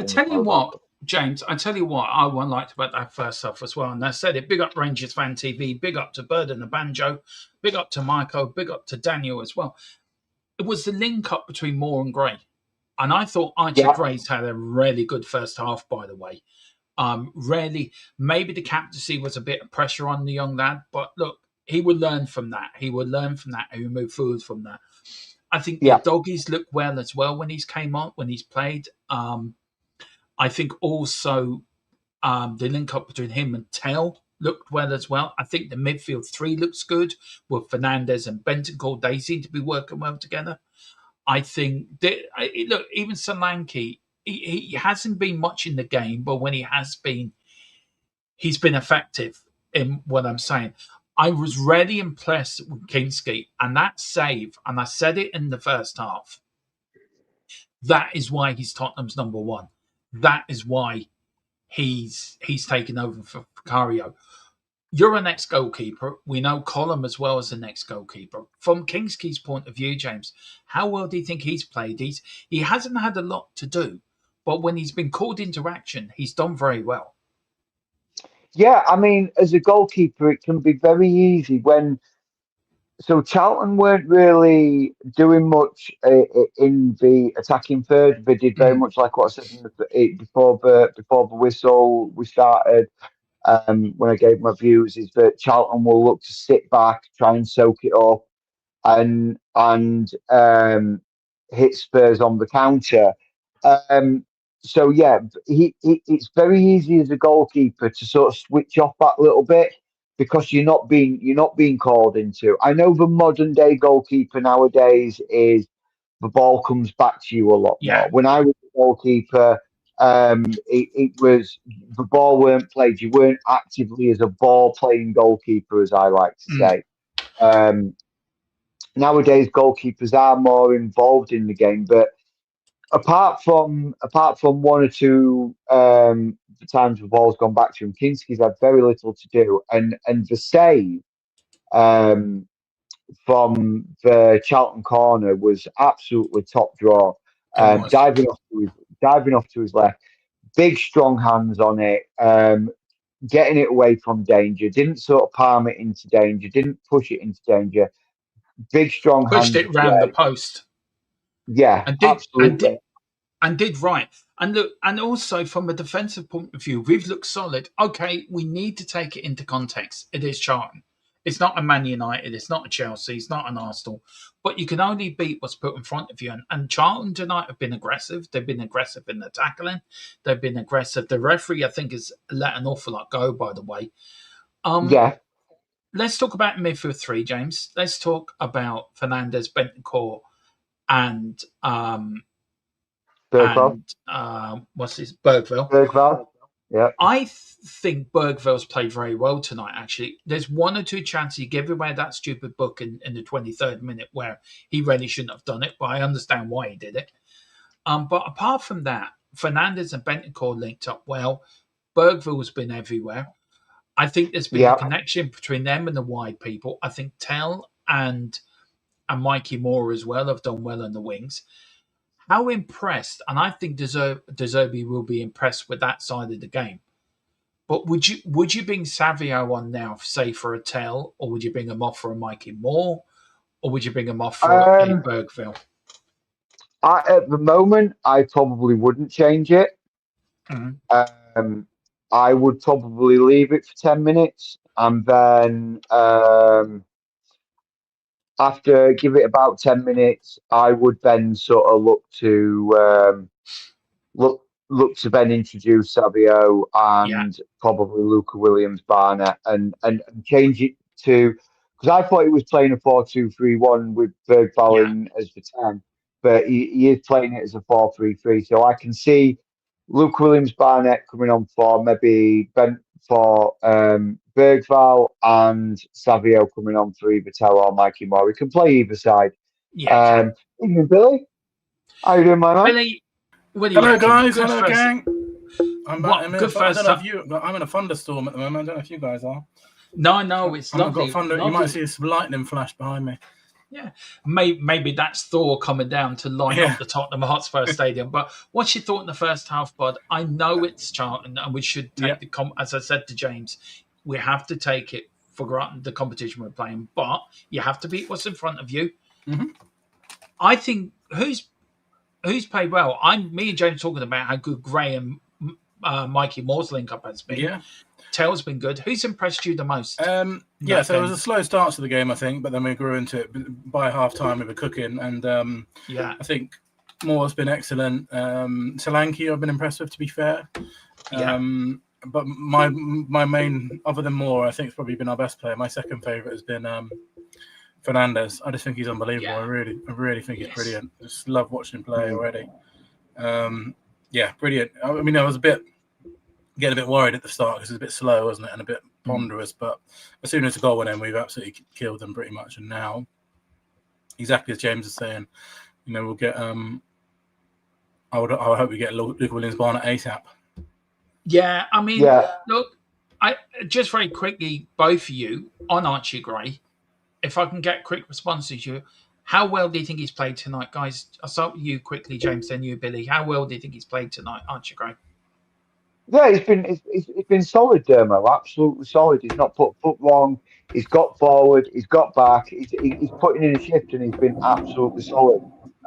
B: tell you what, James, I tell you what I liked about that first half as well. And I said it, big up Rangers Fan TV, big up to Bird and the Banjo, big up to Michael, big up to Daniel as well. It was the link up between Moore and Gray. And I thought Archie Gray's had a really good first half, by the way. Maybe the captaincy was a bit of pressure on the young lad, but look, he would learn from that. He would move forward from that. I think the doggies look well as well when he's played. I think also the link up between him and Tell looked well as well. I think the midfield three looks good with Fernandez and Bentancur. They seem to be working well together. I think even Solanke, he hasn't been much in the game, but when he has been, he's been effective in what I'm saying. I was really impressed with Kingsley and that save, and I said it in the first half. That is why he's Tottenham's number one. That is why he's taken over for Vicario. You're an ex-goalkeeper. We know Colum as well as an ex-goalkeeper. From Kingsley's point of view, James, how well do you think he's played? He hasn't had a lot to do, but when he's been called into action, he's done very well.
C: Yeah, I mean, as a goalkeeper, it can be very easy when. So Charlton weren't really doing much in the attacking third. They did very
B: Mm,
C: much like what I said before the whistle we started. When I gave my views, is that Charlton will look to sit back, try and soak it up, and hit Spurs on the counter. Um, so yeah, it's very easy as a goalkeeper to sort of switch off that little bit because you're not being called into. I know the modern day goalkeeper nowadays is the ball comes back to you a lot
B: yeah.
C: more. When I was a goalkeeper, it was the ball weren't played. You weren't actively as a ball playing goalkeeper, as I like to
B: Mm,
C: say. Um, Nowadays goalkeepers are more involved in the game, but apart from one or two times the ball's gone back to him, Kinski's had very little to do, and the save um, from the Charlton corner was absolutely top draw.
B: it was.
C: Diving off to his left, big strong hands on it, getting it away from danger. Didn't sort of palm it into danger. Didn't push it into danger. Big strong
B: Pushed
C: hands
B: it
C: of
B: round the
C: play.
B: post
C: Yeah,
B: and did and did
C: absolutely.
B: and did right. And look, and also from a defensive point of view, we've looked solid. Okay, we need to take it into context. It is Charlton. It's not a Man United. It's not a Chelsea. It's not an Arsenal. But you can only beat what's put in front of you. And Charlton tonight have been aggressive. They've been aggressive in the tackling. They've been aggressive. The referee, I think, has let an awful lot go. By the way, um,
C: Yeah,
B: let's talk about midfield three, James. Let's talk about Fernandez, Bentancur, and
C: Bergvall.
B: what's his Bergville.
C: Bergvall. Yeah,
B: I think Bergville's played very well tonight. Actually, there's one or two chances he gave away that stupid book in the 23rd minute where he really shouldn't have done it, but I understand why he did it. But apart from that, Fernandez and Bentancur linked up well. Bergville's been everywhere. I think there's been a
C: yeah.
B: connection between them and the wide people. I think Tell and Mikey Moore as well have done well on the wings. How impressed, and I think Deserbi will be impressed with that side of the game. But would you bring Savio on now, say for a Tell, or would you bring him off for a Mikey Moore, or would you bring him off for a
C: Um,
B: Bergville?
C: at the moment, I probably wouldn't change it.
B: Mhm.
C: Um, I would probably leave it for 10 minutes, and then after give it about 10 minutes, I would then sort of look to then introduce Savio
B: Yeah,
C: and probably Luca Williams Barner and change it to because I thought he was playing a 4-2-3-1 with Bergvall
B: yeah,
C: in as the 10, but he is playing it as a 4-3-3. So I can see Luke Williams Barnett coming on for maybe Bent for Bergvall and Savio coming on for either Tell or Mikey Moore. We can play either side.
B: yeah, can.
C: Um, Evening, Billy. How you doing, my man?
B: Billy, what do you
D: Hello,
B: reckon?
D: guys.
B: Good
D: Hello,
B: first.
D: gang. I'm back.
B: What? Good
D: I don't
B: first.
D: know if you. I'm in a thunderstorm at the moment. I don't know if you guys are.
B: No, it's
D: I've got
B: lovely.
D: thunder. You
B: Lovely.
D: might see some lightning flash behind me.
B: Yeah, maybe that's Thor coming down to line
D: Yeah.
B: up the Tottenham Hotspur Stadium. But what's your thought in the first half, Bud? I know it's Charlton, and we should take
D: Yeah.
B: as I said to James, we have to take it for granted the competition we're playing. But you have to beat what's in front of you.
D: Mm-hmm.
B: I think who's played well. Me and James talking about how good Graham, Mikey Moore's link up has been.
D: Yeah.
B: Tell's been good. Who's impressed you the most?
D: Yeah. So it was a slow start to the game, I think, but then we grew into it by half time. We were cooking, and
B: Yeah,
D: I think Moore's been excellent. Solanke, I've been impressed with, to be fair.
B: yeah,
D: But my main, other than Moore, I think it's probably been our best player. My second favourite has been Fernandez. I just think he's unbelievable.
B: Yeah.
D: I really think he's
B: Yes.
D: brilliant. Just love watching him play already. Yeah, brilliant. I mean, I was getting a bit worried at the start because it's a bit slow, wasn't it, and a bit ponderous. But as soon as the goal went in, we've absolutely killed them pretty much. And now, exactly as James is saying, we'll get. I hope we get Luke Williams Barnett ASAP.
B: yeah. I mean,
C: Yeah.
B: look, I just very quickly, both of you on Archie Gray. If I can get quick responses, you How well do you think he's played tonight, guys? I'll start with you quickly, James, then you, Billy. How well do you think he's played tonight, Archie Gray?
C: Yeah, it's been solid, Dermo. Absolutely solid. He's not put foot wrong. He's got forward. He's got back. He's putting in a shift, and he's been absolutely solid.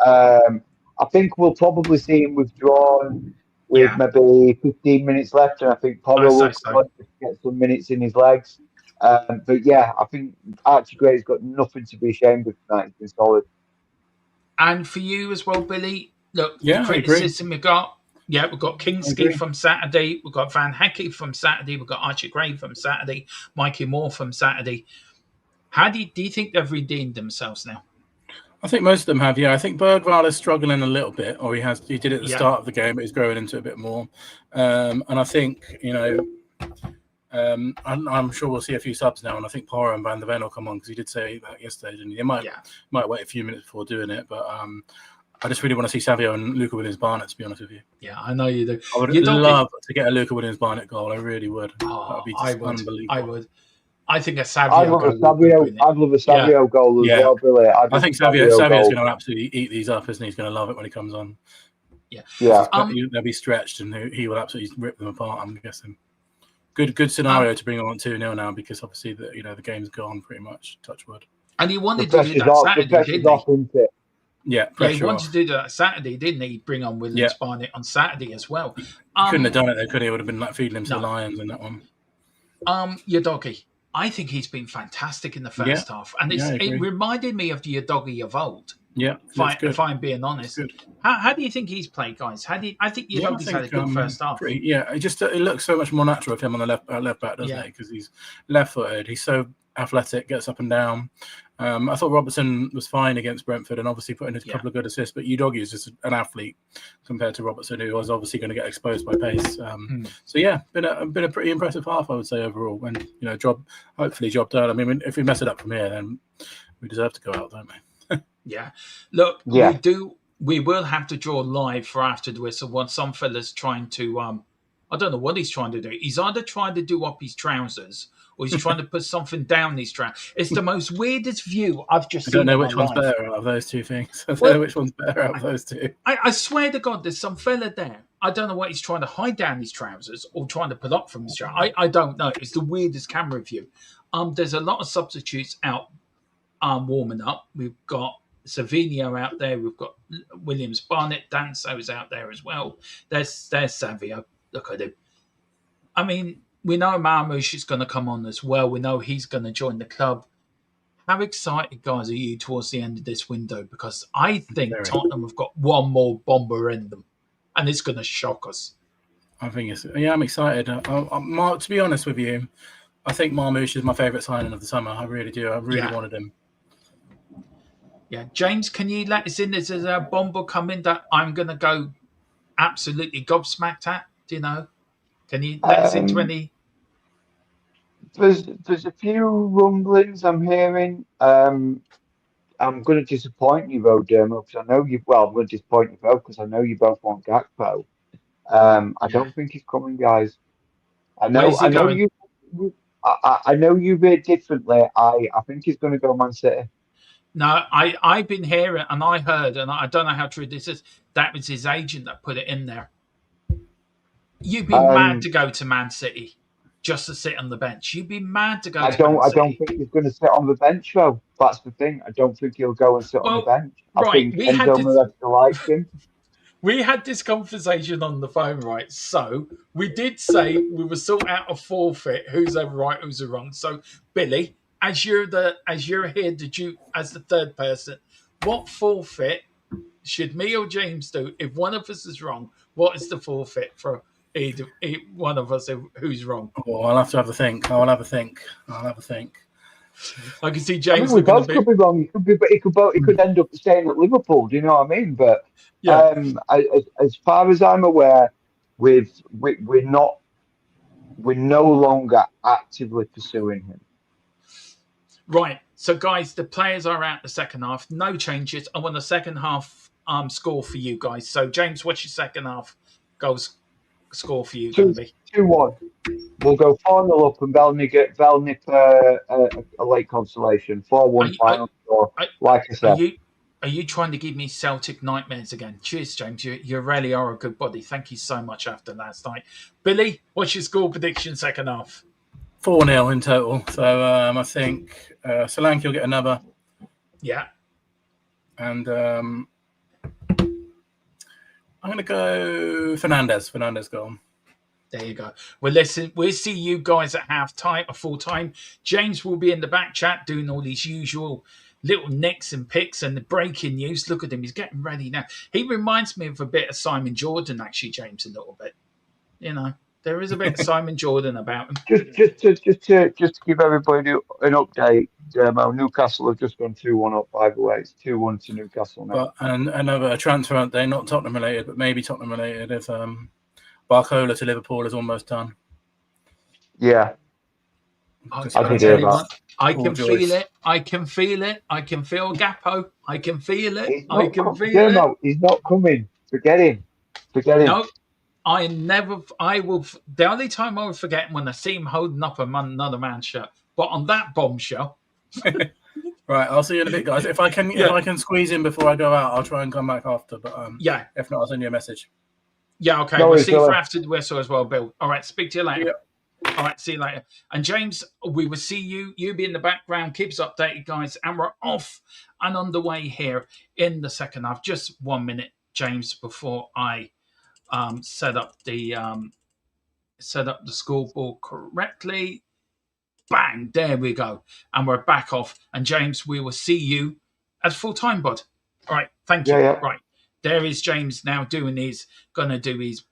C: I think we'll probably see him withdrawn with
B: Yeah,
C: maybe 15 minutes left, and I think
B: I
C: Porro will
B: say
C: come
B: so.
C: on to get some minutes in his legs. But yeah, I think Archie Gray's got nothing to be ashamed of tonight. He's been solid.
B: And for you as well, Billy, look,
D: Yeah,
B: the
D: I agree.
B: criticism we got. Yeah, we've got
D: I
B: Kingsky
D: agree.
B: from Saturday. We've got Van Hecke from Saturday. We've got Archie Gray from Saturday. Mikey Moore from Saturday. How do you think they've redeemed themselves now?
D: I think most of them have, yeah. I think Bergwall is struggling a little bit, or he did it at the
B: Yeah.
D: start of the game, but he's growing into it a bit more. And I think, I'm sure we'll see a few subs now, and I think Porro and Van der Ven will come on, because he did say that yesterday, didn't he? He might wait a few minutes before doing it, but I just really want to see Savio and Luca Williams-Barnett, to be honest with you.
B: Yeah, I know you do.
D: I would love to get a Luca Williams-Barnett goal. I really would.
B: Oh,
D: that would be just unbelievable.
B: I would. I think a Savio
C: I'd love
B: goal
C: a Savio. I'd love a Savio goal as well, Billy.
D: I think Savio's going to absolutely eat these up, isn't he? He's going to love it when he comes on.
B: Yeah.
D: They'll be stretched, and he will absolutely rip them apart, I'm guessing. Good scenario to bring on 2-0 now, because obviously the game's gone pretty much. Touch wood.
B: And he wanted to do that Saturday, didn't he?
D: Yeah,
B: he wanted to do that Saturday, didn't he? Bring on Williams Barnett on Saturday as well.
D: Couldn't have done it though, could he? It would have been like feeding him to the Lions in that one.
B: Udogie, I think he's been fantastic in the first half, and it reminded me of the Udogie of old.
D: Yeah,
B: if I'm being honest. How do you think he's played, guys? I think Udogie's had a good first half.
D: It looks so much more natural with him on the left back, doesn't it? Because he's left-footed. He's so athletic, gets up and down. I thought Robertson was fine against Brentford, and obviously put in a couple of good assists. But Udogie is just an athlete compared to Robertson, who was obviously going to get exposed by pace. So yeah, been a pretty impressive half, I would say, overall. And hopefully job done. I mean, if we mess it up from here, then we deserve to go out, don't we?
B: Yeah. Look, we will have to draw live for after the whistle once some fella's trying to I don't know what he's trying to do. He's either trying to do up his trousers or he's trying to put something down his trousers. It's the most weirdest view I've just seen.
D: I don't know which one's better out of those two things. I don't know which one's better out of those two.
B: I swear to God, there's some fella there. I don't know what he's trying to hide down his trousers or trying to put up from his trousers. I don't know. It's the weirdest camera view. There's a lot of substitutes out warming up. We've got Savinho out there. We've got Williams Barnett. Danso's out there as well. There's Savio. Look at him. I mean, we know Marmoush is going to come on as well. We know he's going to join the club. How excited, guys, are you towards the end of this window? Because I think Tottenham have got one more bomber in them, and it's going to shock us.
D: I think I'm excited. Mark, to be honest with you, I think Marmoush is my favourite signing of the summer. I really do. I really wanted him.
B: Yeah, James, can you let us in? There's a bomber coming that I'm going to go absolutely gobsmacked at. Do you know? Can you let us into any?
C: There's a few rumblings I'm hearing. I'm going to disappoint you, though, Dermo, because I know you. Well, I'm going to disappoint you both because I know you both want Gakpo. I don't think he's coming, guys. I know you. I know you read differently. I think he's going to go Man City.
B: No, I've been hearing and I heard, and I don't know how true this is, that was his agent that put it in there. You'd be mad to go to Man City just to sit on the bench. You'd be mad to go to Man City.
C: I don't think he's going to sit on the bench, though. That's the thing. I don't think he'll go and sit on the bench. I think Enzo Maresca likes him.
B: We had this conversation on the phone, right? So we did say we were sort out a forfeit. Who's ever right, who's wrong. So Billy, as you're here, as the third person, what forfeit should me or James do if one of us is wrong? What is the forfeit for either one of us who's wrong?
D: Oh, I'll have to have a think. I'll have a think.
B: I can see James.
C: We both could be wrong. He could end up staying at Liverpool. Do you know what I mean? But as far as I'm aware, we're no longer actively pursuing him.
B: Right. So, guys, the players are out the second half. No changes. I want the second half score for you guys. So, James, what's your second half goals score for you?
C: 2-1. We'll go 4-0 up and they'll nip a late consolation. 4-1 final score. Like I said.
B: Are you trying to give me Celtic nightmares again? Cheers, James. You really are a good body. Thank you so much after last night. Billy, what's your score prediction second half?
D: 4-0 in total. So I think Solanke will get another.
B: Yeah.
D: And I'm going to go Fernandez. Fernandez goal.
B: There you go. Well, listen, we'll see you guys at half time, full time. James will be in the back chat doing all these usual little nicks and picks and the breaking news. Look at him. He's getting ready now. He reminds me of a bit of Simon Jordan, actually, James, a little bit. You know, there is a bit of Simon Jordan about him.
C: Just to give everybody an update, Newcastle have just gone 2-1 up, by the way. It's 2-1 to Newcastle now.
D: But and another transfer update, not Tottenham related, but maybe Tottenham related, is Barcola to Liverpool is almost done.
C: Yeah.
B: I
C: can hear that.
B: I can feel it. I can feel it. I can feel Gappo. I can feel it. I can feel it.
C: He's not coming. Forget him.
B: No, I will. The only time I will forget when I see him holding up another man's shirt. But on that bombshell.
D: Right, I'll see you in a bit, guys. If I can squeeze in before I go out, I'll try and come back after. But if not, I'll send you a message.
B: Yeah, okay. We'll see you for after the whistle as well, Bill. All right, speak to you later. Yep. All right, see you later. And James, we will see you. You be in the background. Keep us updated, guys. And we're off and underway here in the second half. Just 1 minute, James, before I set up the scoreboard correctly. Bang! There we go. And we're back off. And James, we will see you at full time, bud. All right, thank you.
C: Yeah.
B: Right. There is James now gonna do his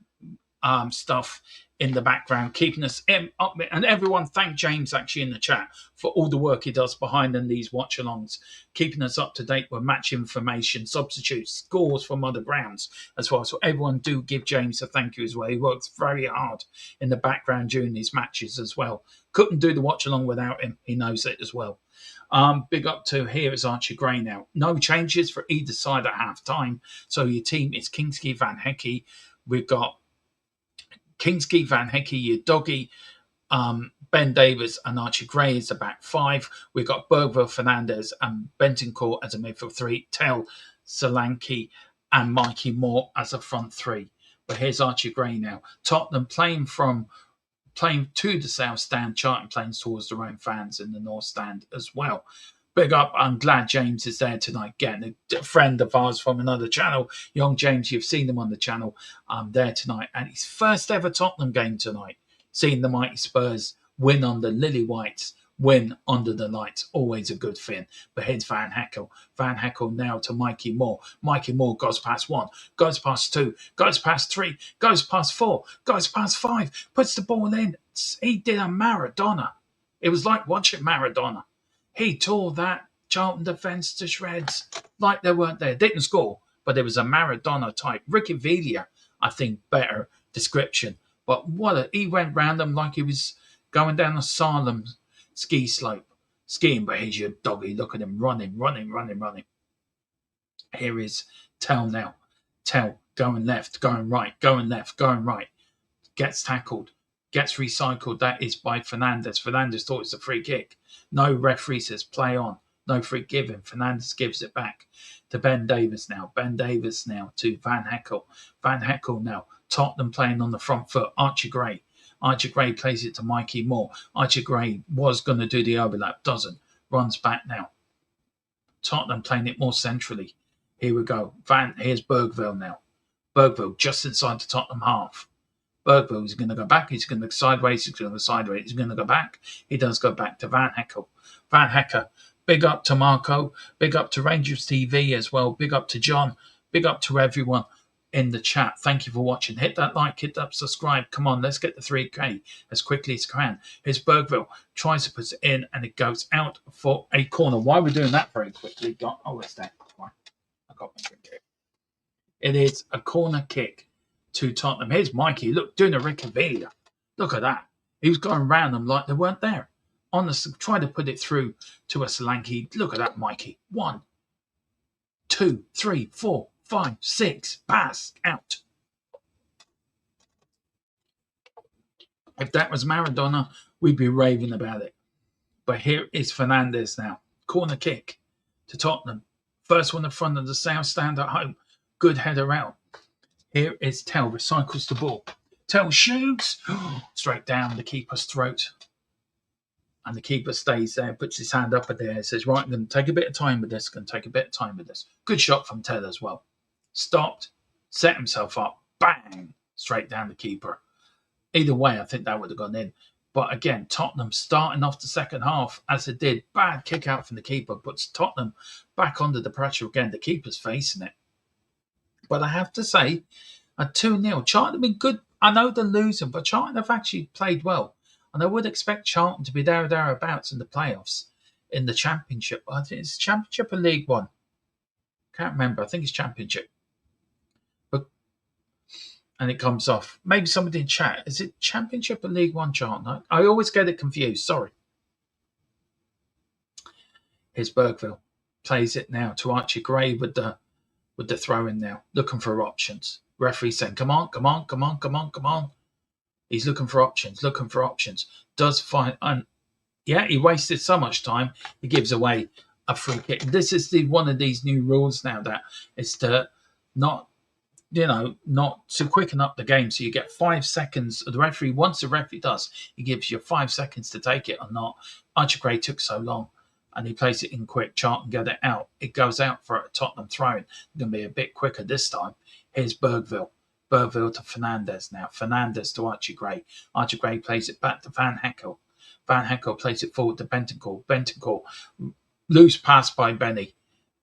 B: stuff in the background, keeping us up. And everyone, thank James actually in the chat for all the work he does behind these watch-alongs, keeping us up to date with match information, substitutes, scores from other grounds as well. So everyone do give James a thank you as well. He works very hard in the background during these matches as well. Couldn't do the watch-along without him. He knows it as well. Big up to here is Archie Gray now. No changes for either side at half time. So your team is Kingsley Van Hecke. We've got Kingsley Van Hecke, your doggy, Ben Davis and Archie Gray is the back five. We've got Bergville, Fernandez and Bentoncourt as a midfield three. Tell, Solanke and Mikey Moore as a front three. But here's Archie Gray now. Tottenham playing to the south stand, Charlton playing towards their own fans in the north stand as well. Big up. I'm glad James is there tonight. Getting a friend of ours from another channel. Young James, you've seen him on the channel there tonight. And his first ever Tottenham game tonight. Seeing the mighty Spurs win on the Lily Whites, win under the lights. Always a good thing. But here's Van Hecke. Van Hecke now to Mikey Moore. Mikey Moore goes past 1, goes past 2, goes past 3, goes past 4, goes past 5, puts the ball in. He did a Maradona. It was like watching Maradona. He tore that Charlton defence to shreds like they weren't there. Didn't score, but it was a Maradona type. Ricky Villa, I think, better description. But he went round them like he was going down a Salem ski slope, skiing. But here's your doggy. Look at him running. Here is Tell now. Tell going left, going right, going left, going right. Gets tackled, gets recycled. That is by Fernandez. Fernandez thought it's a free kick. No referee says play on. No free given. Fernandez gives it back to Ben Davis now. Ben Davis now to Van Hecke. Van Hecke now. Tottenham playing on the front foot. Archie Gray. Archie Gray plays it to Mikey Moore. Archie Gray was going to do the overlap. Doesn't. Runs back now. Tottenham playing it more centrally. Here we go. Here's Bergville now. Bergville just inside the Tottenham half. Bergville is going to go back. He's going to go sideways. He's going to go sideways. He's going to go back. He does go back to Van Hecke. Van Hecke. Big up to Marco. Big up to Rangers TV as well. Big up to John. Big up to everyone in the chat. Thank you for watching. Hit that like. Hit that subscribe. Come on, let's get the 3K as quickly as can. Here's Bergville. Tries to put it in and it goes out for a corner. Why are we doing that very quickly? What's that? I got my drink here. It is a corner kick to Tottenham. Here's Mikey. Look, doing a Ricky Villa. Look at that. He was going around them like they weren't there. Trying to put it through to a Solanke. Look at that, Mikey. 1, 2, 3, 4, 5, 6. Pass out. If that was Maradona, we'd be raving about it. But here is Fernandez now. Corner kick to Tottenham. First one in front of the South stand at home. Good header out. Here is Tell, recycles the ball. Tell shoots. Straight down the keeper's throat. And the keeper stays there, puts his hand up in the air, says, right, I'm going to take a bit of time with this, Good shot from Tell as well. Stopped, set himself up, bang, straight down the keeper. Either way, I think that would have gone in. But again, Tottenham starting off the second half, as it did, bad kick out from the keeper, puts Tottenham back under the pressure again. The keeper's facing it. But I have to say, a 2-0. Charlton have been good. I know they're losing, but Charlton have actually played well. And I would expect Charlton to be thereabouts in the playoffs in the Championship. I think it's Championship or League One. Can't remember. I think it's Championship. And it comes off. Maybe somebody in chat. Is it Championship or League One, Charlton? I always get it confused. Sorry. Here's Bergville. Plays it now to Archie Gray with the throw in now. Looking for options. Referee saying, come on. He's looking for options. Does find, and yeah, he wasted so much time. He gives away a free kick. This is one of these new rules now that is to not to quicken up the game. So you get 5 seconds. The referee, once the referee does, he gives you 5 seconds to take it or not. Archie Gray took so long and he plays it in quick. Charlton get it out. It goes out for a Tottenham throw. It's going to be a bit quicker this time. Here's Bergville. Bergville to Fernandez now. Fernandez to Archie Gray. Archie Gray plays it back to Van Heckel. Van Heckel plays it forward to Bentancur. Bentancur, loose pass by Benny.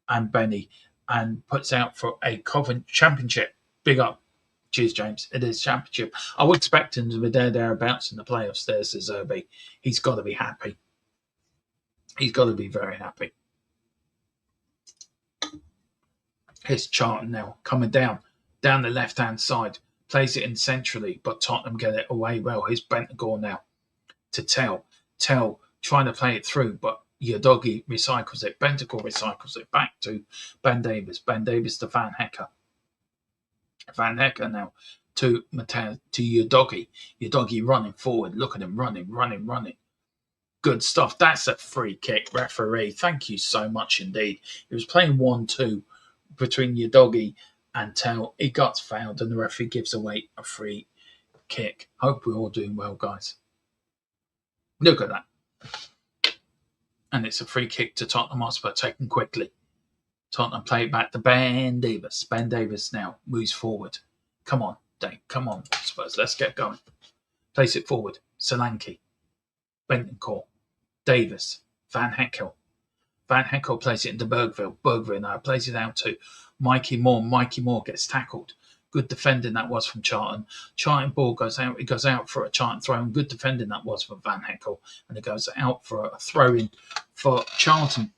B: And puts out for a Covent Championship. Big up. Cheers, James. It is Championship. I would expect him to be thereabouts in the playoffs. There's Zerbi. He's got to be happy. He's got to be very happy. Here's Charlton now coming down the left-hand side. Plays it in centrally, but Tottenham get it away well. Here's Bentancur now to Tell. Tell trying to play it through, but Udogie recycles it. Bentancur recycles it back to Ben Davies. Ben Davies to Van Hecke. Van Hecke now to Udogie. Udogie running forward. Look at him running. Good stuff. That's a free kick, referee. Thank you so much indeed. He was playing 1-2 between Udogie and Tell. He got fouled and the referee gives away a free kick. Hope we're all doing well, guys. Look at that. And it's a free kick to Tottenham Hotspur, taken quickly. Tottenham play it back to Ben Davies. Ben Davies now moves forward. Come on, Dave. Come on, Spurs. Let's get going. Place it forward. Solanke. Bentancur. Davis. Van Heckel. Van Heckel plays it into Bergville. Bergville now plays it out to Mikey Moore. Mikey Moore gets tackled. Good defending that was from Charlton. Charlton ball goes out. It goes out for a Charlton throw. And good defending that was from Van Heckel. And it goes out for a throw in for Charlton.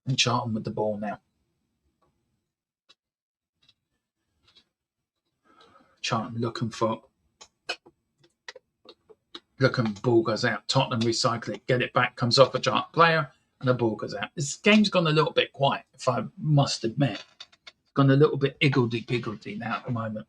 B: And Charlton with the ball now. Charlton looking, ball goes out. Tottenham recycle it, get it back, comes off a Charlton player, and the ball goes out. This game's gone a little bit quiet, if I must admit. It's gone a little bit iggledy-piggledy now at the moment.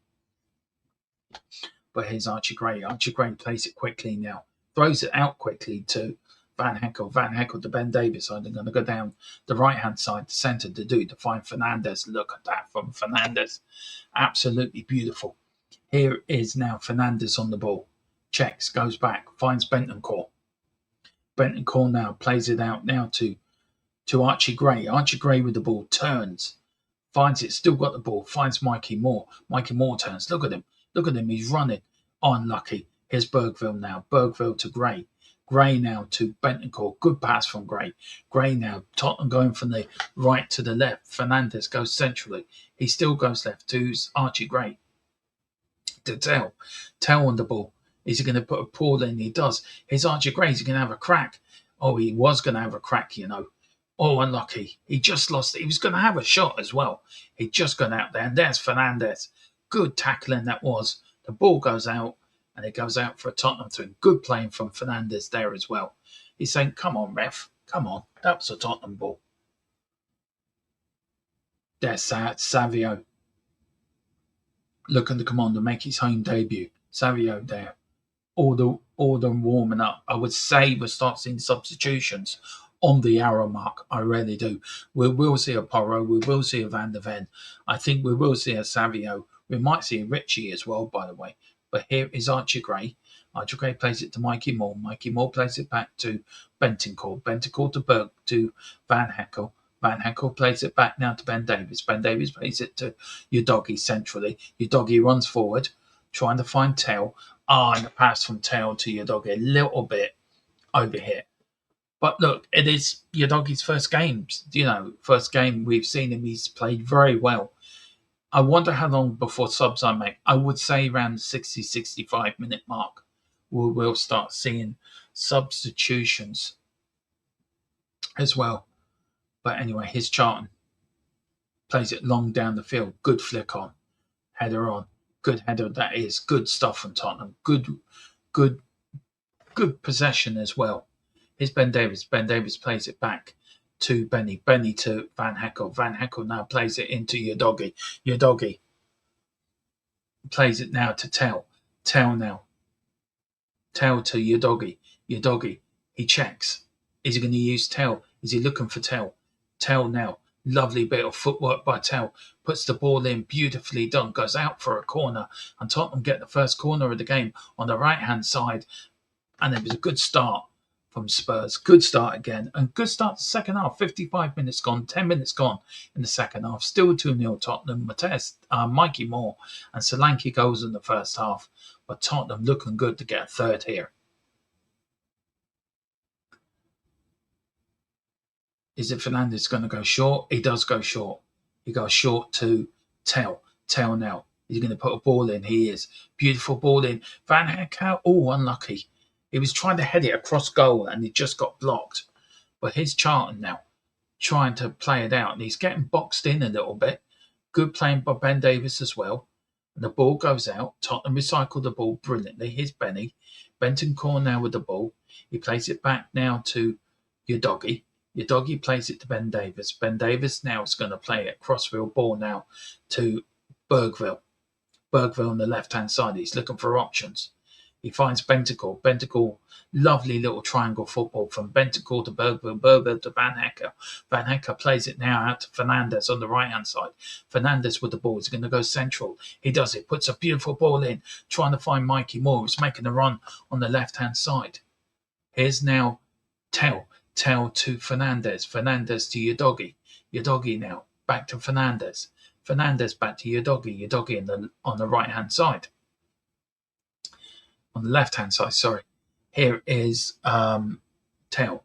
B: But here's Archie Gray. Archie Gray plays it quickly now. Throws it out quickly to Van Heckel. Van Heckel to Ben Davies. I'm going to go down the right-hand side, the centre to find Fernandez. Look at that from Fernandez. Absolutely beautiful. Here is now Fernandez on the ball. Checks, goes back, finds Bentancur. Bentancur now plays it out now to Archie Gray. Archie Gray with the ball, turns, finds it, still got the ball, finds Mikey Moore. Mikey Moore turns. Look at him. He's running. Unlucky. Here's Bergville now. Bergville to Gray. Gray now to Bentancur. Good pass from Gray. Gray now. Tottenham going from the right to the left. Fernandez goes centrally. He still goes left to Archie Gray. To Tell. Tell on the ball. Is he going to put a ball in? He does. Here's Archie Gray. Is he going to have a crack? Oh, he was going to have a crack, Oh, unlucky. He just lost it. He was going to have a shot as well. He just gone out there. And there's Fernandez. Good tackling that was. The ball goes out. And it goes out for a Tottenham throw. Good playing from Fernandez there as well. He's saying, come on, ref. Come on. That was a Tottenham ball. There's Savio. Looking to come on to make his home debut. Savio there. All the warming up. I would say we'll start seeing substitutions on the arrow mark. I really do. We will see a Porro. We will see a Van der Ven. I think we will see a Savio. We might see a Ritchie as well, by the way. But here is Archie Gray. Archie Gray plays it to Mikey Moore. Mikey Moore plays it back to Bentoncourt. Bentoncourt to Berg to Van Heckel. Van Heckel plays it back now to Ben Davies. Ben Davies plays it to Udogie centrally. Udogie runs forward, trying to find Tell. And the pass from Tell to Udogie a little bit over here. But look, it is Udogie's first games. First game we've seen him. He's played very well. I wonder how long before subs I make. I would say around the 60, 65 minute mark, we'll start seeing substitutions as well. But anyway, here's Charlton. Plays it long down the field. Good flick on. Header on. Good header that is. Good stuff from Tottenham. Good possession as well. Here's Ben Davies. Ben Davies plays it back to Benny. Benny to Van Heckel. Van Heckel now plays it into Udogie. Udogie plays it now to Tell. Tell now. Tell to Udogie. Udogie. He checks. Is he going to use Tell? Is he looking for Tell? Tell now. Lovely bit of footwork by Tell. Puts the ball in. Beautifully done. Goes out for a corner. And Tottenham get the first corner of the game on the right-hand side. And it was a good start from Spurs. Good start again. And good start the second half. 55 minutes gone. 10 minutes gone in the second half. Still 2-0 Tottenham. Mikey Moore and Solanke goals in the first half. But Tottenham looking good to get a third here. Is it Fernandes going to go short? He does go short. He goes short to Tell. Tell now. He's going to put a ball in. He is. Beautiful ball in. Van Heckel. Oh, unlucky. He was trying to head it across goal and he just got blocked. But here's Charlton now, trying to play it out. And he's getting boxed in a little bit. Good playing by Ben Davies as well. And the ball goes out. Tottenham recycle the ball brilliantly. Here's Benny. Bentoncourt now with the ball. He plays it back now to Udogie. Udogie plays it to Ben Davies. Ben Davies now is going to play it crossfield ball now to Bergville. Bergville on the left-hand side. He's looking for options. He finds Bentoncourt. Bentoncourt, lovely little triangle football from Bentoncourt to Bergville. Bergville to Van Heckel. Van Heckel plays it now out to Fernandes on the right-hand side. Fernandes with the ball. He's going to go central. He does it. Puts a beautiful ball in. Trying to find Mikey Moore, who's making a run on the left-hand side. Here's now Tell. Tell to Fernandes. Fernandes to Udogie. Udogie now. Back to Fernandes. Fernandes back to Udogie. Udogie on the right-hand side. On the left-hand side, sorry. Here is Tell.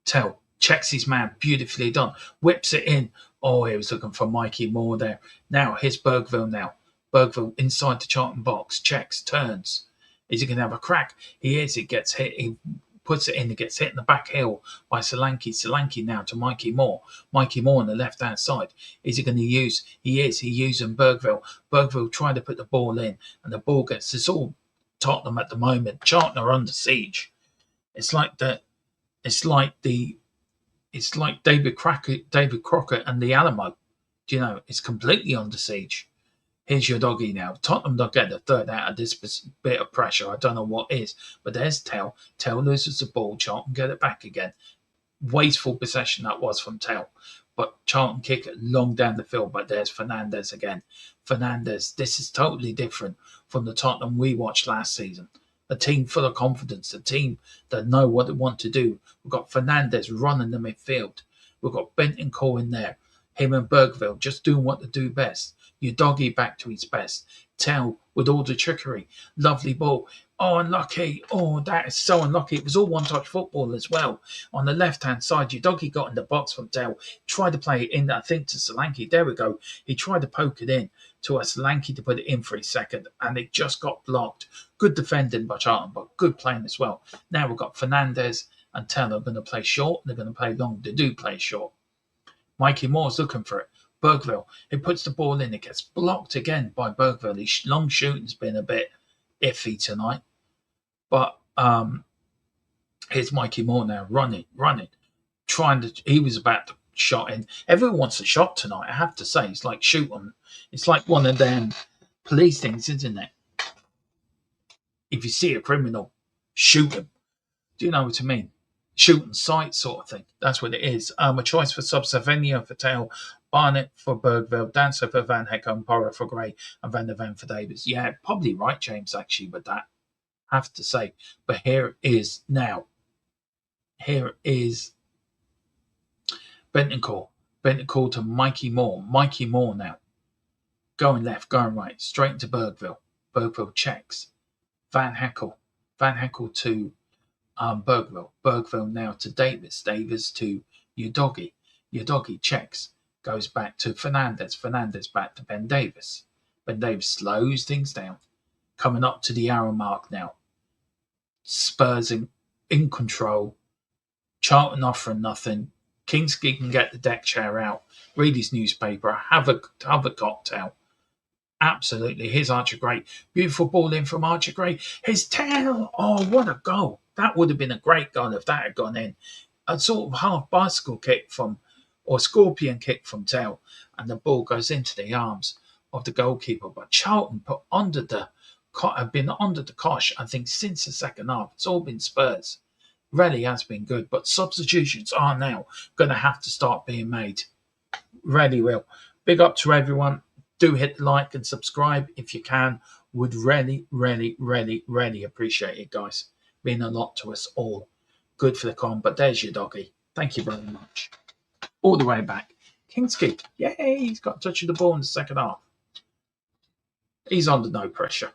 B: Tell checks his man. Beautifully done. Whips it in. Oh, he was looking for Mikey Moore there. Now, here's Bergville now. Bergville inside the Charlton box. Checks, turns. Is he going to have a crack? He is. It gets hit. He puts it in. It gets hit in the back heel by Solanke. Solanke now to Mikey Moore. Mikey Moore on the left-hand side. Is he going to use? He is. He using Bergville. Bergville trying to put the ball in. And the ball gets... It's all Tottenham at the moment. Charlton are under siege. It's like David Crockett and the Alamo. It's completely under siege. Here's Udogie now. Tottenham don't get the third out of this bit of pressure. I don't know what is, but there's Tell. Tell loses the ball. Charlton get it back again. Wasteful possession that was from Tell. But Charlton kick it long down the field, but there's Fernandes again. Fernandes, this is totally different from the Tottenham we watched last season. A team full of confidence, a team that know what they want to do. We've got Fernandes running the midfield. We've got Bentoncourt in there. Him and Bergville just doing what they do best. Udogie back to his best. Tell with all the trickery. Lovely ball. Oh, unlucky. Oh, that is so unlucky. It was all one-touch football as well. On the left-hand side, Udogie got in the box from Tell. Tried to play it in, I think, to Solanke. There we go. He tried to poke it in to Solanke to put it in for his second, and it just got blocked. Good defending by Charlton, but good playing as well. Now we've got Fernandes and Tell are going to play short. They're going to play long. They do play short. Mikey Moore's looking for it. Bergville, he puts the ball in. It gets blocked again by Bergville. His long shooting's been a bit iffy tonight. But here's Mikey Moore now, running. He was about to shot in. Everyone wants a shot tonight, I have to say. It's like shooting. It's like one of them police things, isn't it? If you see a criminal, shoot him. Do you know what I mean? shoot and sight sort of thing. That's what it is. A choice for subs: Savinio for Tail, Barnett for Bergville, Dancer for Van Hecke, Porra for Gray, and Van der Ven for Davis. Yeah, probably right, James, actually, with that, I have to say. But here it is now. Here is Bentancur. Bentancur to Mikey Moore. Mikey Moore now. Going left, going right, straight into Bergville. Bergville checks. Van Hecke. Van Hecke to Bergville. Bergville now to Davis. Davis to Udogi. Udogi checks. Goes back to Fernandez. Fernandez back to Ben Davis. Ben Davis slows things down. Coming up to the hour mark now. Spurs in control. Charlton offering nothing. Kingsley can get the deck chair out, read his newspaper, have a cocktail. Absolutely. Here's Archer Gray. Beautiful ball in from Archer Gray. His tail. Oh, what a goal. That would have been a great goal if that had gone in. A sort of half bicycle kick or scorpion kick from tail. And the ball goes into the arms of the goalkeeper. But Charlton have been under the cosh, I think, since the second half. It's all been Spurs. Really has been good. But substitutions are now going to have to start being made. Really will. Big up to everyone. Do hit the like and subscribe if you can. Would really, really, really, really appreciate it, guys. Mean a lot to us all. Good for the con, but there's your doggy. Thank you very much. All the way back. Kingsley, yay, he's got a touch of the ball in the second half. He's under no pressure.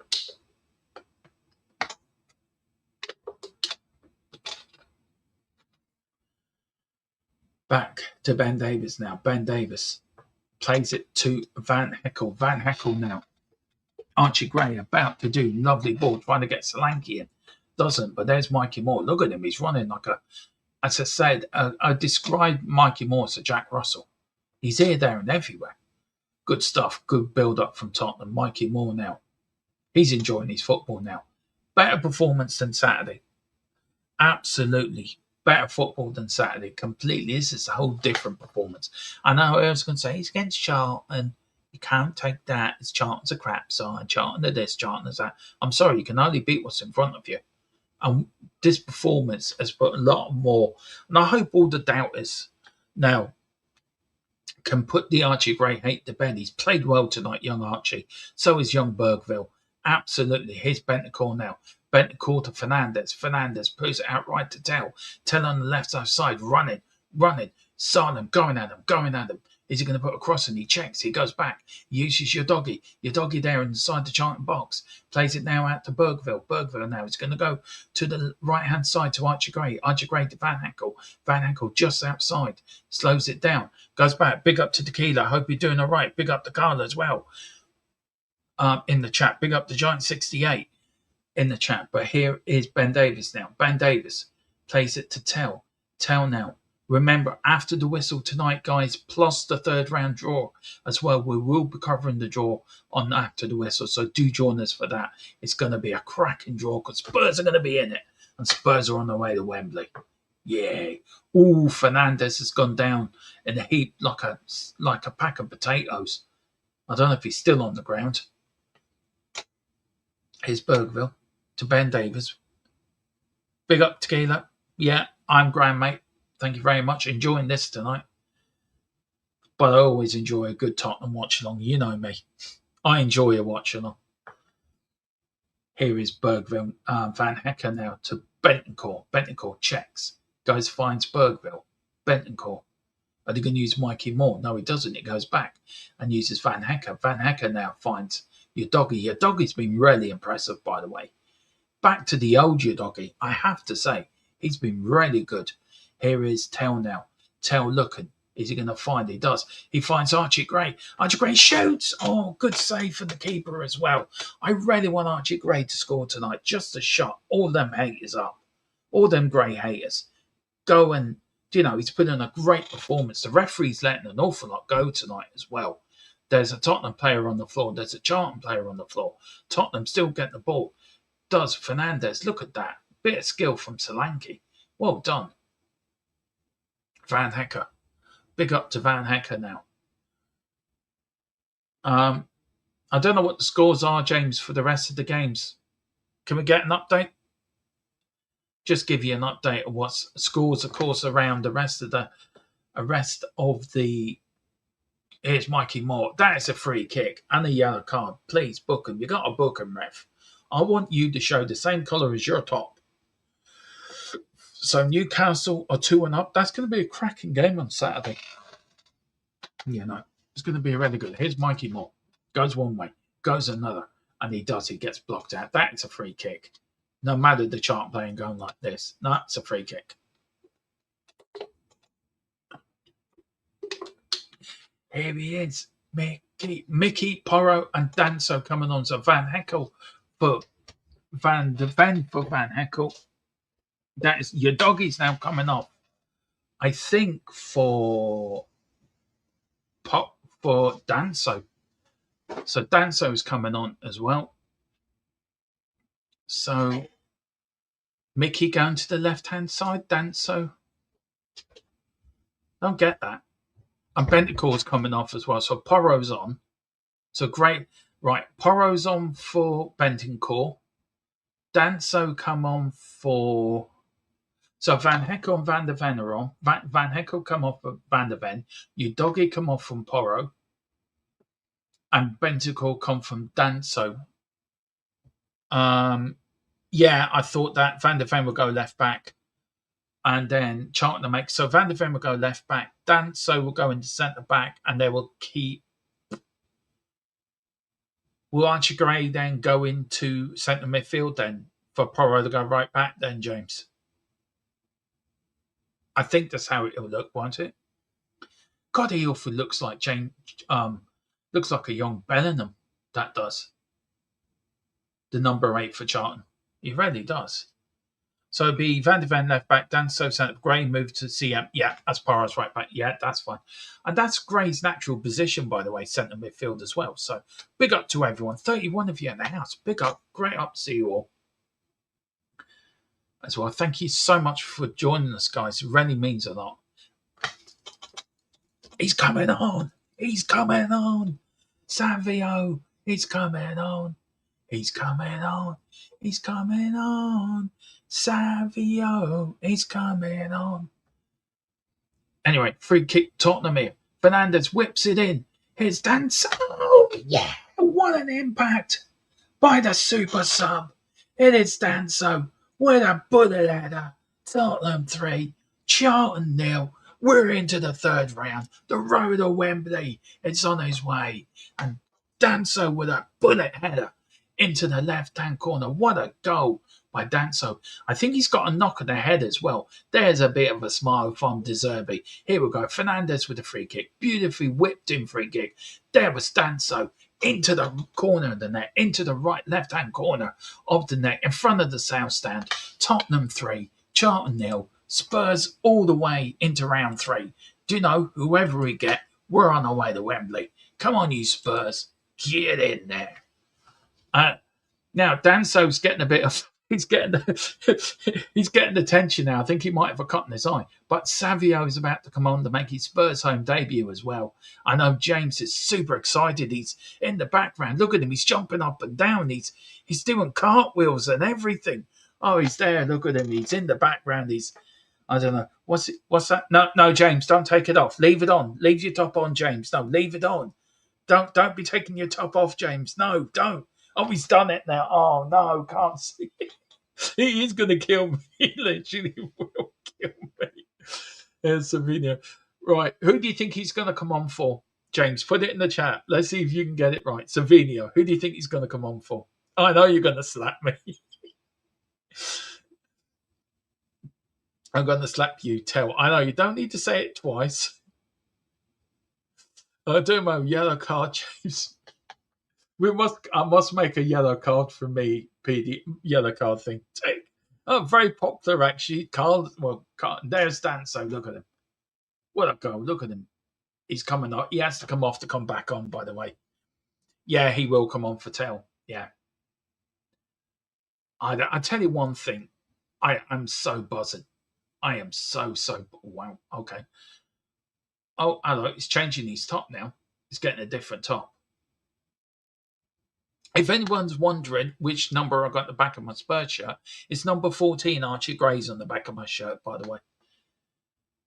B: Back to Ben Davis now. Ben Davis plays it to Van Hecke. Van Hecke now. Archie Gray about to do lovely ball, trying to get Solanke in. Doesn't, but there's Mikey Moore. Look at him. He's running like as I said, I described Mikey Moore as a Jack Russell. He's here, there, and everywhere. Good stuff. Good build up from Tottenham. Mikey Moore now. He's enjoying his football now. Better performance than Saturday. Absolutely. Better football than Saturday. Completely. This is a whole different performance. I know I was going to say he's against Charlton. You can't take that. It's Charlton's a crap side. Charlton are this, Charlton is that. I'm sorry, you can only beat what's in front of you. And this performance has put a lot more. And I hope all the doubters now can put the Archie Gray hate to bed. He's played well tonight, young Archie. So is young Bergville. Absolutely. Here's Bentancur now. Bentancur to Fernandez. Fernandez puts it out right to Tell. Tell on the left side, running. Sarnham going at him. Is he going to put a cross in? He checks. He goes back. He uses your doggy there inside the Charlton box. Plays it now out to Bergville. Bergville now is going to go to the right-hand side to Archie Gray. Archie Gray to Van Hecke. Van Hecke just outside. Slows it down. Goes back. Big up to Tequila. Hope you're doing all right. Big up to Carla as well. In the chat. Big up to Giant 68 in the chat. But here is Ben Davis now. Ben Davis plays it to Tell. Tell now. Remember, after the whistle tonight, guys, plus the third round draw as well, we will be covering the draw on after the whistle. So do join us for that. It's going to be a cracking draw because Spurs are going to be in it. And Spurs are on their way to Wembley. Yeah. Ooh, Fernandez has gone down in a heap like a pack of potatoes. I don't know if he's still on the ground. Here's Bergville to Ben Davis. Big up Tequila. Yeah, I'm Graham, mate. Thank you very much. Enjoying this tonight. But I always enjoy a good Tottenham watch-along. You know me. I enjoy a watch-along. Here is Bergville. Van Hecke now to Bentancur. Bentancur checks. Goes, finds Bergville. Bentancur. Are they going to use Mikey Moore? No, he doesn't. It goes back and uses Van Hecke. Van Hecke now finds your doggy. Your doggy's been really impressive, by the way. Back to the old your doggy. I have to say, he's been really good. Here is Tell now. Tell looking. Is he going to find? He does. He finds Archie Gray. Archie Gray shoots. Oh, good save for the keeper as well. I really want Archie Gray to score tonight. Just a shot. All them haters up. All them Gray haters. Go and, he's put in a great performance. The referee's letting an awful lot go tonight as well. There's a Tottenham player on the floor. There's a Charlton player on the floor. Tottenham still getting the ball. Does Fernandez. Look at that. Bit of skill from Solanke. Well done. Van Hecke. Big up to Van Hecke now. I don't know what the scores are, James, for the rest of the games. Can we get an update? just give you an update of what scores, of course, around the rest of the. Here's Mikey Moore. That is a free kick and a yellow card. Please book him. You got to book him, ref. I want you to show the same colour as your top. So Newcastle are 2-up. That's going to be a cracking game on Saturday. It's going to be really good. Here's Mikey Moore. Goes one way, goes another, and he gets blocked out. That is a free kick. No matter the chart playing going like this, that's a free kick. Here he is, Mickey, Porro, and Danso coming on. So Van Heckel for Van de Ven for Van Heckel. That is your doggies now coming off. I think for Danso. So Danso's coming on as well. So Mickey going to the left-hand side, Danso. Don't get that. And Bentancur's coming off as well. So Porro's on. So great. Right, Porro's on for Bentancur. Danso come on for... So Van Heckel and Van der Ven are on. Van Heckel come off for Van der Ven. Your doggy come off from Porro. And Bentancur come from Danso. Yeah, I thought that Van der Ven would go left back. And then Charlton to make. So Van der Ven will go left back. Danso will go into centre back. And they will keep. Will Archie Gray then go into centre midfield then? For Porro to go right back then, James? I think that's how it'll look, won't it? God, he awfully looks like looks like a young Bellingham. That does. The number 8 for Charlton. He really does. So it'd be Van der Ven left back, Danso centre, Gray moved to CM. Yeah, that's Porro's right back. Yeah, that's fine. And that's Gray's natural position, by the way, centre midfield as well. So big up to everyone. 31 of you in the house. Big up. Great up to see you all. As well, thank you so much for joining us, guys. It really means a lot. He's coming on. He's coming on. Savio, he's coming on. He's coming on. He's coming on. Savio, he's coming on. Anyway, free kick, Tottenham here. Fernandez whips it in. Here's Danso. Yeah, what an impact by the super sub. It is Danso with a bullet header. Tottenham 3, Charlton 0. We're into the third round. The road to Wembley. It's on his way. And Danso with a bullet header into the left-hand corner. What a goal by Danso. I think he's got a knock on the head as well. There's a bit of a smile from De Zerbi. Here we go. Fernandez with a free kick. Beautifully whipped in free kick. There was Danso into the corner of the net, into the right left-hand corner of the net, in front of the south stand. Tottenham 3, Charlton 0. Spurs all the way into round 3. Do you know, whoever we get, we're on our way to Wembley. Come on, you Spurs. Get in there. Now, Danso's getting a bit of... He's getting the tension now. I think he might have a cut in his eye. But Savio is about to come on to make his Spurs home debut as well. I know James is super excited. He's in the background. Look at him. He's jumping up and down. He's doing cartwheels and everything. Oh, he's there. Look at him. He's in the background. I don't know. What's that? No, James, don't take it off. Leave it on. Leave your top on, James. No, leave it on. Don't be taking your top off, James. No, don't. Oh, he's done it now. Oh, no, can't see. He is going to kill me. He literally will kill me. There's Savinio. Right, who do you think he's going to come on for? James, put it in the chat. Let's see if you can get it right. Savinio, who do you think he's going to come on for? I know you're going to slap me. I'm going to slap you, Tell. I know, you don't need to say it twice. I do my yellow card, James. I must make a yellow card for me, PD yellow card thing. Very popular actually. Carl, there's Danso. Look at him. What a goal! Look at him. He's coming on. He has to come off to come back on. By the way, yeah, he will come on for Tell. Yeah. I tell you one thing. I'm so buzzing. I am so wow. Okay. Oh, hello. He's changing his top now. He's getting a different top. If anyone's wondering which number I got at the back of my Spurs shirt, it's number 14, Archie Gray's on the back of my shirt, by the way.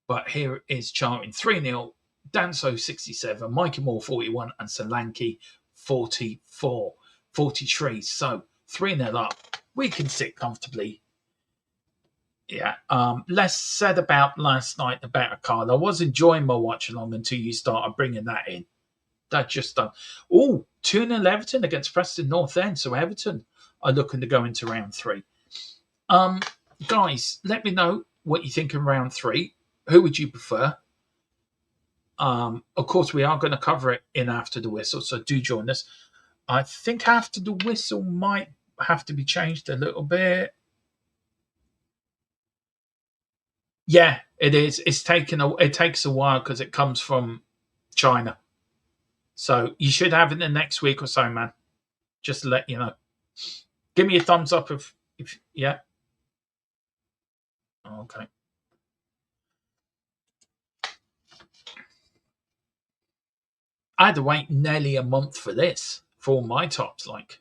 B: But here is Charlton 3-0, Danso 67, Mikey Moore 41, and Solanke 44, 43. So 3-0 up. We can sit comfortably. Yeah. Less said about last night, the better, Carl. I was enjoying my watch along until you started bringing that in. That just done. 2-0 Everton against Preston North End. So Everton are looking to go into round 3. Guys, let me know what you think in round 3. Who would you prefer? Of course, we are going to cover it in After the Whistle, so do join us. I think After the Whistle might have to be changed a little bit. Yeah, it is. It takes a while because it comes from China. So you should have it in the next week or so, man. Just to let you know. Give me a thumbs up if yeah. Okay. I had to wait nearly a month for this, for all my tops. Like,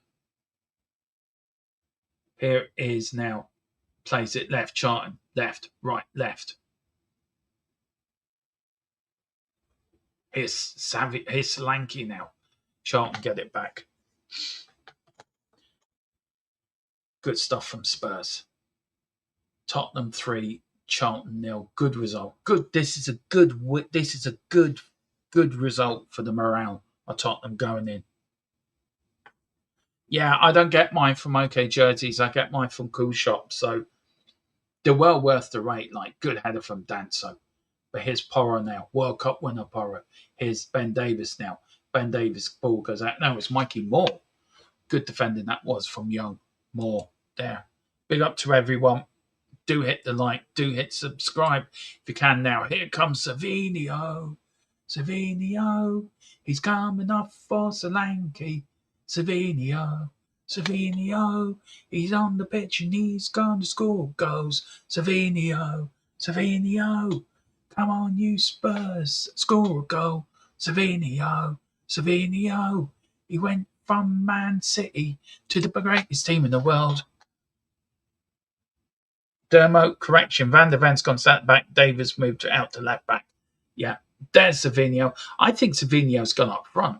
B: here is now, plays it left, Charlton, left, right, left. Here's Solanke now. Charlton get it back. Good stuff from Spurs. Tottenham 3, Charlton 0. Good result. Good. This is a good result for the morale of Tottenham going in. Yeah, I don't get mine from OK Jerseys. I get mine from Cool Shop. So they're well worth the rate. Like, good header from Danso. But here's Porro now. World Cup winner Porro. Here's Ben Davis now. Ben Davis ball goes out. No, it's Mikey Moore. Good defending that was from Young. Moore there. Big up to everyone. Do hit the like. Do hit subscribe if you can now. Here comes Savinio. Savinio. He's coming up for Solanke. Savinio. Savinio. He's on the pitch and he's going to score goals. Savinio. Savinio. Come on, you Spurs. Score a goal. Savinio. Savinio. He went from Man City to the greatest team in the world. Dermo, correction. Van der Ven's gone sat back. Davis moved out to left back. Yeah, there's Savinio. I think Savinio's gone up front.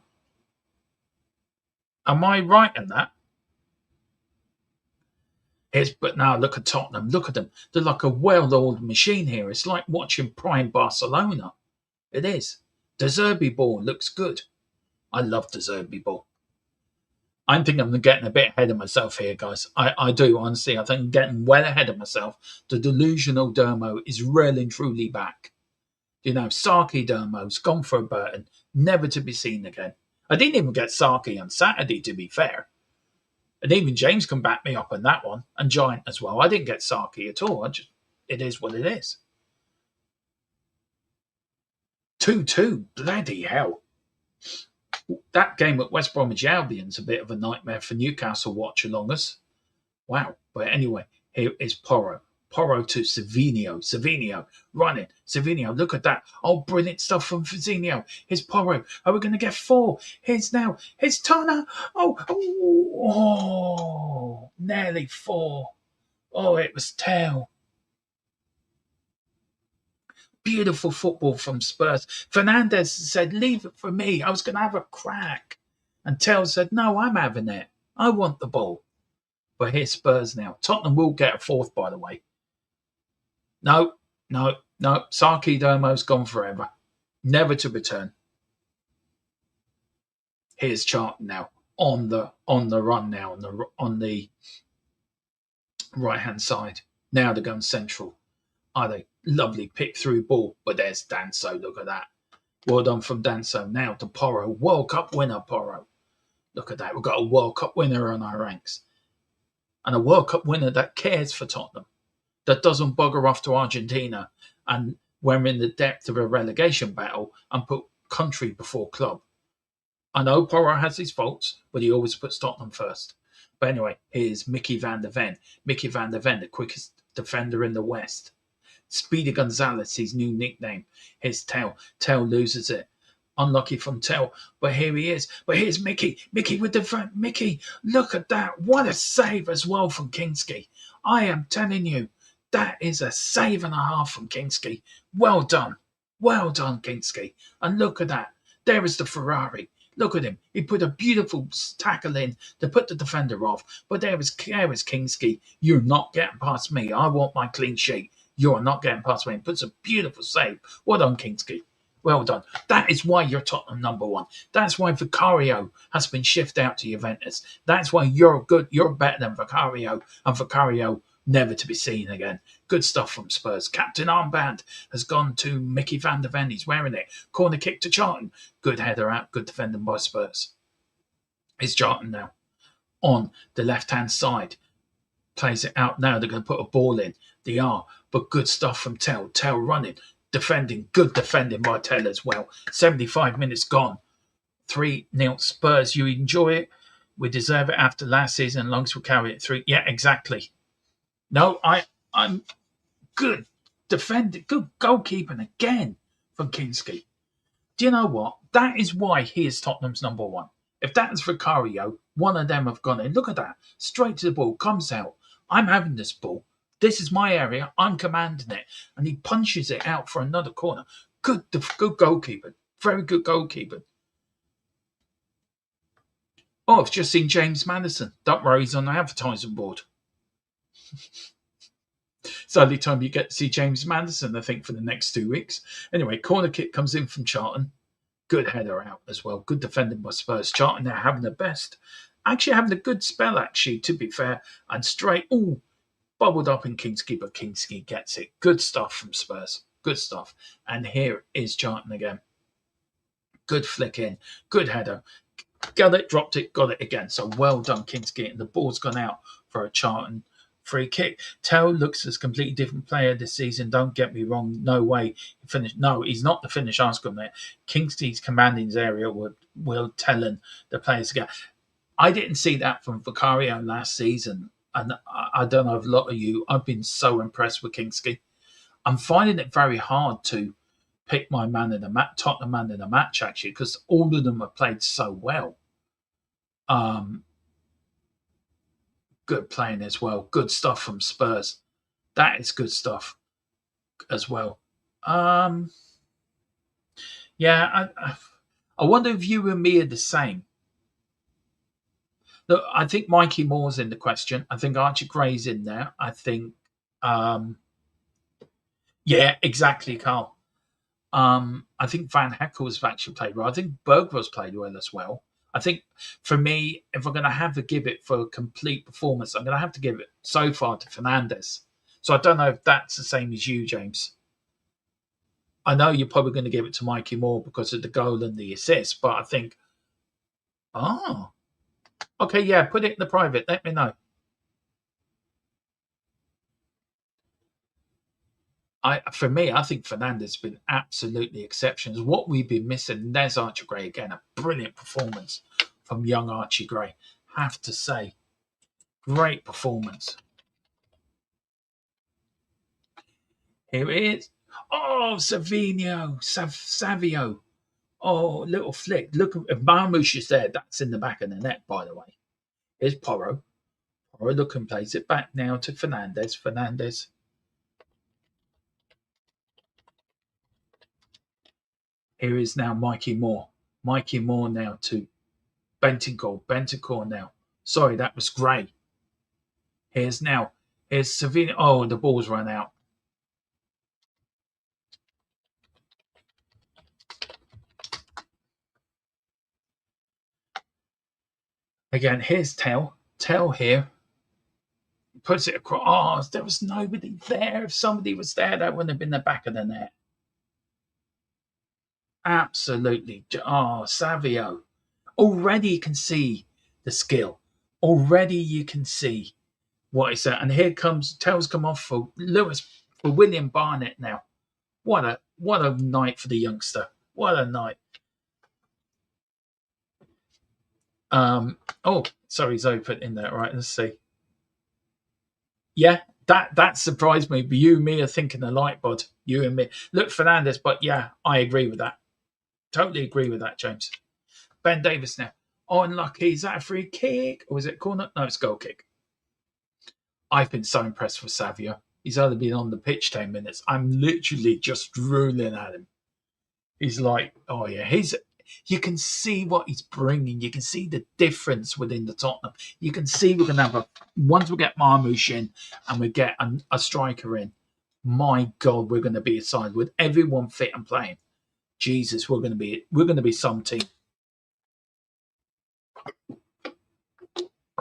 B: Am I right in that? But now look at Tottenham. Look at them. They're like a well-oiled machine here. It's like watching prime Barcelona. It is. De Zerbi ball looks good. I love De Zerbi ball. I think I'm getting a bit ahead of myself here, guys. I do, honestly. I think I'm getting well ahead of myself. The delusional Dermo is really and truly back. You know, Saki Dermo's gone for a Burton, never to be seen again. I didn't even get Saki on Saturday, to be fair. And even James can back me up on that one, and Giant as well. I didn't get Saki at all. It is what it is. 2-2, bloody hell. That game at West Bromwich Albion's a bit of a nightmare for Newcastle watch-alongers. Wow. But anyway, here is Porro. Porro to Savinio. Savinio running. Savinio, look at that. Oh, brilliant stuff from Savinio. Here's Porro. Are we going to get 4? Here's Turner. Oh, nearly 4. Oh, it was tail. Beautiful football from Spurs. Fernandez said, leave it for me. I was going to have a crack. And Tell said, no, I'm having it. I want the ball. But here's Spurs now. Tottenham will get a 4th, by the way. No. Saki Dermo's gone forever. Never to return. Here's Charlton now. On the run now. On the right-hand side. Now they're going central. Are they? Lovely pick through ball, but there's Danso. Look at that. Well done from Danso. Now to Porro. World Cup winner, Porro. Look at that. We've got a World Cup winner on our ranks. And a World Cup winner that cares for Tottenham. That doesn't bugger off to Argentina and when we're in the depth of a relegation battle and put country before club. I know Porro has his faults, but he always puts Tottenham first. But anyway, here's Mickey van der Ven. Mickey van der Ven, the quickest defender in the West. Speedy Gonzalez, his new nickname. Here's Tell. Tell loses it. Unlucky from Tell, but here he is. But here's Mickey. Mickey with the front. Mickey, look at that. What a save as well from Kinski. I am telling you, that is a save and a half from Kinski. Well done. Well done, Kinski. And look at that. There is the Ferrari. Look at him. He put a beautiful tackle in to put the defender off. But there is Kinski. You're not getting past me. I want my clean sheet. You're not getting past me. He puts a beautiful save. Well done, Kinski. Well done. That is why you're Tottenham number one. That's why Vicario has been shifted out to Juventus. That's why you're good. You're better than Vicario, and Vicario never to be seen again. Good stuff from Spurs. Captain armband has gone to Mickey van der Ven. He's wearing it. Corner kick to Charlton. Good header out. Good defending by Spurs. It's Charlton now on the left-hand side. Plays it out now. They're going to put a ball in. They are. But good stuff from Tell. Tell running. Defending, good defending by Tell as well. 75 minutes gone. 3-0 Spurs. You enjoy it. We deserve it after last season. As long as we carry it through. Yeah, exactly. No, I'm good defending. Good goalkeeping again from Kinski. Do you know what? That is why he is Tottenham's number one. If that is Vicario, one of them have gone in. Look at that. Straight to the ball. Comes out. I'm having this ball. This is my area. I'm commanding it. And he punches it out for another corner. Good goalkeeper. Very good goalkeeper. Oh, I've just seen James Maddison. Don't worry, he's on the advertising board. It's the only time you get to see James Maddison, I think, for the next 2 weeks. Anyway, corner kick comes in from Charlton. Good header out as well. Good defending by Spurs. Charlton now having the best. Actually having a good spell, actually, to be fair. And straight, bubbled up in Kinski, but Kinski gets it. Good stuff from Spurs. Good stuff. And here is Charlton again. Good flick in. Good header. Got it, dropped it, got it again. So well done, Kinski. And the ball's gone out for a Charlton free kick. Tell looks as a completely different player this season. Don't get me wrong. No way. No, he's not the finished article there. Kinski's commanding his area will telling the players again. I didn't see that from Vicario last season. And I don't know if a lot of you, I've been so impressed with Kinski. I'm finding it very hard to pick my man in the match, Tottenham man in the match, actually, because all of them have played so well. Good playing as well. Good stuff from Spurs. That is good stuff as well. Yeah, I wonder if you and me are the same. Look, I think Mikey Moore's in the question. I think Archie Gray's in there. I think, yeah, exactly, Carl. I think Van Heckel's actually played well. I think Bergvall's played well as well. I think for me, if I'm going to have to give it for a complete performance, I'm going to have to give it so far to Fernandes. So I don't know if that's the same as you, James. I know you're probably going to give it to Mikey Moore because of the goal and the assist, but I think, okay, yeah, put it in the private. Let me know. For me, I think Fernandes has been absolutely exceptional. What we've been missing, there's Archie Gray again. A brilliant performance from young Archie Gray. Have to say, great performance. Here it is. Oh, Savio. Oh, little flick. Look, if Marmouche is there, that's in the back of the net, by the way. Here's Porro. Porro look and plays it back now to Fernandes. Fernandes. Here is now Mikey Moore. Mikey Moore now to Bentancur. Bentancur now. Sorry, that was Gray. Here's Savino. Oh, the ball's run out. Again, here's Tell. Tell here. Puts it across. Oh, there was nobody there. If somebody was there, that wouldn't have been the back of the net. Absolutely. Oh, Savio. Already you can see the skill. Already you can see what it's at. And here comes, Tell's come off for William Barnett now. What a night for the youngster. What a night. Oh, sorry, Zoe put in there. Right, let's see. Yeah, that surprised me. But you and me are thinking alike, bud. You and me. Look, Fernandes, but yeah, I agree with that. Totally agree with that, James. Ben Davis now. Oh, unlucky. Is that a free kick? Or is it corner? No, it's goal kick. I've been so impressed with Savio. He's only been on the pitch 10 minutes. I'm literally just drooling at him. He's like, oh yeah, you can see what he's bringing. You can see the difference within the Tottenham. You can see we're going to have once we get Marmoush in and we get a striker in, my God, we're going to be a side with everyone fit and playing. Jesus, we're going to be some team.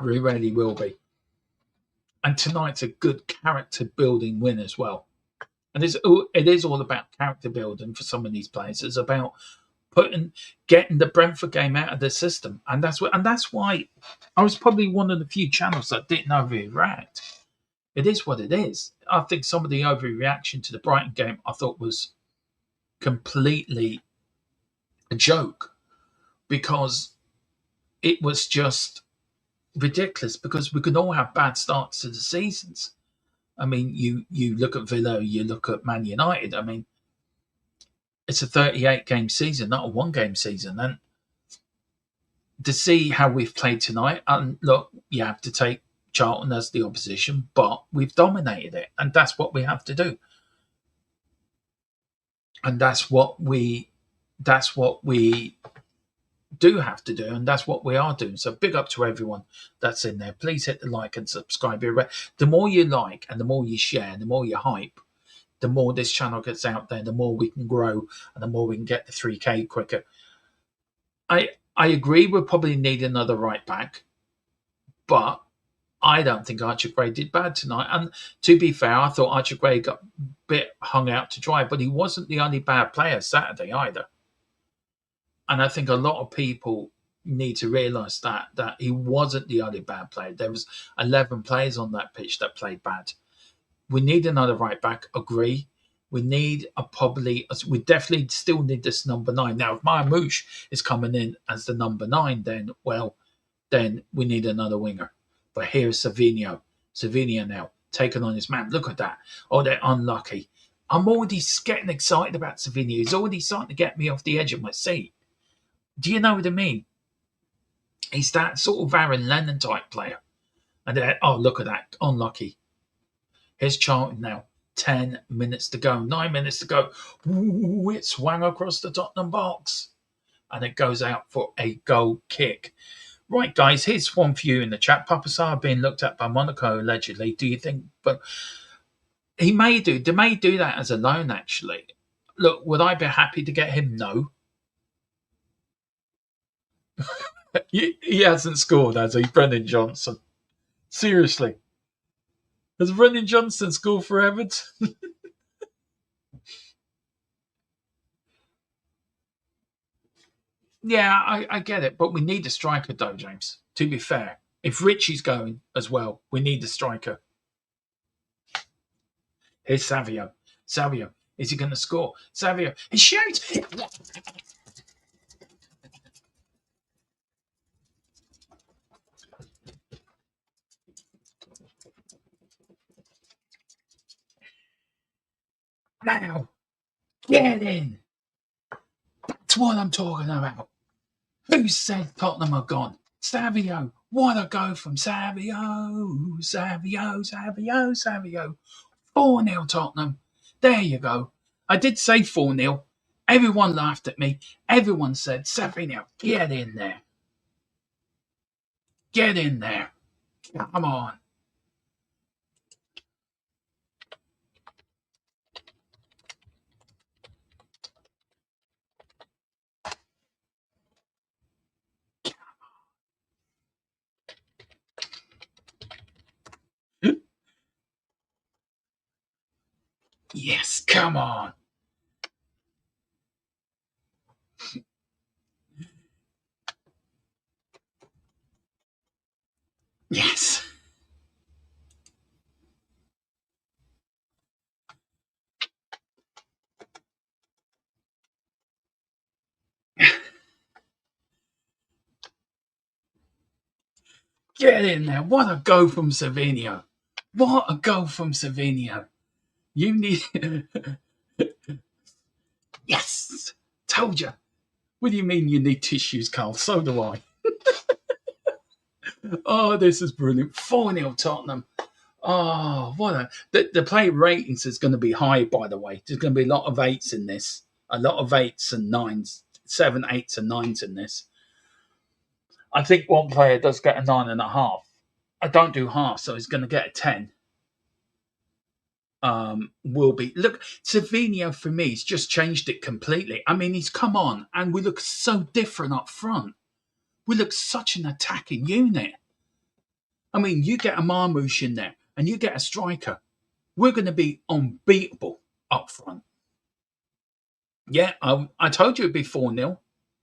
B: We really will be. And tonight's a good character building win as well. And it is all about character building for some of these players. It's about getting the Brentford game out of the system, and that's why I was probably one of the few channels that didn't overreact. It is what it is. I think some of the overreaction to the Brighton game I thought was completely a joke, because it was just ridiculous. Because we can all have bad starts to the seasons. I mean, you look at Villa, you look at Man United. I mean, it's a 38-game season, not a one-game season. And to see how we've played tonight, and look, you have to take Charlton as the opposition, but we've dominated it, and that's what we have to do. And that's what we do have to do, and that's what we are doing. So big up to everyone that's in there. Please hit the like and subscribe. The more you like and the more you share and the more you hype, the more this channel gets out there, the more we can grow and the more we can get to 3K quicker. I agree we'll probably need another right back, but I don't think Archie Gray did bad tonight. And to be fair, I thought Archie Gray got a bit hung out to dry, but he wasn't the only bad player Saturday either. And I think a lot of people need to realise that he wasn't the only bad player. There was 11 players on that pitch that played bad. We need another right back, agree. We definitely still need this number 9. Now, if Marmoush is coming in as the number 9, then we need another winger. But here's Savinho. Savinho now, taking on his man. Look at that. Oh, they're unlucky. I'm already getting excited about Savinho. He's already starting to get me off the edge of my seat. Do you know what I mean? He's that sort of Aaron Lennon type player. And look at that. Unlucky. Here's Charlton now. 10 minutes to go. 9 minutes to go. Ooh, it swung across the Tottenham box. And it goes out for a goal kick. Right, guys, here's one for you in the chat. Papasar being looked at by Monaco, allegedly. Do you think... But they may do that as a loan, actually. Look, would I be happy to get him? No. He hasn't scored, has he? Brennan Johnson. Seriously. Has Brennan Johnson scored for Everton? Yeah, I get it. But we need a striker, though, James. To be fair. If Richie's going as well, we need a striker. Here's Savio. Savio. Is he going to score? Savio. He shoots. Now, get in. That's what I'm talking about. Who said Tottenham are gone? Savio. What a go from Savio. Savio. 4-0 Tottenham. There you go. I did say 4-0. Everyone laughed at me. Everyone said, Savio, get in there. Get in there. Come on. Yes, come on. Yes. Get in there. What a go from Savinho. What a go from Savinho. You need... Yes. Told you. What do you mean you need tissues, Carl? So do I. Oh, this is brilliant. 4-0 Tottenham. Oh, the play ratings is going to be high, by the way. There's going to be a lot of 8s in this. A lot of 8s and 9s. 7, 8s and 9s in this. I think one player does get a 9.5. I don't do half, so he's going to get a 10. Will be. Look, Savinho for me, he's just changed it completely. I mean, he's come on and we look so different up front. We look such an attacking unit. I mean, you get a Marmouche in there and you get a striker. We're going to be unbeatable up front. Yeah, I told you it'd be 4-0.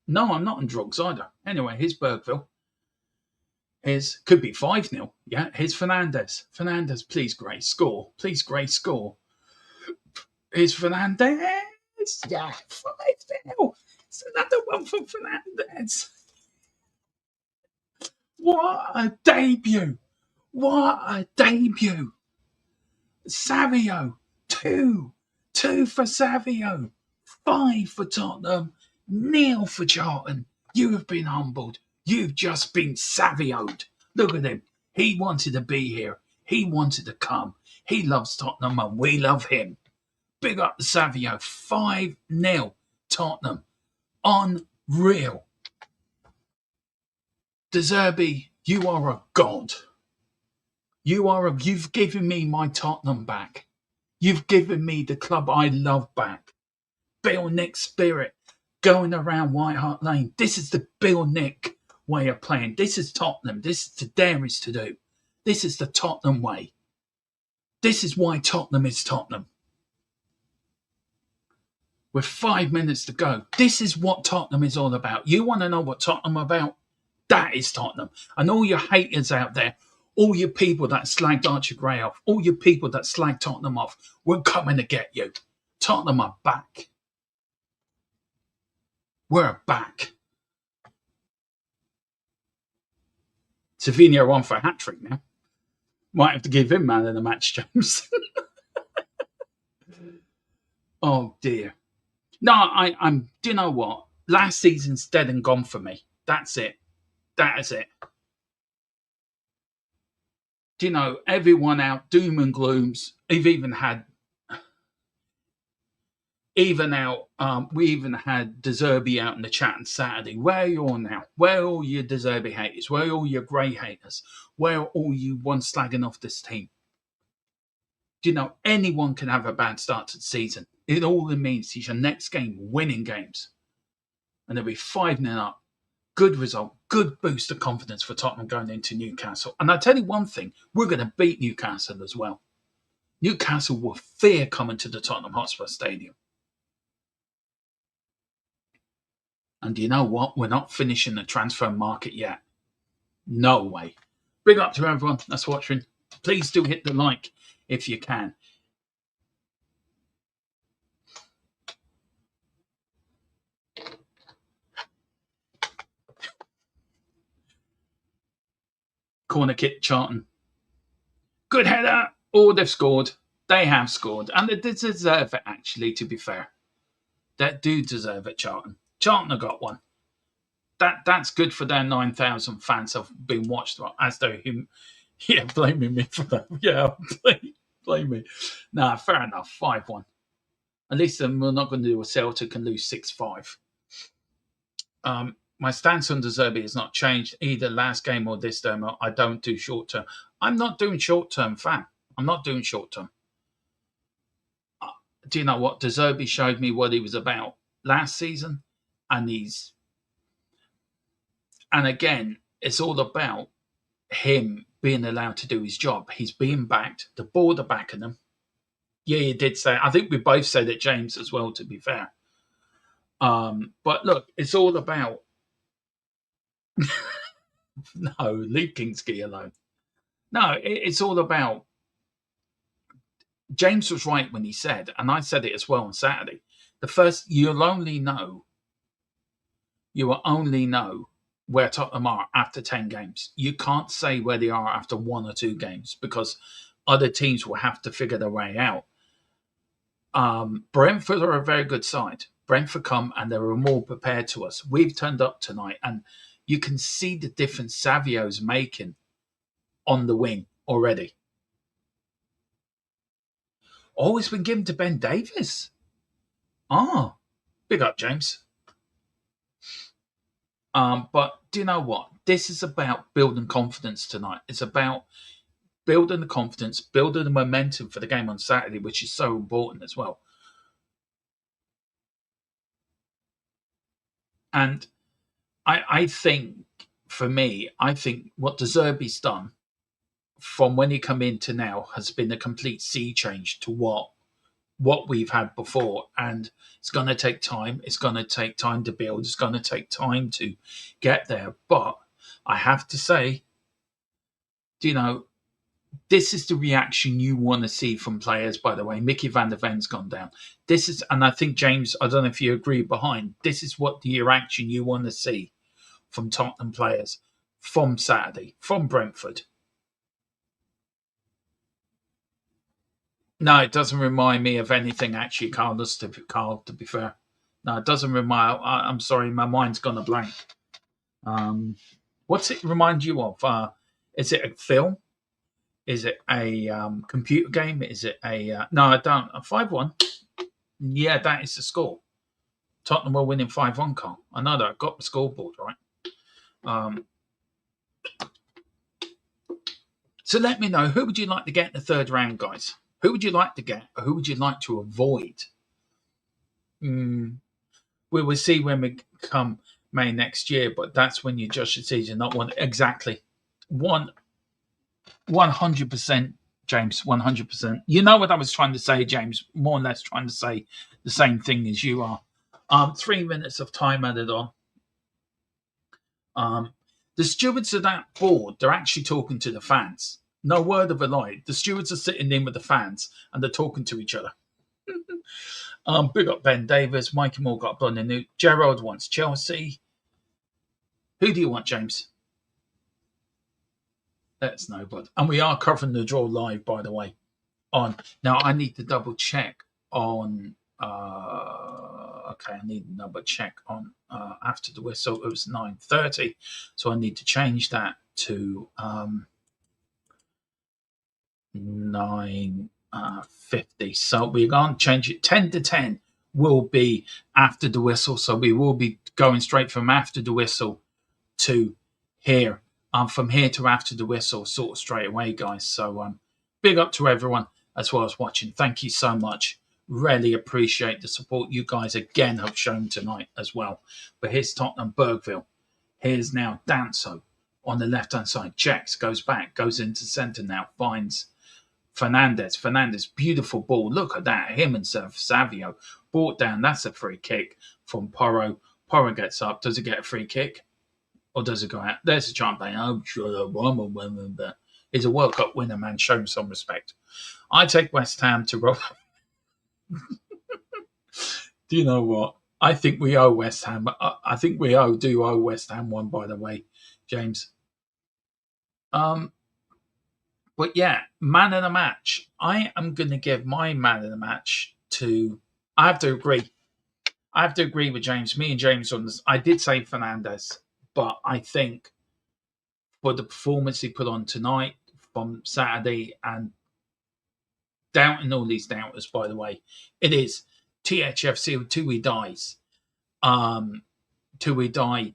B: No, I'm not on drugs either. Anyway, here's Bergville. Could be 5-0. Yeah, here's Fernandez. Fernandez, please, Gray, score. Please, Gray, score. Here's Fernandez. Yeah, 5-0. It's another one for Fernandez. What a debut. What a debut. Savio, 2. 2 for Savio. 5 for Tottenham. 0 for Charlton. You have been humbled. You've just been Savioed. Look at him. He wanted to be here. He wanted to come. He loves Tottenham and we love him. Big up the Savio. 5-0 Tottenham. Unreal. De Zerbi, you are a god. You've given me my Tottenham back. You've given me the club I love back. Bill Nick spirit going around White Hart Lane. This is the Bill Nick way of playing. This is Tottenham. This is the Dairies to do. This is the Tottenham way. This is why Tottenham is Tottenham. With 5 minutes to go, this is what Tottenham is all about. You want to know what Tottenham about? That is Tottenham. And all your haters out there, all your people that slagged Archie Gray off, all your people that slagged Tottenham off, we're coming to get you. Tottenham are back. We're back. Savinho on for a hat-trick now. Might have to give him man of the match, James. Oh, dear. No, I'm. Do you know what? Last season's dead and gone for me. That's it. That is it. Do you know, everyone out, doom and glooms. We've even had... we even had De Zerbi out in the chat on Saturday. Where are you all now? Where are all your De Zerbi haters? Where are all your Grey haters? Where are all you ones slagging off this team? Do you know, anyone can have a bad start to the season. All it means is your next game, winning games. And they'll be 5-0 up. Good result. Good boost of confidence for Tottenham going into Newcastle. And I tell you one thing, we're going to beat Newcastle as well. Newcastle will fear coming to the Tottenham Hotspur Stadium. And you know what? We're not finishing the transfer market yet. No way. Big up to everyone that's watching. Please do hit the like if you can. Corner kick, Charlton. Good header. Oh, they've scored. They have scored. And they deserve it, actually, to be fair. They do deserve it, Charlton. Charlton have got one. That's good for their 9,000 fans who've been watched as though him. Yeah, blaming me for that. Yeah, blame me. Nah, fair enough. 5-1. At least we're not going to do a Celtic and lose 6-5. My stance on De Zerbi has not changed either last game or this demo. I don't do short term. I'm not doing short term, fam. I'm not doing short term. Do you know what? De Zerbi showed me what he was about last season, and again, it's all about him being allowed to do his job. He's being backed. The board are backing him. Yeah, he did say. I think we both said it, James, as well. To be fair, but look, it's all about. No, leave Kingsley alone. No, it's all about. James was right when he said, and I said it as well on Saturday. You will only know where Tottenham are after 10 games. You can't say where they are after 1 or 2 games because other teams will have to figure their way out. Brentford are a very good side. Brentford come and they were more prepared to us. We've turned up tonight, and you can see the difference Savio's making on the wing already. Oh, it's been given to Ben Davies. Ah, big up, James. But do you know what? This is about building confidence tonight. It's about building the confidence, building the momentum for the game on Saturday, which is so important as well. And I think, for me, I think what De Zerbi's done from when he come in to now has been a complete sea change to what we've had before. And it's going to take time. It's going to take time to build. It's going to take time to get there. But I have to say, this is the reaction you want to see from players, by the way. Mickey van der Ven's gone down. This is, and I think, James, I don't know if you agree behind, this is what the reaction you want to see from Tottenham players from Saturday, from Brentford. No, it doesn't remind me of anything, actually, Carl, to be fair. No, it doesn't remind, I'm sorry, my mind's gone a blank. What's it remind you of? Is it a film? Is it a computer game? Is it a... no, I don't. A 5-1? Yeah, that is the score. Tottenham were winning 5-1, Carl. I know that. I got the scoreboard, right? So let me know, who would you like to get in the third round, guys? Who would you like to get? Or who would you like to avoid? We will see when we come May next year, but that's when you judge the season, not one. Exactly. 100%, James, 100%. You know what I was trying to say, James? More or less trying to say the same thing as you are. 3 minutes of time added on. The stewards of that board, they're actually talking to the fans. No word of a lie. The stewards are sitting in with the fans and they're talking to each other. Big up Ben Davies. Mikey Moore got Blondin. Gerald wants Chelsea. Who do you want, James? Let's know, bud. And we are covering the draw live, by the way. Now, I need to double check on... okay, I need to double check on after the whistle. It was 9:30, so I need to change that to 9:50. So we're going to change it. 10 to 10 will be after the whistle, so we will be going straight from after the whistle to here. From here to after the whistle, sort of straight away, guys. So big up to everyone as well as watching. Thank you so much. Really appreciate the support you guys again have shown tonight as well. But here's Tottenham Bergville. Here's now Danso on the left-hand side. Checks, goes back, goes into centre now, finds Fernandez. Fernandez, beautiful ball. Look at that. Him and Savio brought down. That's a free kick from Porro. Porro gets up. Does it get a free kick? Or does it go out? There's a chant playing. Oh, sure, but he's a World Cup winner, man. Show him some respect. I take West Ham to roll. Do you know what? I think we owe West Ham. I think we do owe West Ham one, by the way, James. But yeah, man of the match. I am going to give my man of the match to... I have to agree with James. Me and James on this. I did say Fernandez. But I think for the performance he put on tonight from Saturday, and doubting all these doubters, by the way, it is THFC till we dies. Till we die.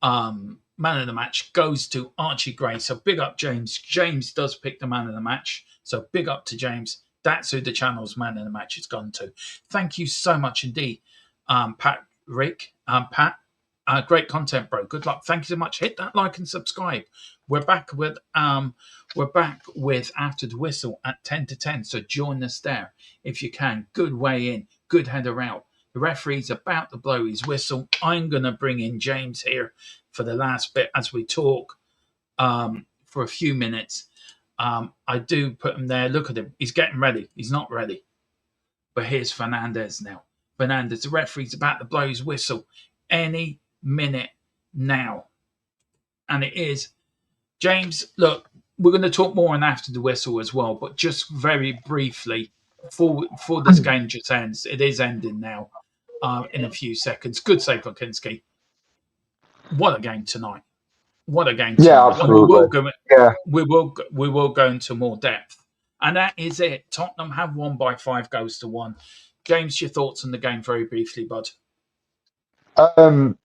B: Man of the match goes to Archie Gray. So big up James. James does pick the man of the match. So big up to James. That's who the channel's man of the match has gone to. Thank you so much indeed, Pat. Great content, bro. Good luck. Thank you so much. Hit that like and subscribe. We're back with After the Whistle at 10 to 10. So join us there if you can. Good way in, good header out. The referee's about to blow his whistle. I'm gonna bring in James here for the last bit as we talk for a few minutes. I do put him there. Look at him. He's getting ready. He's not ready. But here's Fernandez now. Fernandez, the referee's about to blow his whistle any minute now, and it is James. Look, we're going to talk more on After the Whistle as well, but just very briefly before this game just ends, it is ending now. in a few seconds. Good save for Kinski. What a game tonight! What a game tonight!
C: Yeah,
B: And we will
C: absolutely.
B: go.
C: Yeah.
B: We will go into more depth, and that is it. Tottenham have won by 5-1. James, your thoughts on the game very briefly, bud.
C: Um,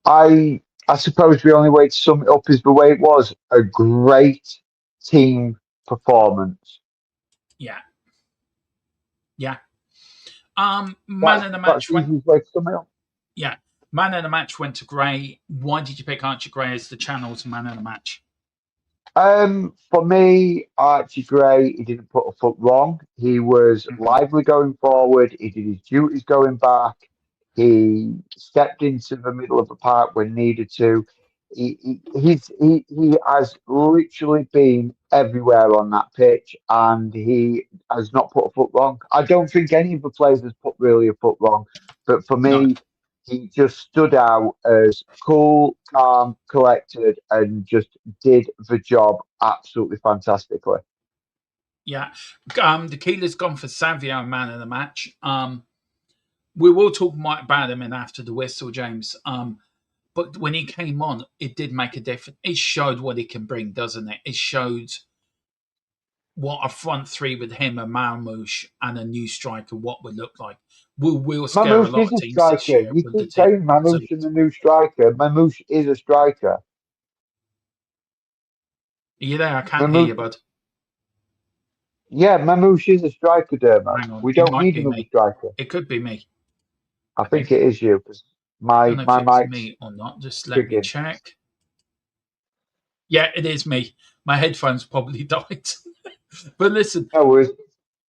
C: I suppose the only way to sum it up is the way it was a great team performance.
B: Yeah, yeah. Man
C: That's
B: of the
C: that's
B: match
C: the
B: went.
C: easiest way to sum it up.
B: Yeah, man of the match went to Gray. Why did you pick Archie Gray as the channel's man of the match?
C: For me, Archie Gray, he didn't put a foot wrong. He was
B: Mhm.
C: lively going forward. He did his duties going back. He stepped into the middle of the park when needed to. He has literally been everywhere on that pitch, and he has not put a foot wrong. I don't think any of the players has put really a foot wrong, but for
B: No,
C: me, he just stood out as cool, calm, collected, and just did the job absolutely fantastically.
B: yeah. The Keeler's gone for Savio, man of the match. We will talk more about him in after the whistle, James. But when he came on, it did make a difference. It showed what he can bring, doesn't it? It showed what a front three with him, a Marmouche, and a new striker, what would look like. Will scare a
C: Mamouche
B: lot
C: is
B: of
C: a
B: teams this
C: striker.
B: year
C: You
B: with the
C: keep
B: team.
C: saying Mamouche and the new striker. Mamouche is a striker.
B: Are you there? I can't hear you,
C: Mamouche,
B: bud.
C: yeah, Mamouche is a striker, Dermo.
B: Hang on.
C: We
B: It
C: don't
B: might
C: need
B: be
C: another
B: me.
C: striker.
B: It could be me,
C: I
B: I
C: think
B: think.
C: it is you because
B: I don't
C: my
B: know if
C: my
B: it's
C: mic's
B: me or not. Just let me
C: triggering.
B: check. Yeah, it is me. My headphones probably died. But listen,
C: No worries.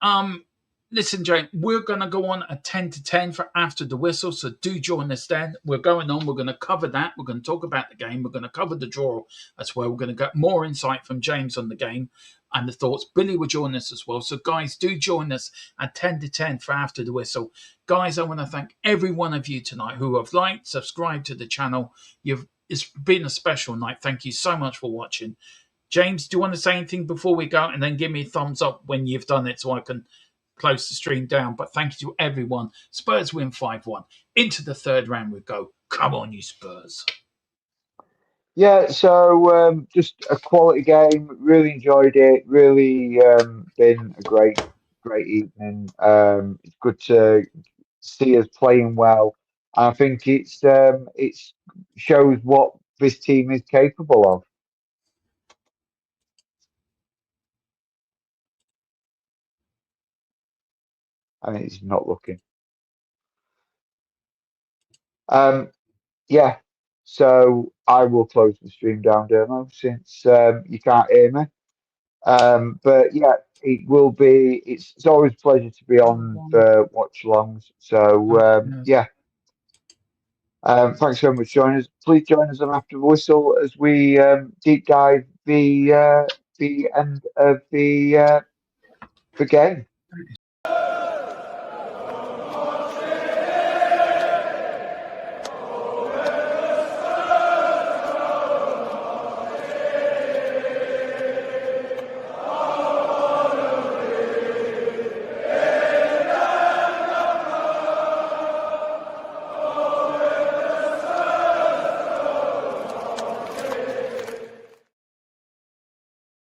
B: Um, listen, Jane, we're going to go on a 10 to 10 for after the whistle. So do join us then. We're going on. We're going to cover that. We're going to talk about the game. We're going to cover the draw as well. We're going to get more insight from James on the game and the thoughts. Billy will join us as well. So, guys, do join us at 10 to 10 for after the whistle. Guys, I want to thank every one of you tonight who have liked, subscribed to the channel. It's been a special night. Thank you so much for watching. James, do you want to say anything before we go? And then give me a thumbs up when you've done it so I can close the stream down. But thank you to everyone. Spurs win 5-1. Into the third round we go. Come on, you Spurs.
C: Yeah, so just a quality game. Really enjoyed it. Really been a great evening. It's good to see us playing well. I think it's shows what this team is capable of. And it's not looking. Yeah. So I will close the stream down, Dermo, since you can't hear me. But yeah, it will be. It's always a pleasure to be on the watch alongs. So yeah, thanks very much for joining us. Please join us on After the Whistle as we deep dive the end of the game.